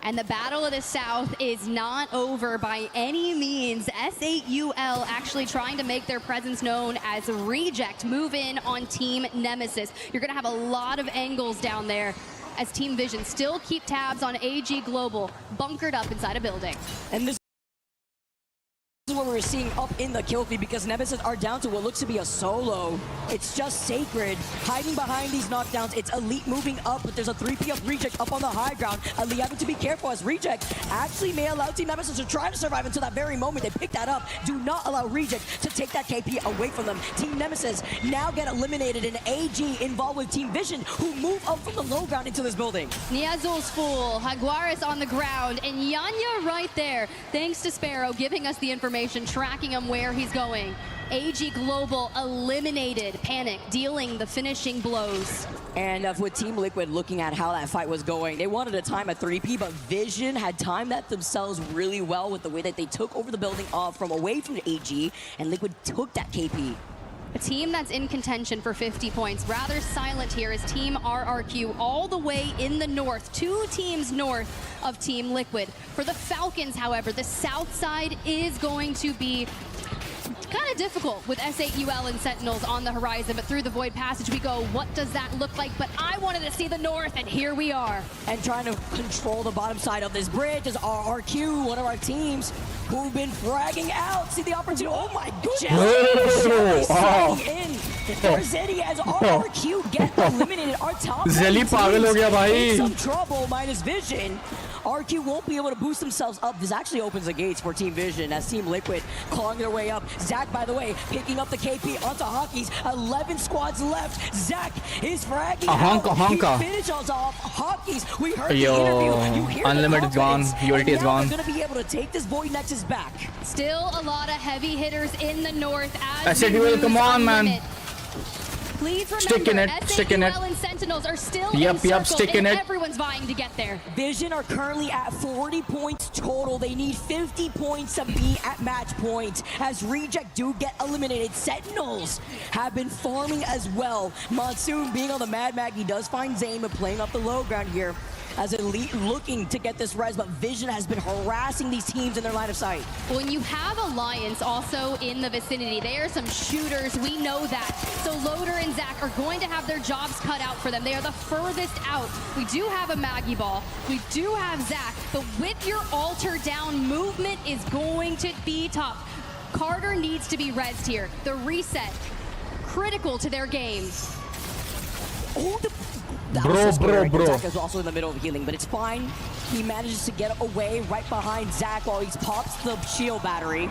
Speaker 14: And the Battle of the South is not over by any means. S8UL actually trying to make their presence known as Reject move in on Team Nemesis. You're going to have a lot of angles down there as Team Vision still keep tabs on AG Global, bunkered up inside a building.
Speaker 13: And this is what we're seeing up in the kill feed because Nemesis are down to what looks to be a solo. It's just Sacred hiding behind these knockdowns. It's Elite moving up, but there's a 3P of Reject up on the high ground. Elite having to be careful as Reject actually may allow Team Nemesis to try to survive until that very moment. They pick that up. Do not allow Reject to take that KP away from them. Team Nemesis now get eliminated, and AG involved with Team Vision, who move up from the low ground into this building.
Speaker 14: Niazul's full, Jaguares on the ground, and Yanya right there. Thanks to Sparrow giving us the information, tracking him where he's going. AG Global eliminated, Panic dealing the finishing blows.
Speaker 13: And with Team Liquid looking at how that fight was going, they wanted a time at 3P, but Vision had timed that themselves really well with the way that they took over the building off from away from the AG, and Liquid took that KP.
Speaker 14: A team that's in contention for 50 points. Rather silent here is Team RRQ all the way in the north. 2 teams north of Team Liquid. For the Falcons, however, the south side is going to be kind of difficult with S8UL and Sentinels on the horizon, but through the void passage we go. What does that look like? But I wanted to see the north, and here we are.
Speaker 13: And trying to control the bottom side of this bridge is RRQ, one of our teams who've been fragging out. See the opportunity. Oh my goodness. There's Zeddy as RRQ get eliminated. Our top in some trouble minus Vision. RQ won't be able to boost themselves up. This actually opens the gates for Team Vision as Team Liquid clawing their way up. Zach, by the way, picking up the KP onto Hockey's. 11 squads left. Zach is fragging out. He finishes off Hockey's. We heard the interview. You hear
Speaker 2: Unlimited
Speaker 13: the
Speaker 2: gone. Unity is gone.
Speaker 13: They're going to be able to take this Void Nexus back.
Speaker 14: Still a lot of heavy hitters in the north.
Speaker 2: As come on, man.
Speaker 14: Please remember,
Speaker 2: stick in it.
Speaker 14: and Sentinels are still in circle,
Speaker 2: stick in
Speaker 14: and
Speaker 2: it.
Speaker 14: everyone's vying to get there.
Speaker 13: Vision are currently at 40 points total. They need 50 points to be at match point. As Reject do get eliminated, Sentinels have been farming as well. Monsoon being on the Mad Mag, he does find Zame and playing up the low ground here. As Elite looking to get this res, but Vision has been harassing these teams in their line of sight.
Speaker 14: When you have Alliance also in the vicinity, they are some shooters, we know that. So Loader and Zach are going to have their jobs cut out for them. They are the furthest out. We do have a Maggie Ball, we do have Zach, but with your altar down, movement is going to be tough. Carter needs to be rezzed here. The reset, critical to their game.
Speaker 13: Oh,
Speaker 2: Bro.
Speaker 13: Zach is also in the middle of healing, but it's fine. He manages to get away right behind Zach while he pops the shield battery.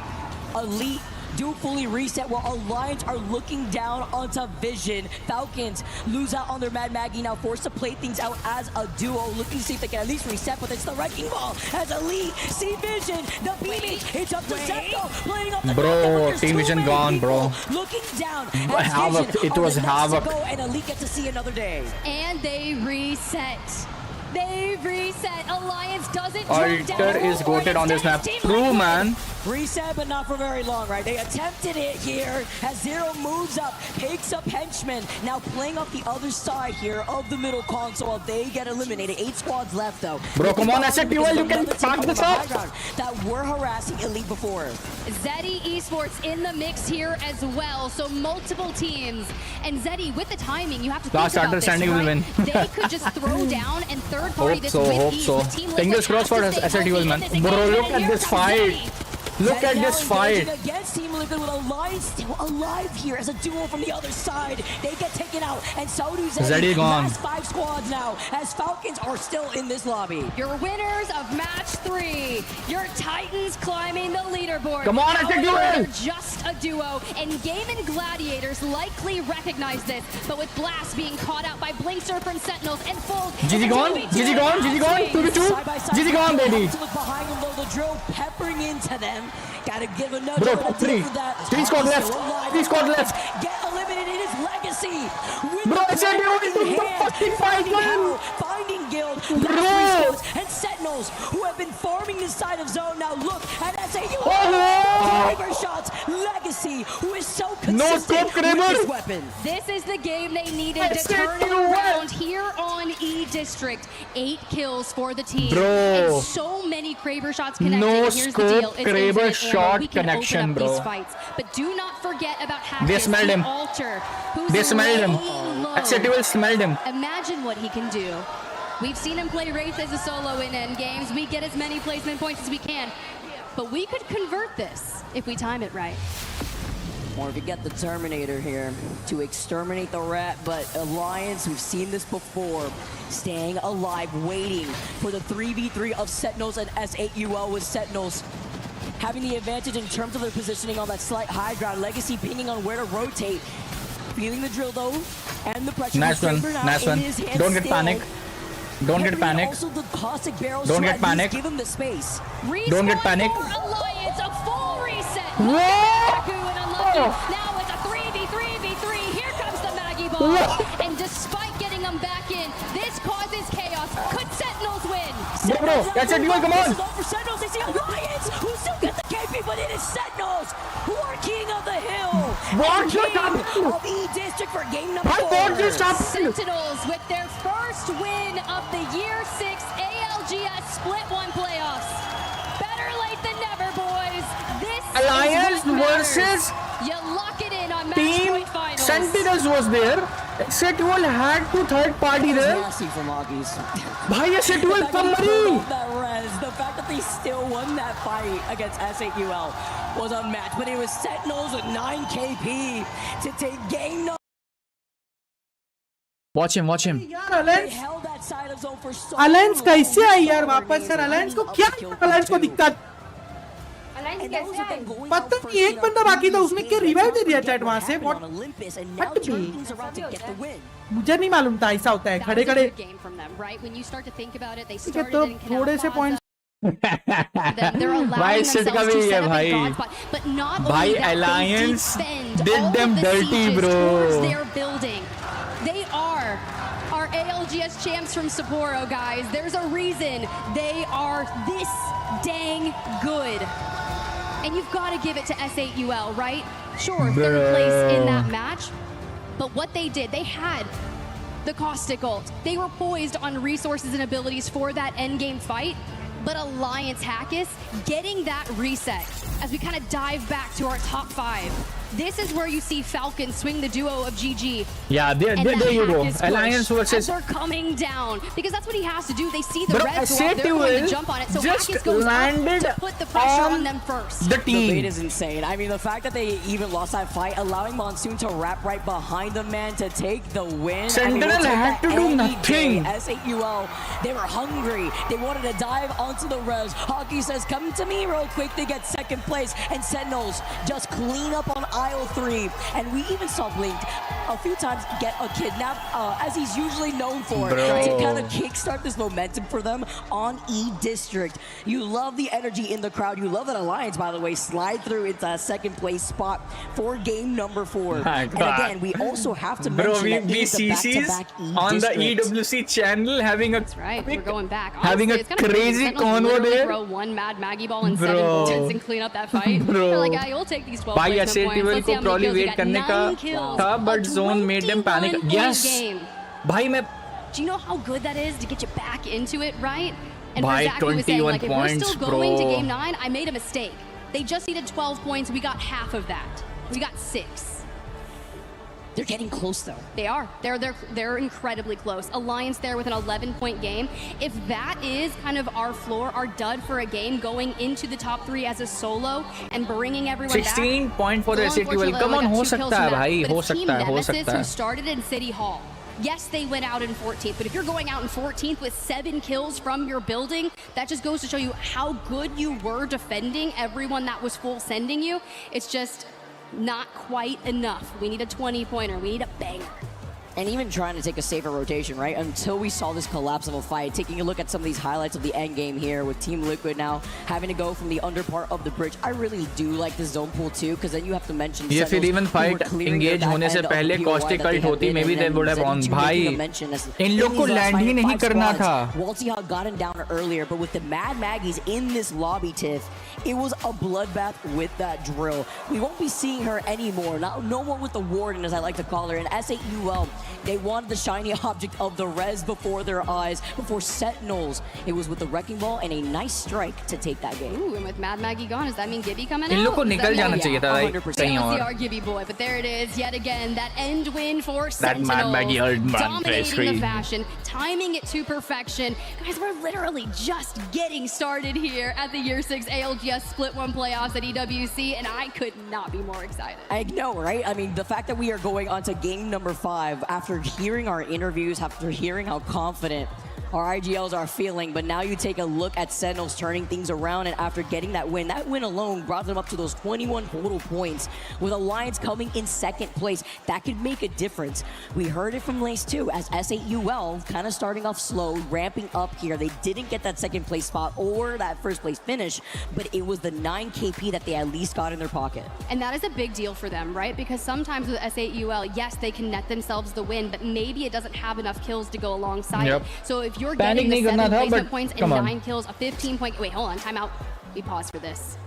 Speaker 13: Elite do fully reset while Alliance are looking down onto Vision. Falcons lose out on their Mad Maggie, now forced to play things out as a duo, looking to see if they can at least reset, but it's the Wrecking Ball as Elite see Vision, the beaming, it's up to Zepto, playing up the
Speaker 2: bro, Team Vision gone, bro.
Speaker 13: Looking down
Speaker 2: It was Havoc.
Speaker 13: And Elite get to see another day.
Speaker 14: And they reset. They reset. Alliance doesn't
Speaker 2: Alter is goated on this map. True, man.
Speaker 13: Reset, but not for very long, right? They attempted it here as Zero moves up, picks up Henchman, now playing off the other side here of the middle console. They get eliminated. 8 squads left, though.
Speaker 2: Bro, come on, SFTW, you can pack this up.
Speaker 13: That were harassing Elite before.
Speaker 14: Zeddy Esports in the mix here as well, so multiple teams. And Zeddy, with the timing, you have to think about this, right? They could just throw down and third party this with ease.
Speaker 2: Fingers crossed for SFTW, man. Bro, look at this fight. Look at this fight.
Speaker 13: Against Team Liquid with Alliance still alive here as a duo from the other side. They get taken out, and Saudu
Speaker 2: Zeddy gone.
Speaker 13: has 5 squads now as Falcons are still in this lobby.
Speaker 14: Your winners of match 3. Your Titans climbing the leaderboard.
Speaker 2: Come on, FTW!
Speaker 14: They're just a duo, and Game and Gladiators likely recognize this, but with Blast being caught out by Blinkster from Sentinels and Fold.
Speaker 2: GG gone? GG gone? GG gone? 2v2? GG gone, baby.
Speaker 13: To look behind them, though, the drill peppering into them. Gotta give a nudge.
Speaker 2: Bro, top 3. 3 squad left. 3 squad left.
Speaker 13: Get eliminated is legacy.
Speaker 2: Bro, it's a duo. Fucking fight, man.
Speaker 13: Finding Guild,
Speaker 2: Bro.
Speaker 13: and Sentinels, who have been farming this side of zone. Now look at SAU.
Speaker 2: Oh.
Speaker 13: Shots. Legacy, who is so
Speaker 2: No
Speaker 13: consistent
Speaker 2: scope,
Speaker 13: with
Speaker 2: Kramer.
Speaker 13: this weapon.
Speaker 14: This is the game they needed to turn it around here on E District. 8 kills for the team.
Speaker 2: Bro.
Speaker 14: And so many Kraber shots connected.
Speaker 2: No
Speaker 14: Here's the deal.
Speaker 2: scope,
Speaker 14: It's
Speaker 2: Kraber
Speaker 14: infinite ammo.
Speaker 2: shot
Speaker 14: We can
Speaker 2: connection,
Speaker 14: open up
Speaker 2: bro.
Speaker 14: these fights. But do not forget about Hackett.
Speaker 2: They smelled him.
Speaker 14: Alter, who's
Speaker 2: They smelled him.
Speaker 14: laying low.
Speaker 2: FTW smelled him.
Speaker 14: Imagine what he can do. We've seen him play Wraith as a solo in end games. We get as many placement points as we can. But we could convert this if we time it right.
Speaker 13: Or if you get the Terminator here to exterminate the rat, but Alliance, we've seen this before, staying alive, waiting for the 3v3 of Sentinels and S8UL with Sentinels having the advantage in terms of their positioning on that slight high ground. Legacy pinging on where to rotate. Feeling the drill though, and the pressure.
Speaker 2: Nice one, nice one. Don't get panic. Don't get panic.
Speaker 13: Also the caustic barrels
Speaker 2: Don't
Speaker 13: to
Speaker 2: get
Speaker 13: at least
Speaker 2: panic.
Speaker 13: give him the space.
Speaker 2: Don't get panic.
Speaker 14: Alliance, a full reset.
Speaker 2: Whoa!
Speaker 14: Now it's a 3v3v3. Here comes the Maggie Ball.
Speaker 2: Whoa!
Speaker 14: And despite getting them back in, this causes chaos. Could Sentinels win?
Speaker 2: Bro, that's a duel, come on!
Speaker 13: This is all for Sentinels. They see Alliance, who still get the KP, but it is Sentinels who are king of the hill.
Speaker 2: What?
Speaker 13: King of E District for game number 4.
Speaker 14: Sentinels with their first win of the Year 6 ALGS Split 1 playoffs. Better late than never, boys. This
Speaker 2: Alliance
Speaker 14: is what matters.
Speaker 2: versus
Speaker 14: You lock it in on match
Speaker 2: Team
Speaker 14: point finals.
Speaker 2: Sentinels was there. Setwell had to third party there.
Speaker 13: Nasty from Auggies.
Speaker 2: Bhaiya Setwell Kamari.
Speaker 13: The fact that they still won that fight against S8UL was unmatched, but it was Sentinels with 9 KP to take game number.
Speaker 2: Watch him, watch him.
Speaker 22: Alliance कैसे आई यार वापस यार alliance को क्या alliance को दिक्कत पता नहीं एक बंदा बाकी था उसमें क्या रिवाइव दे दिया चैट वहां से मुझे नहीं मालूम था ऐसा होता है खड़े खड़े ठीक है तो थोड़े से पॉइंट्स
Speaker 2: भाई सिट का भी है भाई भाई Alliance did them dirty bro.
Speaker 14: They are our ALGS champs from Sapporo, guys. There's a reason they are this dang good. And you've got to give it to S8UL, right? Sure, third place in that match. But what they did, they had the caustic ult. They were poised on resources and abilities for that endgame fight. But Alliance Hackis getting that reset as we kind of dive back to our top 5. This is where you see Falcon swing the duo of GG.
Speaker 2: Yeah, there you go. Alliance versus.
Speaker 14: They're coming down because that's what he has to do. They see the
Speaker 2: Bro,
Speaker 14: red go up, they're going to jump on it. So
Speaker 2: just
Speaker 14: Hackis goes
Speaker 2: landed
Speaker 14: up to put the pressure
Speaker 2: on
Speaker 14: on them first.
Speaker 2: The team.
Speaker 13: The bait is insane. I mean, the fact that they even lost that fight, allowing Monsoon to wrap right behind them, man, to take the win.
Speaker 2: Sentinel had to do nothing.
Speaker 13: S8UL, they were hungry. They wanted to dive onto the res. Hockey says, come to me real quick. They get second place. And Sentinels just clean up on aisle 3. And we even saw Blink a few times get a kidnap, as he's usually known for, to kind of kickstart this momentum for them on E District. You love the energy in the crowd. You love that Alliance, by the way, slide through into a second place spot for game number 4. And again, we also have to mention that it is a back-to-back E
Speaker 2: on
Speaker 13: District.
Speaker 2: the EWC channel having a
Speaker 14: We're going back.
Speaker 2: having a crazy convo there.
Speaker 14: Throw one mad Maggie ball and 7 bullets and clean up that fight. They're like, yeah, you'll take these 12
Speaker 2: भाई
Speaker 14: placement points. Let's see how many kills we got.
Speaker 2: करने का था but zone made them panic. Yes भाई मैं
Speaker 14: do you know how good that is to get you back into it, right? And
Speaker 2: भाई
Speaker 14: for Zach, he was saying, like, if we're
Speaker 2: points,
Speaker 14: still going to game 9, I made a mistake. They just needed 12 points. We got half of that. We got 6.
Speaker 13: They're getting close though.
Speaker 14: They are. They're incredibly close. Alliance there with an 11-point game. If that is kind of our floor, our dud for a game, going into the top 3 as a solo and bringing everyone
Speaker 2: 16
Speaker 14: back.
Speaker 2: point for the FTW. Come on, हो सकता है भाई, हो सकता है, हो सकता है.
Speaker 14: Who started in City Hall. Yes, they went out in 14th, but if you're going out in 14th with 7 kills from your building, that just goes to show you how good you were defending everyone that was full sending you. It's just not quite enough. We need a 20-pointer. We need a banger.
Speaker 13: And even trying to take a safer rotation, right? Until we saw this collapse of a fight. Taking a look at some of these highlights of the end game here with Team Liquid now having to go from the under part of the bridge. I really do like the zone pool too, because then you have to mention.
Speaker 2: ये फिर even fight engage होने से पहले caustic cult होती, maybe they would have won. भाई, इन लोग को land ही नहीं करना था.
Speaker 13: WATCHPARTY had gotten down earlier, but with the Mad Maggies in this lobby, Tiff, it was a bloodbath with that drill. We won't be seeing her anymore. No more with the Warden, as I like to call her. And SAUL, they wanted the shiny object of the res before their eyes, before Sentinels. It was with the Wrecking Ball and a nice strike to take that game.
Speaker 14: Ooh, and with Mad Maggie gone, does that mean Gibby coming out?
Speaker 2: इन लोग को निकल जाना चाहिए था, like,
Speaker 14: 100%.
Speaker 2: कहीं और.
Speaker 14: Our Gibby boy, but there it is yet again. That end win for
Speaker 2: That
Speaker 14: Sentinels.
Speaker 2: Mad Maggie old man
Speaker 14: dominating the fashion, timing it to perfection. Guys, we're literally just getting started here at the Year 6 ALGS Split 1 playoffs at EWC, and I could not be more excited.
Speaker 13: I know, right? I mean, the fact that we are going on to game number 5 after hearing our interviews, after hearing how confident our IGLs are feeling, but now you take a look at Sentinels turning things around, and after getting that win alone brought them up to those 21 total points, with Alliance coming in 2nd place. That could make a difference. We heard it from Lace too, as SAUL kind of starting off slow, ramping up here. They didn't get that 2nd place spot or that 1st place finish, but it was the 9 KP that they at least got in their pocket.
Speaker 14: And that is a big deal for them, right? Because sometimes with SAUL, yes, they can net themselves the win, but maybe it doesn't have enough kills to go alongside it. So if you're getting the 7 placement points and 9 kills, a 15-point... Wait, hold on, time out. We pause for this.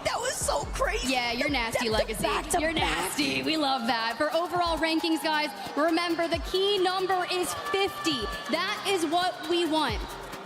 Speaker 13: That was so crazy.
Speaker 14: Yeah, you're nasty, Legacy. You're nasty. We love that. For overall rankings, guys, remember the key number is 50. That is what we want.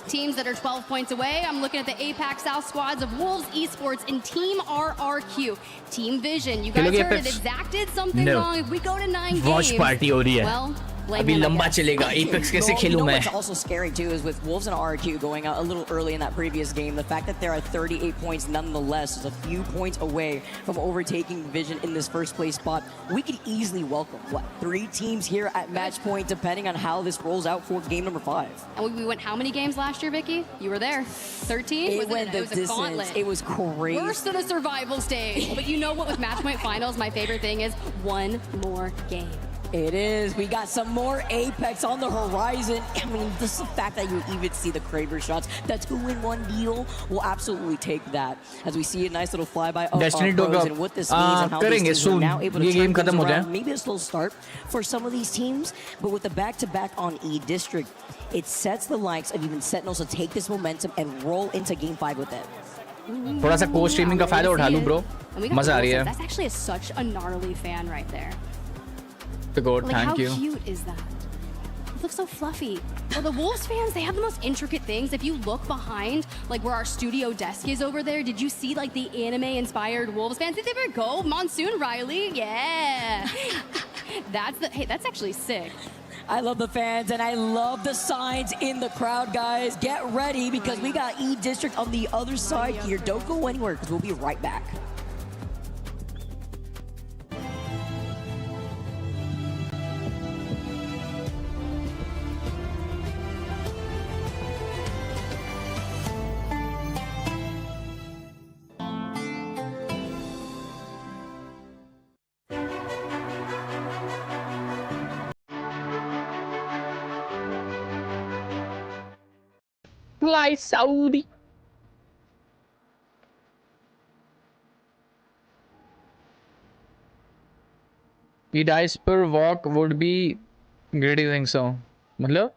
Speaker 14: Teams that are 12 points away, I'm looking at the APAC South squads of Wolves Esports and Team RRQ. Team Vision, you guys heard it. Exact did something wrong. If we go to 9 games,
Speaker 2: Watch party हो रही है.
Speaker 14: Well,
Speaker 2: अभी लंबा चलेगा. Apex कैसे खेलूं मैं?
Speaker 13: What's also scary too is with Wolves and RRQ going out a little early in that previous game, the fact that they're at 38 points nonetheless is a few points away from overtaking Vision in this 1st place spot. We could easily welcome, 3 teams here at match point, depending on how this rolls out for game number 5.
Speaker 14: And we went how many games last year, Vicky? You were there. 13?
Speaker 13: It went the distance.
Speaker 14: A gauntlet.
Speaker 13: It was crazy.
Speaker 14: Worse than a survival stage. But you know what, with match point finals, my favorite thing is one more game.
Speaker 13: It is. We got some more Apex on the horizon. I mean, the fact that you even see the Kraber shots, the 2-in-1 deal, will absolutely take that. As we see a nice little flyby of
Speaker 2: Destiny
Speaker 13: pros and what this means and how these teams are now able to turn things around. Maybe a slow start for some of these teams, but with the back-to-back on E District, it sets the likes of even Sentinels to take this momentum and roll into Game 5 with it.
Speaker 2: थोड़ा सा co-streaming का फायदा उठा लूं, bro. मजा आ रही है.
Speaker 14: That's actually such a gnarly fan right there.
Speaker 2: The goat,
Speaker 14: like,
Speaker 2: thank you.
Speaker 14: How cute is that? It looks so fluffy. Well, the Wolves fans, they have the most intricate things. If you look behind, like where our studio desk is over there, did you see like the anime-inspired Wolves fans? Did they ever go? Monsoon Riley? Yeah. That's actually sick.
Speaker 13: I love the fans and I love the signs in the crowd, guys. Get ready because we got E District on the other side here. Don't go anywhere because we'll be right back.
Speaker 2: Fly Saudi. The dice per walk would be great, you think so? मतलब?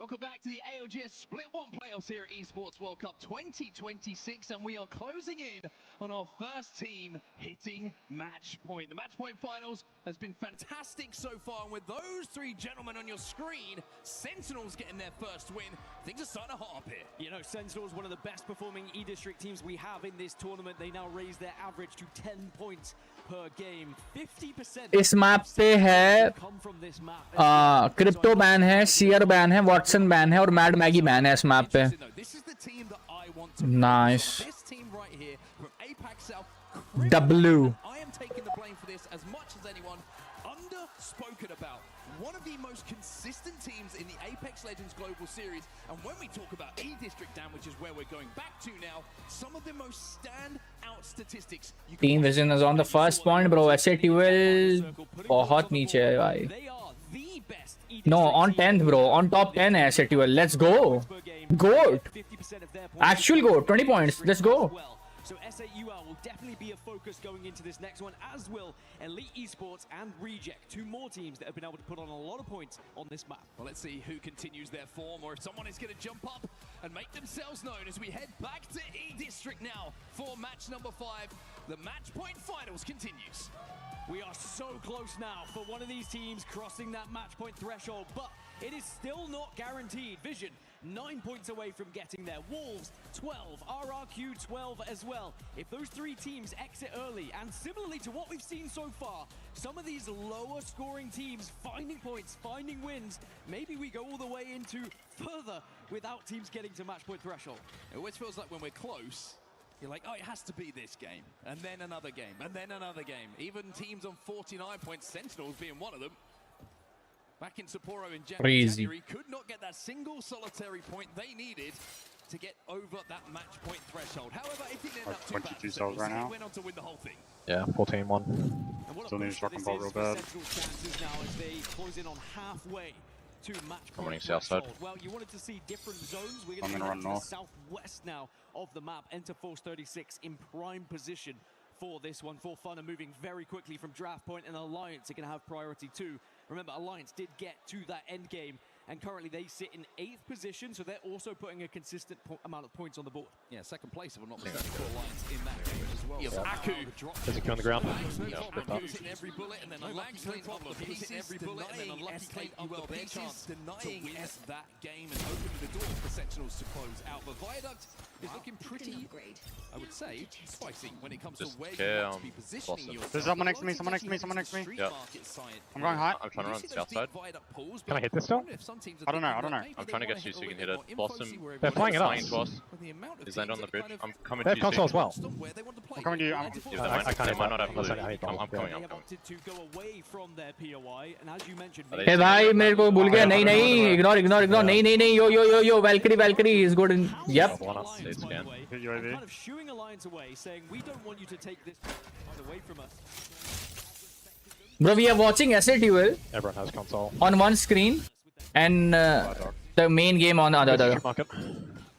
Speaker 4: Welcome back to the ALGS Split 1 playoffs here at Esports World Cup 2026, and we are closing in on our first team hitting match point. The match point finals has been fantastic so far, and with those three gentlemen on your screen, Sentinels getting their first win, things are starting to hot up here.
Speaker 1: You know, Sentinels, one of the best performing E-District teams we have in this tournament. They now raise their average to 10 points per game. 50%
Speaker 2: इस map पे है crypto ban है, shear ban है, Watson ban है और mad Maggi ban है इस map पे. Nice. W.
Speaker 4: I am taking the blame for this as much as anyone. Underspoken about. One of the most consistent teams in the Apex Legends Global Series, and when we talk about E-District Dan, which is where we're going back to now, some of the most stand-out statistics.
Speaker 2: Team Vision is on the first point, bro. FTW बहुत नीचे है भाई. No, on 10th, bro. On top 10 है FTW. Let's go. Goat. Actual goat. 20 points. Let's go.
Speaker 1: So SAUL will definitely be a focus going into this next one, as will Elite Esports and Reject, two more teams that have been able to put on a lot of points on this map.
Speaker 4: Well, let's see who continues their form, or if someone is going to jump up and make themselves known as we head back to E-District now for match number 5. The match point finals continues.
Speaker 1: We are so close now for one of these teams crossing that match point threshold, but it is still not guaranteed. Vision, 9 points away from getting there. Wolves, 12. RRQ, 12 as well. If those three teams exit early, and similarly to what we've seen so far, some of these lower scoring teams finding points, finding wins, maybe we go all the way into further without teams getting to match point threshold.
Speaker 4: It always feels like when we're close, you're like, oh, it has to be this game, and then another game, and then another game. Even teams on 49 points, Sentinels being one of them. Back in Sapporo in January, could not get that single solitary point they needed to get over that match point threshold. However, it didn't end up too bad.
Speaker 6: 22 souls right now.
Speaker 4: Went on to win the whole thing.
Speaker 6: Yeah, 14-1. Still need to rock and roll real bad.
Speaker 1: Now as they close in on halfway to match
Speaker 6: I'm running
Speaker 1: point
Speaker 6: south side.
Speaker 1: threshold. Well, you wanted to see different zones. We're
Speaker 6: I'm
Speaker 1: going to
Speaker 6: run
Speaker 1: the
Speaker 6: north.
Speaker 1: southwest now of the map. Enter Force 36 in prime position for this one. For Fun are moving very quickly from draft point, and Alliance are going to have priority too. Remember, Alliance did get to that end game, and currently they sit in 8th position, so they're also putting a consistent amount of points on the board.
Speaker 4: Yeah, second place if I'm not mistaken for Alliance in that game as well.
Speaker 6: Yeah.
Speaker 4: Aku.
Speaker 6: There's a Q on the ground.
Speaker 4: Aku's hitting every bullet, and then Unlucky cleaned up the pieces, hitting every bullet, and then Unlucky cleaned up the pieces, denying that game and opening the door for Sentinels to close out. But Viaduct is looking pretty, I would say, spicy when it comes to where you want to be positioning yourself.
Speaker 6: There's someone next to me, someone next to me, someone next to me. Yeah. I'm going high.
Speaker 7: I'm trying to run the south side.
Speaker 6: Can I hit this still? I don't know, I don't know.
Speaker 7: I'm trying to get you so you can hit it. Blossom.
Speaker 6: They're flying it up.
Speaker 7: To us. He's landed on the bridge. I'm coming
Speaker 6: They
Speaker 7: to
Speaker 6: have
Speaker 7: you.
Speaker 6: console as well. I'm coming to you. I can't hit
Speaker 7: might not have
Speaker 6: that.
Speaker 7: blue.
Speaker 6: I'm
Speaker 7: I'm coming.
Speaker 1: They have opted to go away from their POI, and as you mentioned,
Speaker 2: Hey भाई मेरे को भूल गया. नहीं नहीं ignore नहीं yo Valkyrie is good in. Yep.
Speaker 1: kind of shooing Alliance away, saying we don't want you to take this away from us.
Speaker 2: Bro, we are watching SATUL
Speaker 6: Everyone has console
Speaker 2: on one screen, and the main game on the other.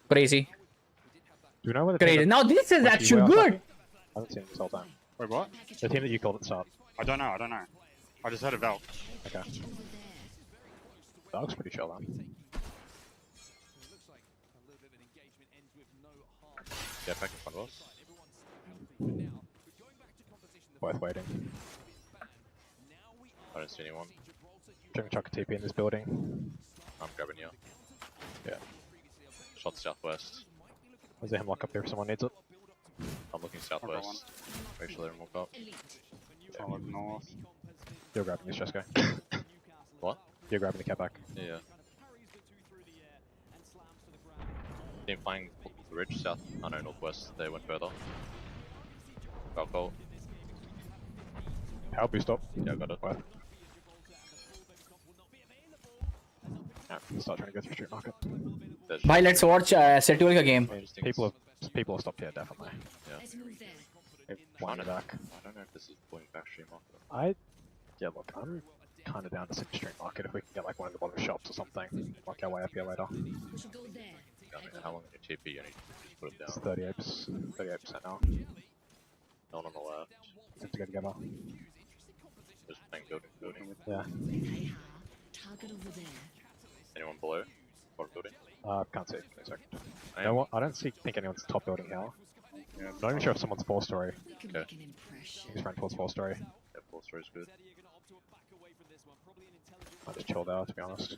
Speaker 2: Crazy.
Speaker 6: Do you know where the
Speaker 2: Crazy. Now this is actually good.
Speaker 6: I haven't seen this whole time.
Speaker 12: Wait, what?
Speaker 6: The team that you called at the start.
Speaker 12: I don't know. I just heard a Valk.
Speaker 6: Okay. That looks pretty chill then.
Speaker 7: Yeah, back in front of us.
Speaker 6: Worth waiting.
Speaker 7: I don't see anyone.
Speaker 6: Trying to chuck a TP in this building.
Speaker 7: I'm grabbing you.
Speaker 6: Yeah.
Speaker 7: Shot southwest.
Speaker 6: There's a hemlock up here if someone needs it.
Speaker 7: I'm looking southwest. Make sure they don't walk up.
Speaker 12: I'll look north.
Speaker 6: You're grabbing this, Jesco.
Speaker 7: What?
Speaker 6: You're grabbing the cat back.
Speaker 7: Yeah. Team flying the ridge south. Oh no, northwest. They went further. Valko.
Speaker 6: Power boost up.
Speaker 7: Yeah, got it.
Speaker 6: Worth. Yeah, start trying to go through street market.
Speaker 2: Bye, let's watch SATUL ka game.
Speaker 6: People have stopped here, definitely.
Speaker 7: Yeah.
Speaker 6: One back.
Speaker 7: I don't know if this is going back stream market.
Speaker 6: Yeah, look, I'm kind of down to sit street market if we can get like one of the bottom shops or something. Work our way up here later.
Speaker 7: How long is your TP? You need to just put it down.
Speaker 6: It's 38% now.
Speaker 7: No one on the left.
Speaker 6: Have to go together.
Speaker 7: Just playing building.
Speaker 6: Yeah.
Speaker 7: Anyone below? Bottom building.
Speaker 6: Can't see. Give me a second. No one, I don't think anyone's top building here. Yeah, not even sure if someone's 4-story.
Speaker 7: Okay.
Speaker 6: He's running towards 4-story.
Speaker 7: Yeah, 4-story's good.
Speaker 6: I just chilled out, to be honest.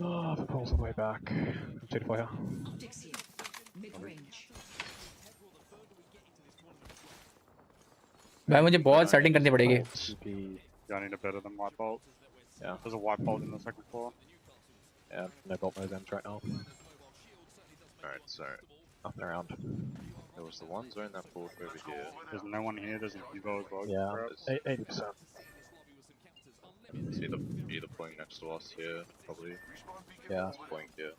Speaker 6: Oh, the pole's all the way back. I'm 2-4 here.
Speaker 2: भाई मुझे बहुत setting करनी पड़ेगी.
Speaker 3: I need a better than white bolt.
Speaker 6: Yeah.
Speaker 3: There's a white bolt in the second floor.
Speaker 6: Yeah, no bolt, no Zems right now.
Speaker 7: Alright, so
Speaker 6: up and around.
Speaker 7: There was the one zone that pulled over here.
Speaker 3: There's no one here. There's an Evo as well.
Speaker 6: Yeah, 80%.
Speaker 7: It's either pulling next to us here, probably.
Speaker 6: Yeah.
Speaker 7: It's pulling here.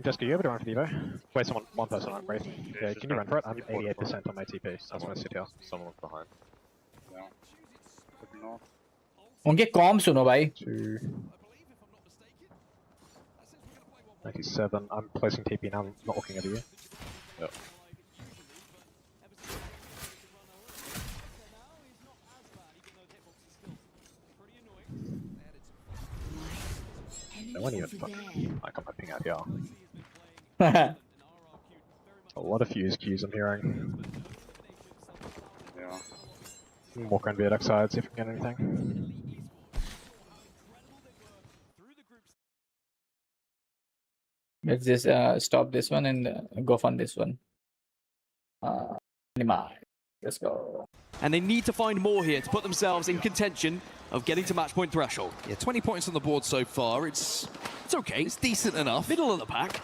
Speaker 6: Jessica, you able to run for Evo? Wait, one person on it, right? Yeah, can you run for it? I'm 88% on my TP. That's my CTR.
Speaker 7: Someone behind.
Speaker 3: Yeah. Looking north.
Speaker 2: उनके com सुनो भाई.
Speaker 6: 97. I'm placing TP now. I'm not looking at you.
Speaker 7: Yep.
Speaker 6: No one even fucking. I got my ping out here. A lot of fuse queues I'm hearing.
Speaker 3: Yeah.
Speaker 6: Walk around VX side, see if we can get anything.
Speaker 2: Let's just stop this one and go fund this one. Let's go.
Speaker 1: And they need to find more here to put themselves in contention of getting to match point threshold.
Speaker 4: Yeah, 20 points on the board so far. It's okay. It's decent enough.
Speaker 1: Middle of the pack.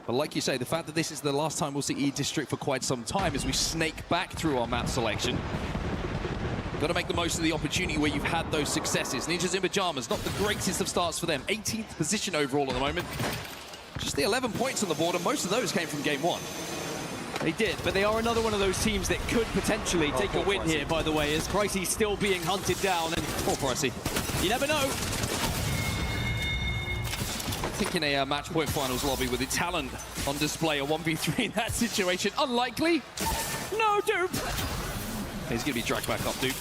Speaker 4: But like you say, the fact that this is the last time we'll see E-District for quite some time as we snake back through our map selection. Got to make the most of the opportunity where you've had those successes. Ninjas in Pajamas, not the greatest of starts for them. 18th position overall at the moment. Just the 11 points on the board, and most of those came from game one.
Speaker 1: They did, but they are another one of those teams that could potentially take a win here, by the way, as Pricey's still being hunted down. And
Speaker 4: poor Pricey.
Speaker 1: You never know.
Speaker 4: Thinking a match point finals lobby with the talent on display, a 1v3 in that situation. Unlikely.
Speaker 1: No, Dupe.
Speaker 4: He's going to be dragged back up, Dupe.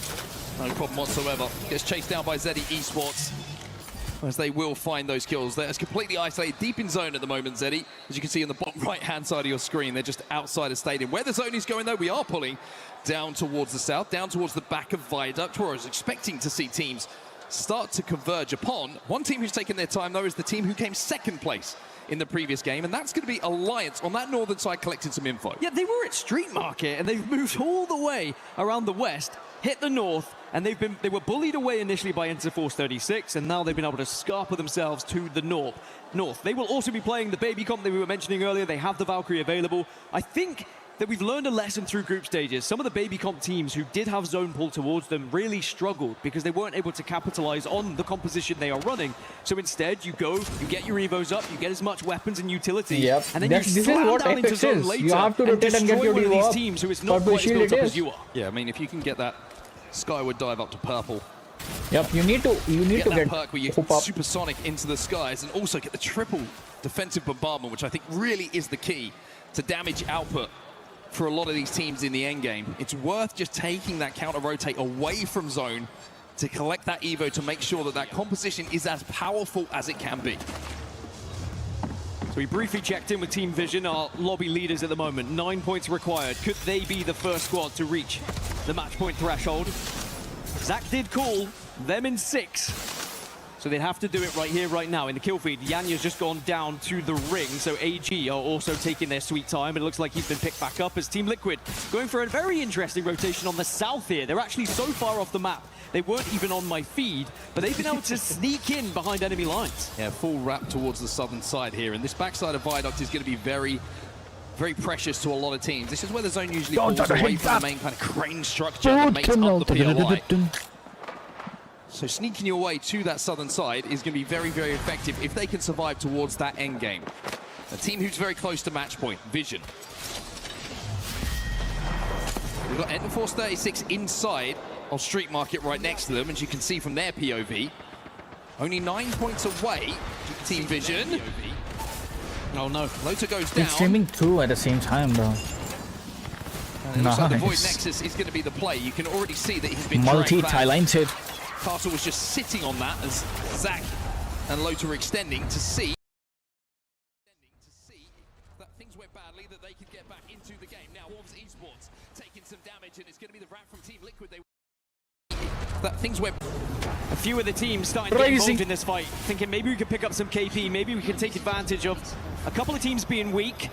Speaker 4: No problem whatsoever. Gets chased down by Zeddy Esports, as they will find those kills. They're completely isolated, deep in zone at the moment, Zeddy. As you can see on the bottom right-hand side of your screen, they're just outside of stadium. Where the zone is going, though, we are pulling down towards the south, down towards the back of Viaduct, where I was expecting to see teams start to converge upon. One team who's taken their time, though, is the team who came second place in the previous game, and that's going to be Alliance on that northern side collecting some info.
Speaker 1: Yeah, they were at Street Market, and they've moved all the way around the west, hit the north, and they were bullied away initially by Interforce 36, and now they've been able to scarper themselves to the north. They will also be playing the baby comp that we were mentioning earlier. They have the Valkyrie available. I think that we've learned a lesson through group stages. Some of the baby comp teams who did have zone pull towards them really struggled because they weren't able to capitalize on the composition they are running. So instead, you go, you get your evos up, you get as much weapons and utility, and then
Speaker 2: this
Speaker 1: you
Speaker 2: is
Speaker 1: slam
Speaker 2: what
Speaker 1: down into
Speaker 2: Apex
Speaker 1: zone
Speaker 2: is.
Speaker 1: later
Speaker 2: You have to
Speaker 1: and
Speaker 2: rotate and get
Speaker 1: destroy
Speaker 2: your
Speaker 1: one of
Speaker 2: evo
Speaker 1: these
Speaker 2: up.
Speaker 1: teams who is not
Speaker 2: Purple
Speaker 1: quite as
Speaker 2: shield
Speaker 1: built
Speaker 2: it
Speaker 1: up
Speaker 2: is.
Speaker 1: as you are.
Speaker 4: Yeah, I mean, if you can get that skyward dive up to purple.
Speaker 2: Yep, you need to
Speaker 4: Get that
Speaker 2: get
Speaker 4: perk where you
Speaker 2: hoop up.
Speaker 4: supersonic into the skies and also get the triple defensive bombardment, which I think really is the key to damage output for a lot of these teams in the end game. It's worth just taking that counter rotate away from zone to collect that evo to make sure that that composition is as powerful as it can be.
Speaker 1: So we briefly checked in with Team Vision, our lobby leaders at the moment. 9 points required. Could they be the first squad to reach the match point threshold? Zach did call them in 6. So they'd have to do it right here, right now. In the kill feed, Yanya's just gone down to the ring. So AG are also taking their sweet time. It looks like he's been picked back up as Team Liquid going for a very interesting rotation on the south here. They're actually so far off the map. They weren't even on my feed, but they've been able to sneak in behind enemy lines.
Speaker 4: Yeah, full wrap towards the southern side here. And this backside of Viaduct is going to be very, very precious to a lot of teams. This is where the zone usually falls away from the main kind of crane structure that makes up the PLI. So sneaking your way to that southern side is going to be very, very effective if they can survive towards that end game. A team who's very close to match point, Vision. We've got Enterforce 36 inside of Street Market right next to them, as you can see from their POV. Only 9 points away, Team Vision. Oh no, Lota goes down.
Speaker 2: It's streaming two at the same time, bro.
Speaker 4: Looks like the Void Nexus is going to be the play. You can already see that he's been dragged back.
Speaker 2: Multi-talented.
Speaker 4: Castle was just sitting on that as Zach and Lothar extending to see that things went badly, that they could get back into the game. Now Wolves Esports taking some damage, and it's going to be the wrap from Team Liquid. That things went.
Speaker 1: A few of the teams starting to get involved in this fight, thinking maybe we could pick up some KP, maybe we can take advantage of a couple of teams being weak.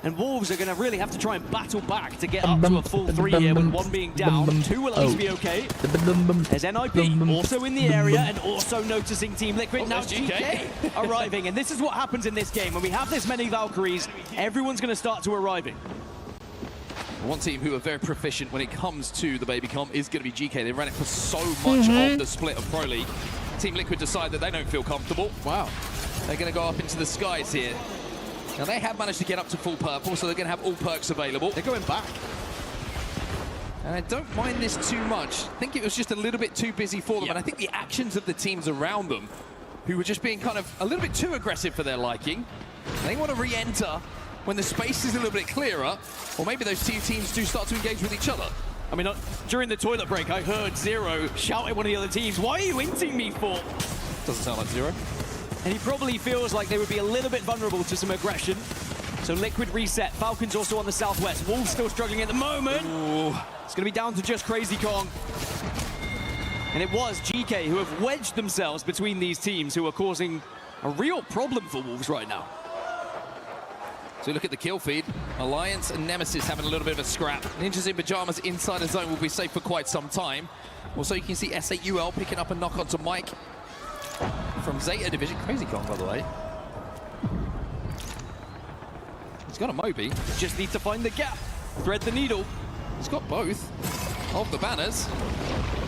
Speaker 1: And Wolves are going to really have to try and battle back to get up to a full 3 here, with 1 being down. 2 will at least be okay. There's NIP also in the area and also noticing Team Liquid. Now GK arriving. And this is what happens in this game. When we have this many Valkyries, everyone's going to start to arriving.
Speaker 4: One team who are very proficient when it comes to the baby comp is going to be GK. They ran it for so much of the split of Pro League. Team Liquid decide that they don't feel comfortable. Wow. They're going to go up into the skies here. Now they have managed to get up to full purple, so they're going to have all perks available. They're going back. And I don't mind this too much. I think it was just a little bit too busy for them, and I think the actions of the teams around them, who were just being kind of a little bit too aggressive for their liking, they want to re-enter when the space is a little bit clearer, or maybe those two teams do start to engage with each other.
Speaker 1: I mean, during the toilet break, I heard Zero shout at one of the other teams, "Why are you inting me for?"
Speaker 4: Doesn't sound like Zero.
Speaker 1: And he probably feels like they would be a little bit vulnerable to some aggression. So Liquid reset. Falcons also on the southwest. Wolves still struggling at the moment. Ooh. It's going to be down to just Crazy Kong. And it was GK who have wedged themselves between these teams, who are causing a real problem for Wolves right now.
Speaker 4: So look at the kill feed. Alliance and Nemesis having a little bit of a scrap. Ninjas in Pajamas inside the zone will be safe for quite some time. Also, you can see SAUL picking up a knock onto Mike from Zeta Division. Crazy Kong, by the way. He's got a Moby.
Speaker 1: Just need to find the gap. Thread the needle.
Speaker 4: He's got both of the banners.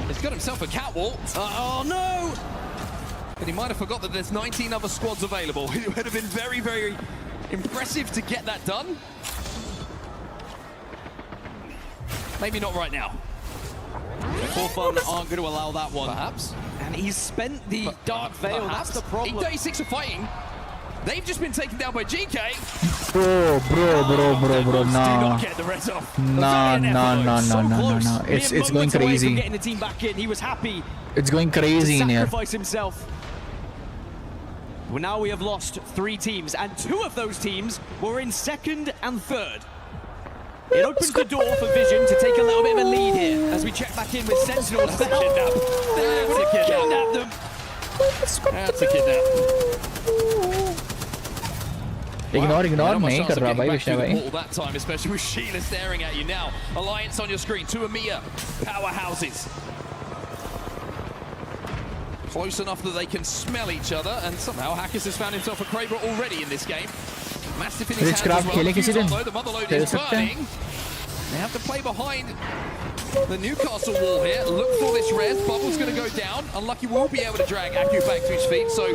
Speaker 4: He's got himself a catwalk.
Speaker 1: Oh no!
Speaker 4: But he might have forgot that there's 19 other squads available. It would have been very, very impressive to get that done. Maybe not right now.
Speaker 1: Forfun aren't going to allow that one.
Speaker 4: Perhaps.
Speaker 1: And he's spent the Dark Veil. That's the problem.
Speaker 4: E36 are fighting. They've just been taken down by GK.
Speaker 2: Bro, no.
Speaker 4: Do not get the res off.
Speaker 2: No. It's going crazy.
Speaker 1: Getting the team back in. He was happy.
Speaker 2: It's going crazy in here.
Speaker 1: Sacrifice himself. Well, now we have lost 3 teams, and 2 of those teams were in 2nd and 3rd. It opens the door for Vision to take a little bit of a lead here as we check back in with Sentinels. That's a kidnap them.
Speaker 4: That's a kidnap.
Speaker 2: Ignore, नहीं कर रहा भाई विषय भाई.
Speaker 4: That time, especially with Sheila staring at you now. Alliance on your screen, 2 Amiya powerhouses. Close enough that they can smell each other, and somehow Hackers has found himself a Kraber already in this game. Mastiff in his hands as well. The Motherload is burning. They have to play behind the Newcastle wall here. Look for this res. Bubble's going to go down. Unlucky will be able to drag Aku back to his feet, so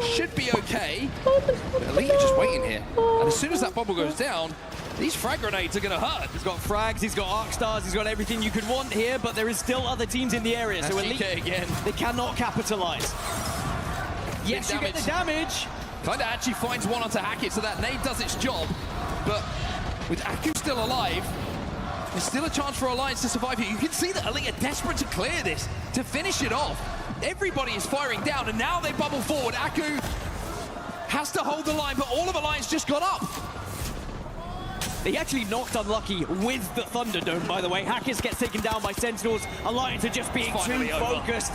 Speaker 4: should be okay. But Elite are just waiting here. And as soon as that bubble goes down, these frag grenades are going to hurt.
Speaker 1: He's got frags, he's got arc stars, he's got everything you could want here, but there is still other teams in the area.
Speaker 4: That's
Speaker 1: so Elite,
Speaker 4: again.
Speaker 1: They cannot capitalize. Yes, you get the damage.
Speaker 4: Kinda actually finds one onto Hackett, so that nade does its job. But with Aku still alive, there's still a chance for Alliance to survive here. You can see that Elite are desperate to clear this, to finish it off. Everybody is firing down, and now they bubble forward. Aku has to hold the line, but all of Alliance just got up.
Speaker 1: They actually knocked Unlucky with the Thunderdome, by the way. Hackers gets taken down by Sentinels. Alliance are just being too focused.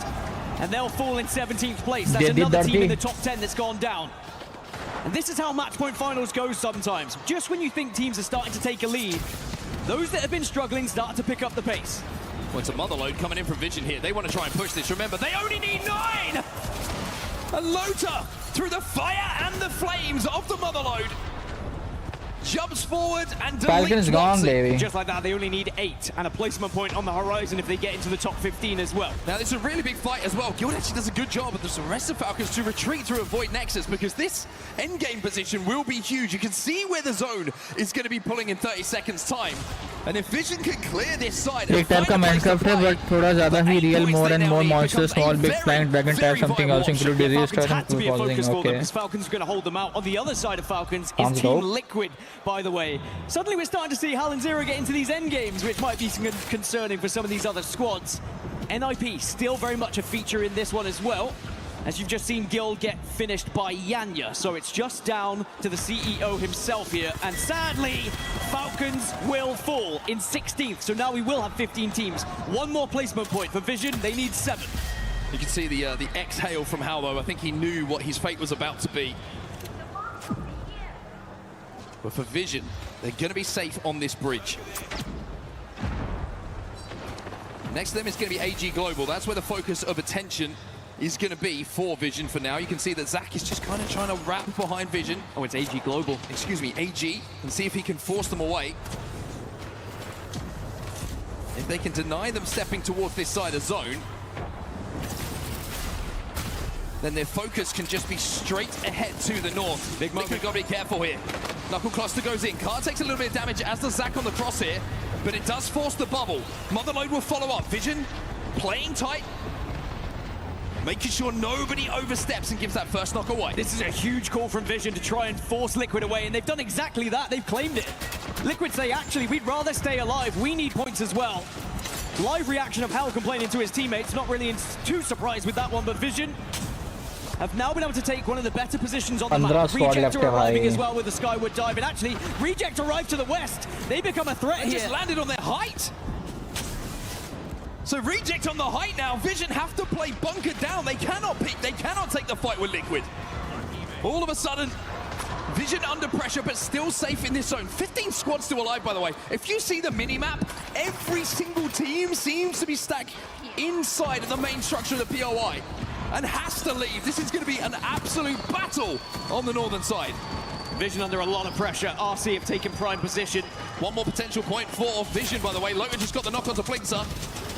Speaker 1: And they'll fall in 17th place. That's another team in the top 10 that's gone down. And this is how match point finals go sometimes. Just when you think teams are starting to take a lead, those that have been struggling start to pick up the pace.
Speaker 4: Well, it's a Motherload coming in from Vision here. They want to try and push this. Remember, they only need 9! A Lothar through the fire and the flames of the Motherload. Jumps forward and
Speaker 2: Falcon's gone, baby.
Speaker 1: Just like that, they only need 8 and a placement point on the horizon if they get into the top 15 as well.
Speaker 4: Now, this is a really big fight as well. Guild actually does a good job of the rest of Falcons to retreat through Avoid Nexus, because this endgame position will be huge. You can see where the zone is going to be pulling in 30 seconds time. And if Vision can clear this side...
Speaker 2: एक type का Minecraft है, but थोड़ा ज़्यादा ही real, more and more monsters, small, big, flying dragon type, something else, include disease, something causing. Okay.
Speaker 1: Because Falcons are going to hold them out. On the other side of Falcons is Team Liquid, by the way. Suddenly we're starting to see Hal and Zero get into these end games, which might be concerning for some of these other squads. NIP still very much a feature in this one as well. as you've just seen Gil get finished by Yanya. So it's just down to the CEO himself here. And sadly, Falcons will fall in 16th. So now we will have 15 teams. One more placement point for Vision. They need 7.
Speaker 4: You can see the exhale from Halbo. I think he knew what his fate was about to be. But for Vision, they're going to be safe on this bridge. Next to them is going to be AG Global. That's where the focus of attention is going to be for Vision for now. You can see that Zach is just kind of trying to wrap behind Vision.
Speaker 1: Oh, it's AG Global.
Speaker 4: Excuse me, AG. And see if he can force them away. If they can deny them stepping towards this side of zone, then their focus can just be straight ahead to the north.
Speaker 1: Big moment.
Speaker 4: We've got to be careful here. Knuckle Cluster goes in. Car takes a little bit of damage, as does Zach on the cross here, but it does force the bubble. Motherload will follow up. Vision playing tight, making sure nobody oversteps and gives that first knock away.
Speaker 1: This is a huge call from Vision to try and force Liquid away, and they've done exactly that. They've claimed it. Liquid say, actually, we'd rather stay alive. We need points as well. Live reaction of Hal complaining to his teammates. Not really too surprised with that one, but Vision have now been able to take one of the better positions on the map. Reject are arriving as well with the Skyward Dive, and actually, Reject arrived to the west. They become a threat
Speaker 4: They
Speaker 1: here.
Speaker 4: just landed on their height. So Reject on the height now. Vision have to play bunker down. They cannot peek. They cannot take the fight with Liquid. All of a sudden, Vision under pressure, but still safe in this zone. 15 squads still alive, by the way. If you see the mini-map, every single team seems to be stacked inside of the main structure of the POI and has to leave. This is going to be an absolute battle on the northern side.
Speaker 1: Vision under a lot of pressure. RC have taken prime position.
Speaker 4: One more potential point for Vision, by the way. Logan just got the knock onto Blinzer.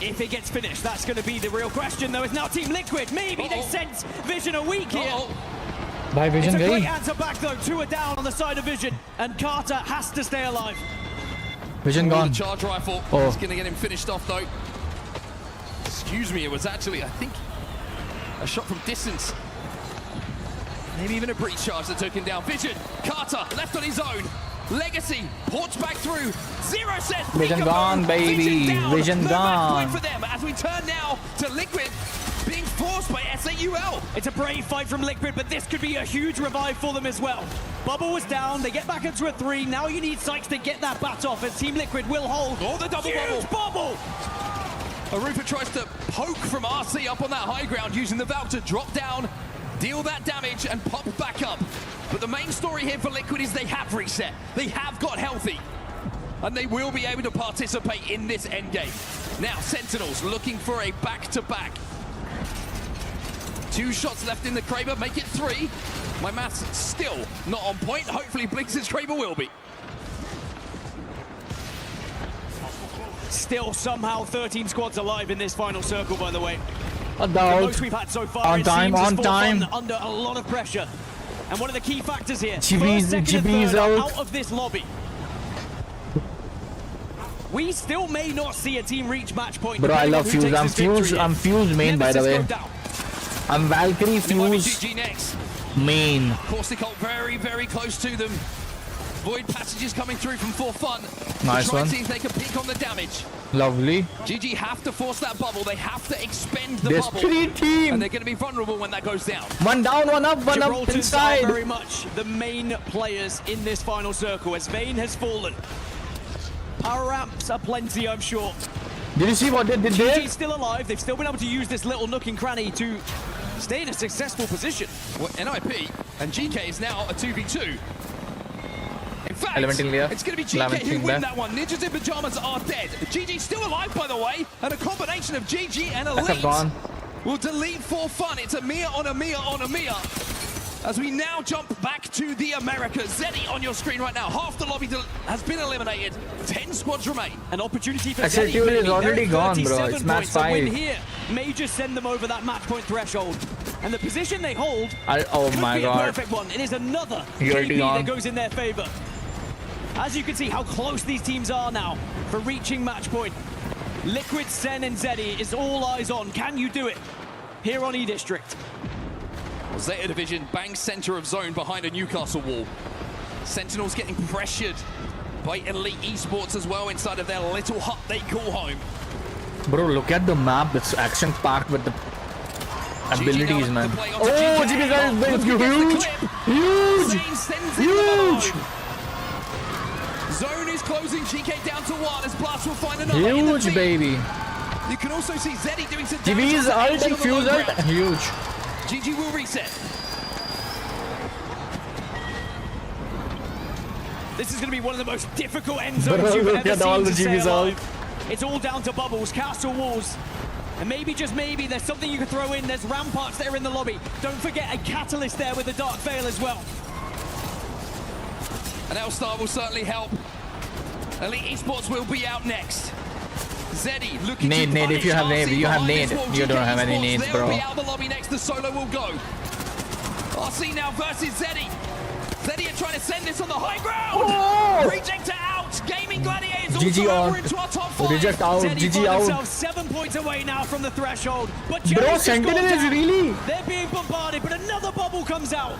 Speaker 1: If it gets finished, that's going to be the real question, though. It's now Team Liquid. Maybe they sense Vision a week here.
Speaker 2: Bye, Vision.
Speaker 1: It's a great answer back, though. 2 are down on the side of Vision, and Carter has to stay alive.
Speaker 2: Vision gone.
Speaker 4: Charge rifle.
Speaker 2: Oh.
Speaker 4: It's going to get him finished off, though. Excuse me, it was actually, I think, a shot from distance. Maybe even a breach charge that took him down. Vision, Carter, left on his own. Legacy, ports back through. Zero says
Speaker 2: Vision gone, baby. Vision gone.
Speaker 4: For them as we turn now to Liquid being forced by SAUL.
Speaker 1: It's a brave fight from Liquid, but this could be a huge revive for them as well. Bubble was down, they get back into a 3. Now you need Sykes to get that bat off as Team Liquid will hold.
Speaker 4: Oh, the double
Speaker 1: huge bubble.
Speaker 4: Arufa tries to poke from RC up on that high ground using the Valve to drop down, deal that damage, and pop back up. But the main story here for Liquid is they have reset. They have got healthy. And they will be able to participate in this endgame. Now, Sentinels looking for a back-to-back. 2 shots left in the Kraber, make it 3. My maths still not on point. Hopefully Blinz's Kraber will be.
Speaker 1: Still somehow 13 squads alive in this final circle, by the way.
Speaker 2: The
Speaker 1: most we've had so far.
Speaker 2: On time, on time.
Speaker 1: Under a lot of pressure. And one of the key factors here,
Speaker 2: GB's
Speaker 1: out of this lobby. We still may not see a team reach match point.
Speaker 2: Bro, I love Fuse. I'm Fuse main, by the way. I'm Valkyrie Fuse main.
Speaker 4: Caustic Ult very, very close to them. Void passages coming through from For Fun.
Speaker 2: Nice one.
Speaker 4: See if they can peek on the damage.
Speaker 2: Lovely.
Speaker 4: GG have to force that bubble. They have to expend the
Speaker 2: There's
Speaker 4: bubble.
Speaker 2: 3 teams.
Speaker 4: And they're going to be vulnerable when that goes down.
Speaker 2: 1 down, 1 up, 1 up
Speaker 1: Gibraltars
Speaker 2: inside.
Speaker 1: are very much the main players in this final circle as Vayne has fallen. Power ramps are plenty, I'm sure.
Speaker 2: Did you see what they did there?
Speaker 1: GG's still alive. They've still been able to use this little nook and cranny to stay in a successful position.
Speaker 4: Well, NIP and GK is now a 2v2. In fact, it's going to be GK who win that one. Ninjas in Pajamas are dead. GG still alive, by the way, and a combination of GG and Elite will delete For Fun. It's a Mia on a Mia on a Mia. As we now jump back to the Americas. Zeddy on your screen right now. Half the lobby has been eliminated. 10 squads remain.
Speaker 1: An opportunity for
Speaker 2: SAT
Speaker 1: Zeddy.
Speaker 2: is already gone, bro. It's match 5.
Speaker 1: A win here may just send them over that match point threshold. And the position they hold
Speaker 2: oh my
Speaker 1: could be
Speaker 2: god.
Speaker 1: a perfect one. It is another
Speaker 2: already
Speaker 1: KP
Speaker 2: gone.
Speaker 1: that goes in their favor. As you can see how close these teams are now for reaching match point. Liquid, Sen, and Zeddy is all eyes on. Can you do it here on E-District?
Speaker 4: Zeta Division bang center of zone behind a Newcastle wall. Sentinels getting pressured by Elite Esports as well inside of their little hut they call home.
Speaker 2: Bro, look at the map. It's action packed with the abilities, man. Oh, GB guys, huge!
Speaker 4: Zone is closing GK down to 1 as Blast will find another.
Speaker 2: Huge, baby.
Speaker 4: You can also see Zeddy doing some
Speaker 2: GB's ult and Fuse ult, huge.
Speaker 4: GG will reset.
Speaker 1: This is going to be one of the most difficult end zones you've ever seen to sail on. It's all down to bubbles, castle walls. And maybe, just maybe, there's something you can throw in. There's ramparts that are in the lobby. Don't forget a catalyst there with the Dark Veil as well.
Speaker 4: An L-Star will certainly help. Elite Esports will be out next. Zeddy looking to
Speaker 2: Nade, if you have nade, you have nade. You don't have any nades, bro.
Speaker 4: They'll be out of the lobby next. The solo will go. RC now versus Zeddy. Zeddy are trying to send this on the high ground.
Speaker 2: Oh!
Speaker 4: Rejector out. Gaming Gladiators
Speaker 2: GG
Speaker 4: also
Speaker 2: on.
Speaker 4: over into our top 5.
Speaker 2: Reject out.
Speaker 1: Zeddy
Speaker 2: GG
Speaker 1: find
Speaker 2: out.
Speaker 1: themselves 7 points away now from the threshold. But
Speaker 2: Bro, Sentinel is really.
Speaker 1: They're being bombarded, but another bubble comes out.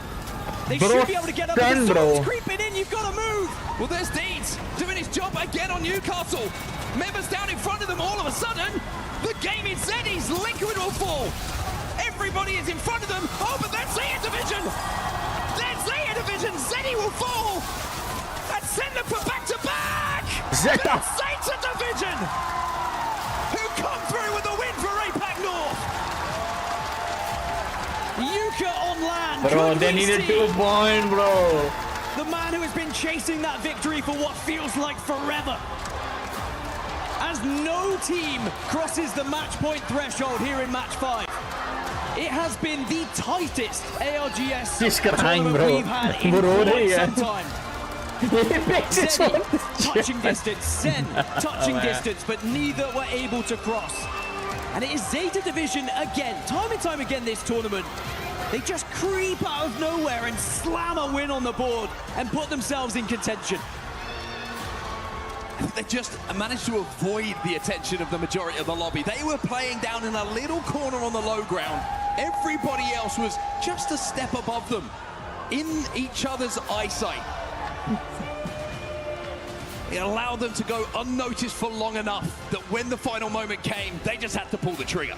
Speaker 1: They
Speaker 2: Bro,
Speaker 1: should be able to get up.
Speaker 2: turn,
Speaker 1: The
Speaker 2: bro.
Speaker 1: zone's creeping in. You've got to move.
Speaker 4: Well, there's Deeds doing his job again on Newcastle. Members down in front of them all of a sudden. The game is Zeddy's. Liquid will fall. Everybody is in front of them. Oh, but that's Zaya Division. There's Zaya Division. Zeddy will fall. And send them for back-to-back.
Speaker 2: Zeta.
Speaker 4: Zeta Division. Who come through with the win for APAC North.
Speaker 1: Yuka on land.
Speaker 2: Bro,
Speaker 1: Could
Speaker 2: they
Speaker 1: we
Speaker 2: needed
Speaker 1: see
Speaker 2: 2 points, bro.
Speaker 1: the man who has been chasing that victory for what feels like forever? As no team crosses the match point threshold here in match 5. It has been the tightest ALGS tournament we've had in quite some time. Zeddy, touching distance, Zen touching distance, but neither were able to cross. And it is Zeta Division again, time and time again this tournament. They just creep out of nowhere and slam a win on the board and put themselves in contention.
Speaker 4: They just managed to avoid the attention of the majority of the lobby. They were playing down in a little corner on the low ground. Everybody else was just a step above them in each other's eyesight. It allowed them to go unnoticed for long enough that when the final moment came, they just had to pull the trigger.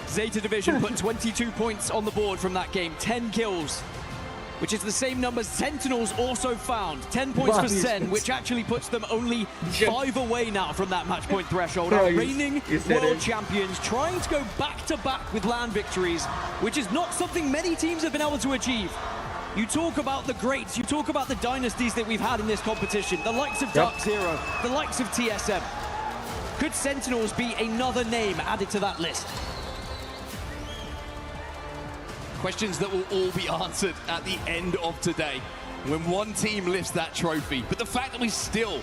Speaker 1: Zeta Division put 22 points on the board from that game, 10 kills, which is the same number Sentinels also found. 10 points for Sen, which actually puts them only 5 away now from that match point threshold. Our reigning world champions trying to go back-to-back with LAN victories, which is not something many teams have been able to achieve. You talk about the greats, you talk about the dynasties that we've had in this competition, the likes of Dark Zero, the likes of TSM. Could Sentinels be another name added to that list?
Speaker 4: Questions that will all be answered at the end of today when one team lifts that trophy. But the fact that we still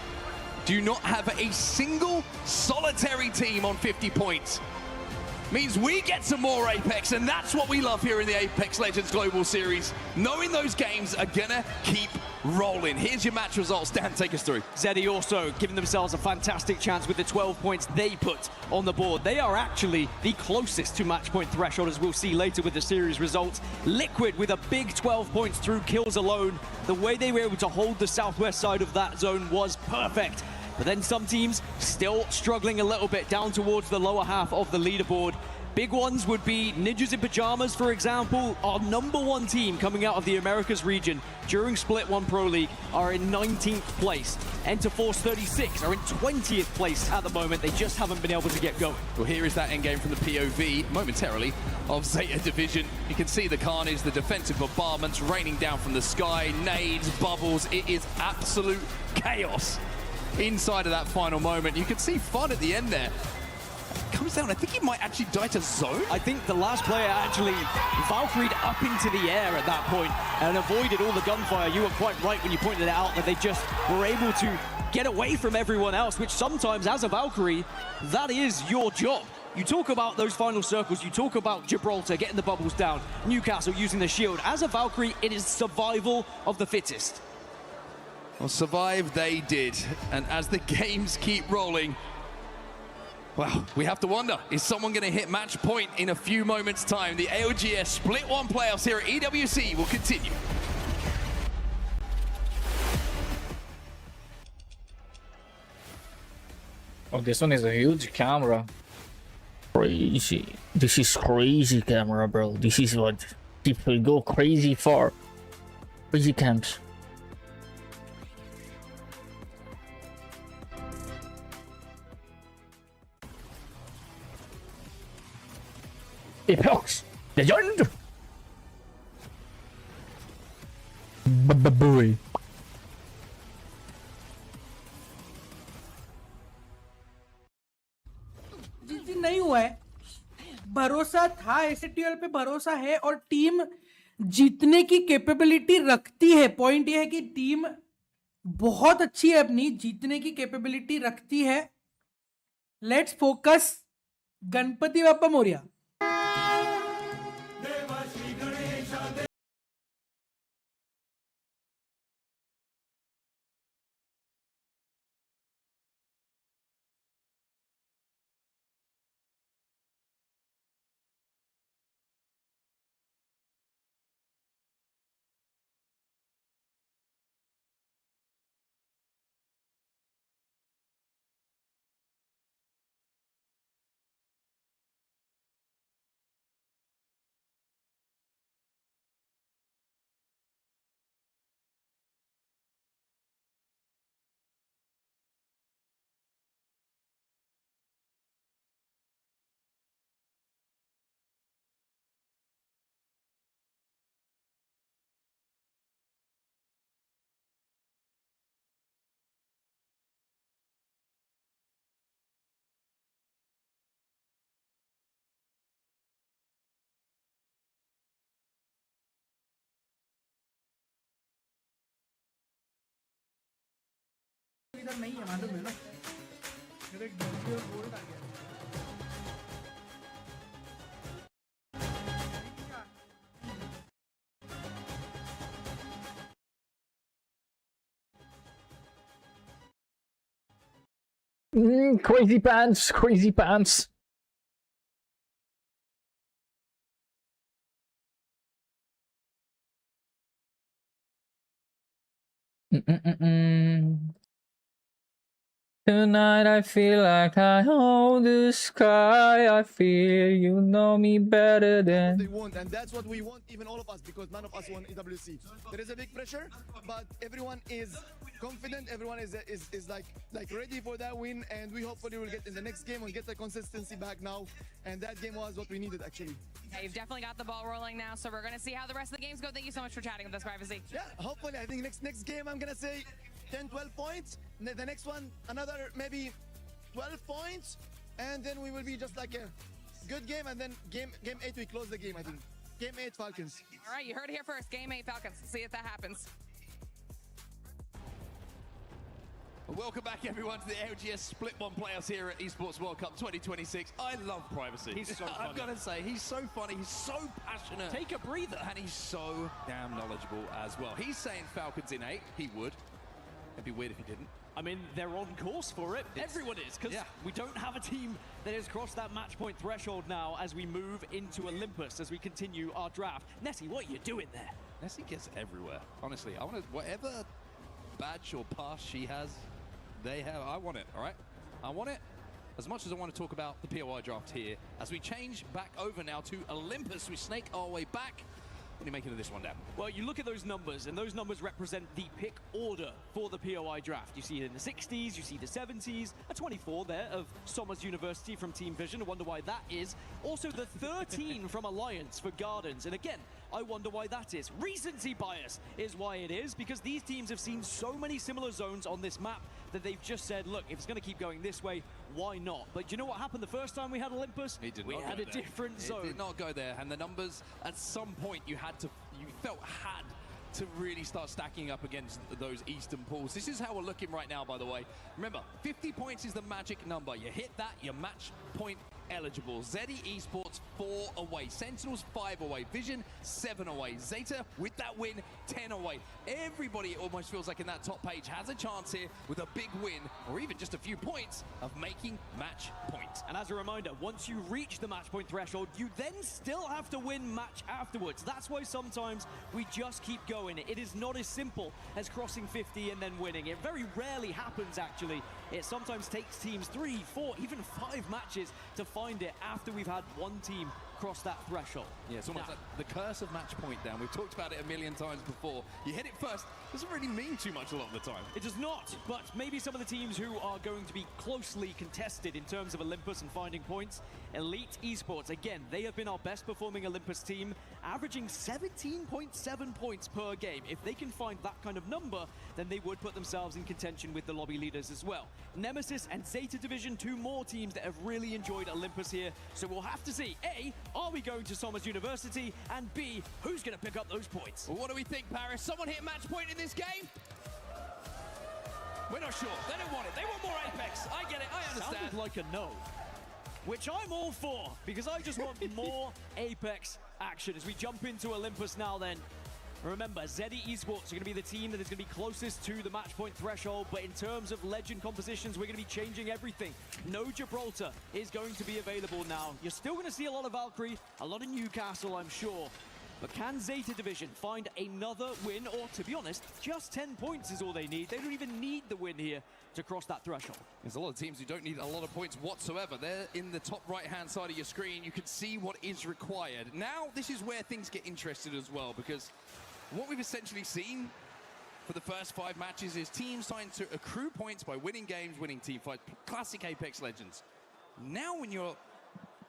Speaker 4: do not have a single solitary team on 50 points means we get some more Apex, and that's what we love here in the Apex Legends Global Series, knowing those games are gonna keep rolling. Here's your match results. Dan, take us through.
Speaker 1: Zeddy also giving themselves a fantastic chance with the 12 points they put on the board. They are actually the closest to match point threshold, as we'll see later with the series results. Liquid with a big 12 points through kills alone. The way they were able to hold the southwest side of that zone was perfect. But then some teams still struggling a little bit down towards the lower half of the leaderboard. Big ones would be Ninjas in Pajamas, for example. Our #1 team coming out of the Americas region during Split 1 Pro League are in 19th place. Enter Force 36 are in 20th place at the moment. They just haven't been able to get going.
Speaker 4: Well, here is that endgame from the POV, momentarily, of Zeta Division. You can see the carnage, the defensive bombardments raining down from the sky, nades, bubbles. It is absolute chaos inside of that final moment. You can see Fun at the end there. Comes down, I think he might actually die to zone.
Speaker 1: I think the last player actually Valkyried up into the air at that point and avoided all the gunfire. You were quite right when you pointed it out that they just were able to get away from everyone else, which sometimes as a Valkyrie, that is your job. You talk about those final circles, you talk about Gibraltar getting the bubbles down, Newcastle using the shield. As a Valkyrie, it is survival of the fittest.
Speaker 4: Well, survive they did, and as the games keep rolling, well, we have to wonder, is someone going to hit match point in a few moments' time? The ALGS Split 1 playoffs here at EWC will continue.
Speaker 2: Oh, this one is a huge camera. Crazy. This is crazy camera, bro. This is what people go crazy for. Crazy cams. Apex Legend. Boy.
Speaker 22: नहीं हुआ है, भरोसा था, STL पे भरोसा है और team जीतने की कैपेबिलिटी रखती है। पॉइंट ये है कि टीम बहुत अच्छी है, अपनी जीतने की कैपेबिलिटी रखती है। Let's focus. गणपति बाप्पा मोरिया। इधर नहीं है, मालूम है ना, मेरे एक डॉगी और गोल्ड आ गया।
Speaker 2: Crazy pants, crazy pants. Tonight I feel like I own the sky. I feel you know me better than
Speaker 8: they want, and that's what we want, even all of us, because none of us won EWC. There is a big pressure, but everyone is confident. Everyone is like ready for that win, and we hopefully will get in the next game and get the consistency back now. And that game was what we needed, actually.
Speaker 9: Yeah, you've definitely got the ball rolling now, so we're gonna see how the rest of the games go. Thank you so much for chatting with us, Privacy.
Speaker 8: Yeah, hopefully, I think next game I'm gonna say 10-12 points. The next one another maybe 12 points, and then we will be just like a good game, and then game 8 we close the game. I think game 8 Falcons.
Speaker 9: All right, you heard it here first. Game 8 Falcons. See if that happens.
Speaker 4: Welcome back, everyone, to the ALGS Split Bomb playoffs here at Esports World Cup 2026. I love Privacy.
Speaker 1: He's so funny.
Speaker 4: I've got to say, he's so funny, he's so passionate.
Speaker 1: Take a breather.
Speaker 4: And he's so damn knowledgeable as well. He's saying Falcons in 8. He would. It'd be weird if he didn't.
Speaker 1: I mean, they're on course for it. Everyone is, because we don't have a team that has crossed that match point threshold now as we move into Olympus, as we continue our draft. Nessie, what are you doing there?
Speaker 4: Nessie gets everywhere. Honestly, I want to, whatever badge or pass she has, they have, I want it, all right? I want it as much as I want to talk about the POI draft here. As we change back over now to Olympus, we snake our way back. What are you making of this one, Dan?
Speaker 1: Well, you look at those numbers, and those numbers represent the pick order for the POI draft. You see it in the 60s, you see the 70s, a 24 there of Somers University from Team Vision. I wonder why that is. Also the 13 from Alliance for Gardens. And again, I wonder why that is. Recency bias is why it is, because these teams have seen so many similar zones on this map that they've just said, look, if it's going to keep going this way, why not? But do you know what happened the first time we had Olympus? We had a different zone.
Speaker 4: It did not go there, and the numbers at some point you felt had to really start stacking up against those Eastern pools. This is how we're looking right now, by the way. Remember, 50 points is the magic number. You hit that, you're match point eligible. Zeddy Esports 4 away, Sentinels 5 away, Vision 7 away, Zeta with that win 10 away. Everybody, it almost feels like in that top page, has a chance here with a big win or even just a few points of making match point.
Speaker 1: And as a reminder, once you reach the match point threshold, you then still have to win match afterwards. That's why sometimes we just keep going. going. It is not as simple as crossing 50 and then winning. It very rarely happens, actually. It sometimes takes teams 3, 4, even 5 matches to find it after we've had one team cross that threshold.
Speaker 4: Yeah, it's almost like the curse of match point down. We've talked about it a million times before. You hit it first, doesn't really mean too much a lot of the time.
Speaker 1: It does not, but maybe some of the teams who are going to be closely contested in terms of Olympus and finding points. Elite Esports, again, they have been our best performing Olympus team, averaging 17.7 points per game. If they can find that kind of number, then they would put themselves in contention with the lobby leaders as well. Nemesis and Zeta Division, 2 more teams that have really enjoyed Olympus here. So we'll have to see, A, are we going to Somers University? And B, who's going to pick up those points?
Speaker 4: Well, what do we think, Paris? Someone hit match point in this game? We're not sure. They don't want it. They want more Apex. I get it. I understand.
Speaker 1: Sounded like a no. Which I'm all for, because I just want more Apex action. As we jump into Olympus now then, remember, ZE Esports are going to be the team that is going to be closest to the match point threshold, but in terms of legend compositions, we're going to be changing everything. No Gibraltar is going to be available now. You're still going to see a lot of Valkyrie, a lot of Newcastle, I'm sure. But can Zeta Division find another win? Or, to be honest, just 10 points is all they need. They don't even need the win here to cross that threshold.
Speaker 4: There's a lot of teams who don't need a lot of points whatsoever. They're in the top right-hand side of your screen. You can see what is required. Now, this is where things get interested as well, because what we've essentially seen for the first 5 matches is teams trying to accrue points by winning games, winning team fights. Classic Apex Legends. Now, when you're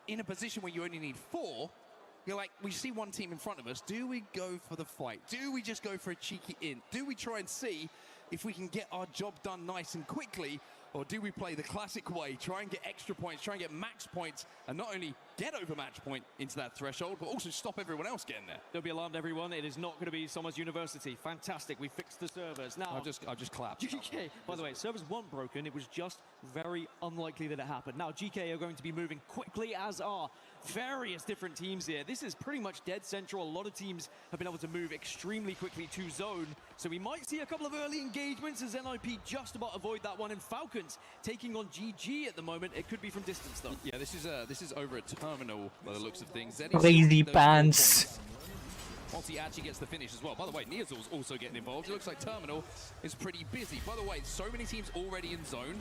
Speaker 4: in a position where you only need 4, you're like, we see one team in front of us. Do we go for the fight? Do we just go for a cheeky in? Do we try and see if we can get our job done nice and quickly? Or do we play the classic way, try and get extra points, try and get max points, and not only get over match point into that threshold, but also stop everyone else getting there?
Speaker 1: Don't be alarmed, everyone. It is not going to be Somers University. Fantastic. We fixed the servers. Now,
Speaker 4: I've just clapped.
Speaker 1: GK, by the way, servers weren't broken. It was just very unlikely that it happened. Now, GK are going to be moving quickly, as are various different teams here. This is pretty much dead central. A lot of teams have been able to move extremely quickly to zone. So we might see a couple of early engagements as NIP just about avoid that one. And Falcons taking on GG at the moment. It could be from distance, though.
Speaker 4: Yeah, this is over at Terminal by the looks of things.
Speaker 2: Crazy pants.
Speaker 4: Monty actually gets the finish as well. By the way, Neazul's also getting involved. It looks like Terminal is pretty busy. By the way, so many teams already in zone,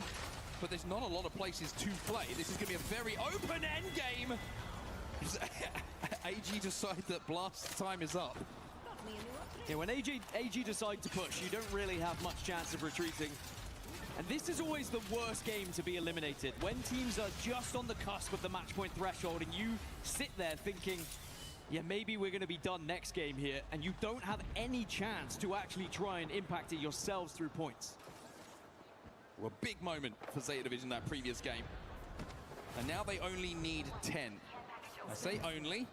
Speaker 4: but there's not a lot of places to play. This is going to be a very open end game. AG decide that blast time is up.
Speaker 1: Yeah, when AG decide to push, you don't really have much chance of retreating. And this is always the worst game to be eliminated. When teams are just on the cusp of the match point threshold and you sit there thinking, yeah, maybe we're going to be done next game here, and you don't have any chance to actually try and impact it yourselves through points.
Speaker 4: Well, big moment for Zeta Division that previous game. And now they only need 10. I say only.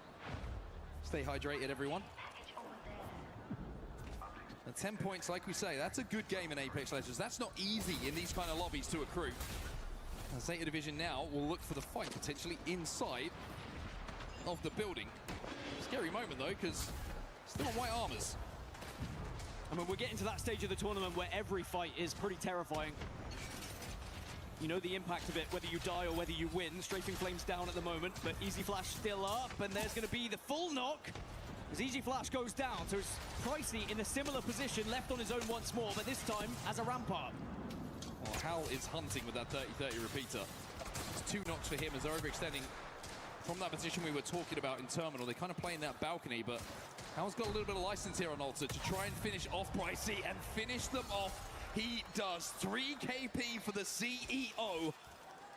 Speaker 4: Stay hydrated, everyone. And 10 points, like we say, that's a good game in Apex Legends. That's not easy in these kind of lobbies to accrue. And Zeta Division now will look for the fight, potentially inside of the building. Scary moment, though, because still on white armors.
Speaker 1: I mean, we're getting to that stage of the tournament where every fight is pretty terrifying. You know the impact of it, whether you die or whether you win. Strafing Flames down at the moment, but Easy Flash still up, and there's going to be the full knock as Easy Flash goes down. So it's Pricey in a similar position, left on his own once more, but this time as a rampart.
Speaker 4: Well, Hal is hunting with that 30-30 repeater. It's 2 knocks for him as they're overextending from that position we were talking about in Terminal. They kind of play in that balcony, but Hal's got a little bit of license here on Alter to try and finish off Pricey and finish them off. He does. 3 KP for the CEO.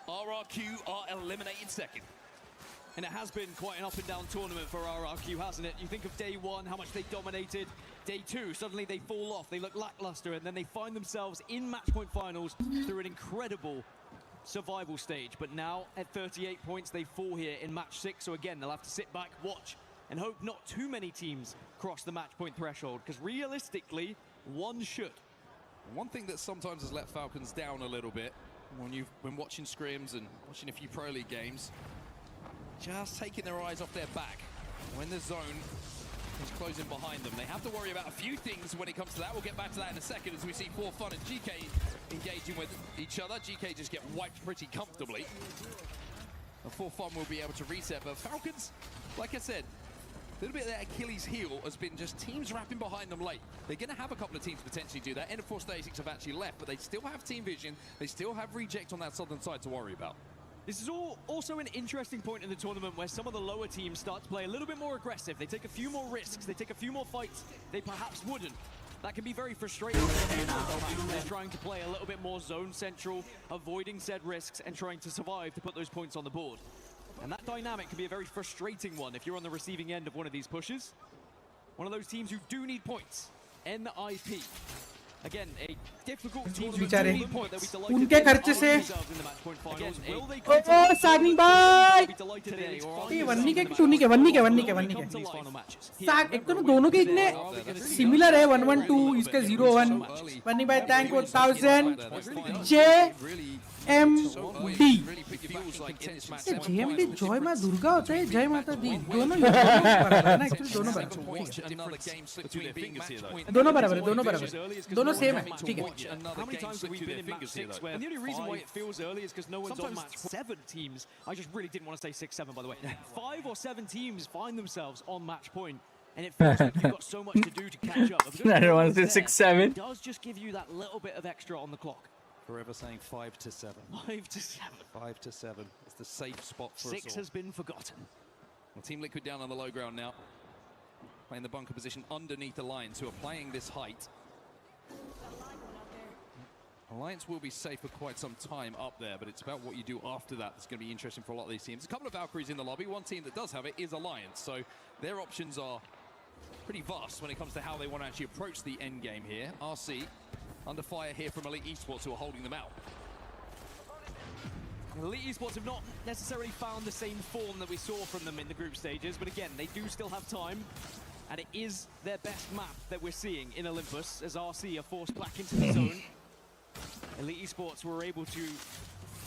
Speaker 4: RRQ are eliminated second.
Speaker 1: And it has been quite an up and down tournament for RRQ, hasn't it? You think of day 1, how much they dominated. Day 2, suddenly they fall off. They look lackluster, and then they find themselves in match point finals through an incredible survival stage. But now at 38 points, they fall here in match 6. So again, they'll have to sit back, watch, and hope not too many teams cross the match point threshold, because realistically, one should.
Speaker 4: One thing that sometimes has let Falcons down a little bit when you've been watching scrims and watching a few Pro League games, just taking their eyes off their back. When the zone is closing behind them, they have to worry about a few things when it comes to that. We'll get back to that in a second as we see 4Fun and GK engaging with each other. GK just get wiped pretty comfortably. And 4Fun will be able to reset, but Falcons, like I said, little bit of their Achilles heel has been just teams wrapping behind them late. They're going to have a couple of teams potentially do that. Force 36 have actually left, but they still have team vision. They still have reject on that southern side to worry about.
Speaker 1: This is also an interesting point in the tournament where some of the lower teams start to play a little bit more aggressive. They take a few more risks. They take a few more fights they perhaps wouldn't. That can be very frustrating. They're trying to play a little bit more zone central, avoiding said risks and trying to survive to put those points on the board. And that dynamic can be a very frustrating one if you're on the receiving end of one of these pushes. One of those teams who do need points. NIP. Again, a difficult team to need point that we delighted
Speaker 22: उनके खर्चे से ओ सागिन भाई ये वन्नी के टूनी के साग एक तो ना दोनों के इतने सिमिलर है 112 इसका 01 वन्नी भाई थैंक यू 1000 JMD JMD जय माँ दुर्गा होता है जय माता दी दोनों बराबर है ना एक्चुअली दोनों बराबर दोनों सेम है ठीक है
Speaker 1: How many times have we been in match 6 where, and the only reason why it feels early is because no one's on match 7 teams. I just really didn't want to say 6-7 by the way. 5 or 7 teams find themselves on match point. And it feels like you've got so much to do to catch up.
Speaker 2: I don't want to say 6-7.
Speaker 1: It does just give you that little bit of extra on the clock.
Speaker 4: Forever saying 5 to 7.
Speaker 1: 5 to 7.
Speaker 4: 5 to 7. It's the safe spot for us all.
Speaker 1: 6 has been forgotten.
Speaker 4: Well, Team Liquid down on the low ground now. Playing the bunker position underneath Alliance, who are playing this height. Alliance will be safe for quite some time up there, but it's about what you do after that that's going to be interesting for a lot of these teams. A couple of Valkyries in the lobby. One team that does have it is Alliance, so their options are pretty vast when it comes to how they want to actually approach the end game here. RC under fire here from Elite Esports, who are holding them out.
Speaker 1: Elite Esports have not necessarily found the same form that we saw from them in the group stages, but again, they do still have time, and it is their best map that we're seeing in Olympus as RC are forced back into the zone. Elite Esports were able to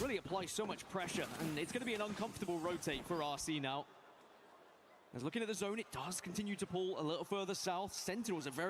Speaker 1: really apply so much pressure, and it's going to be an uncomfortable rotate for RC now. As looking at the zone, it does continue to pull a little further south. Sentinels are very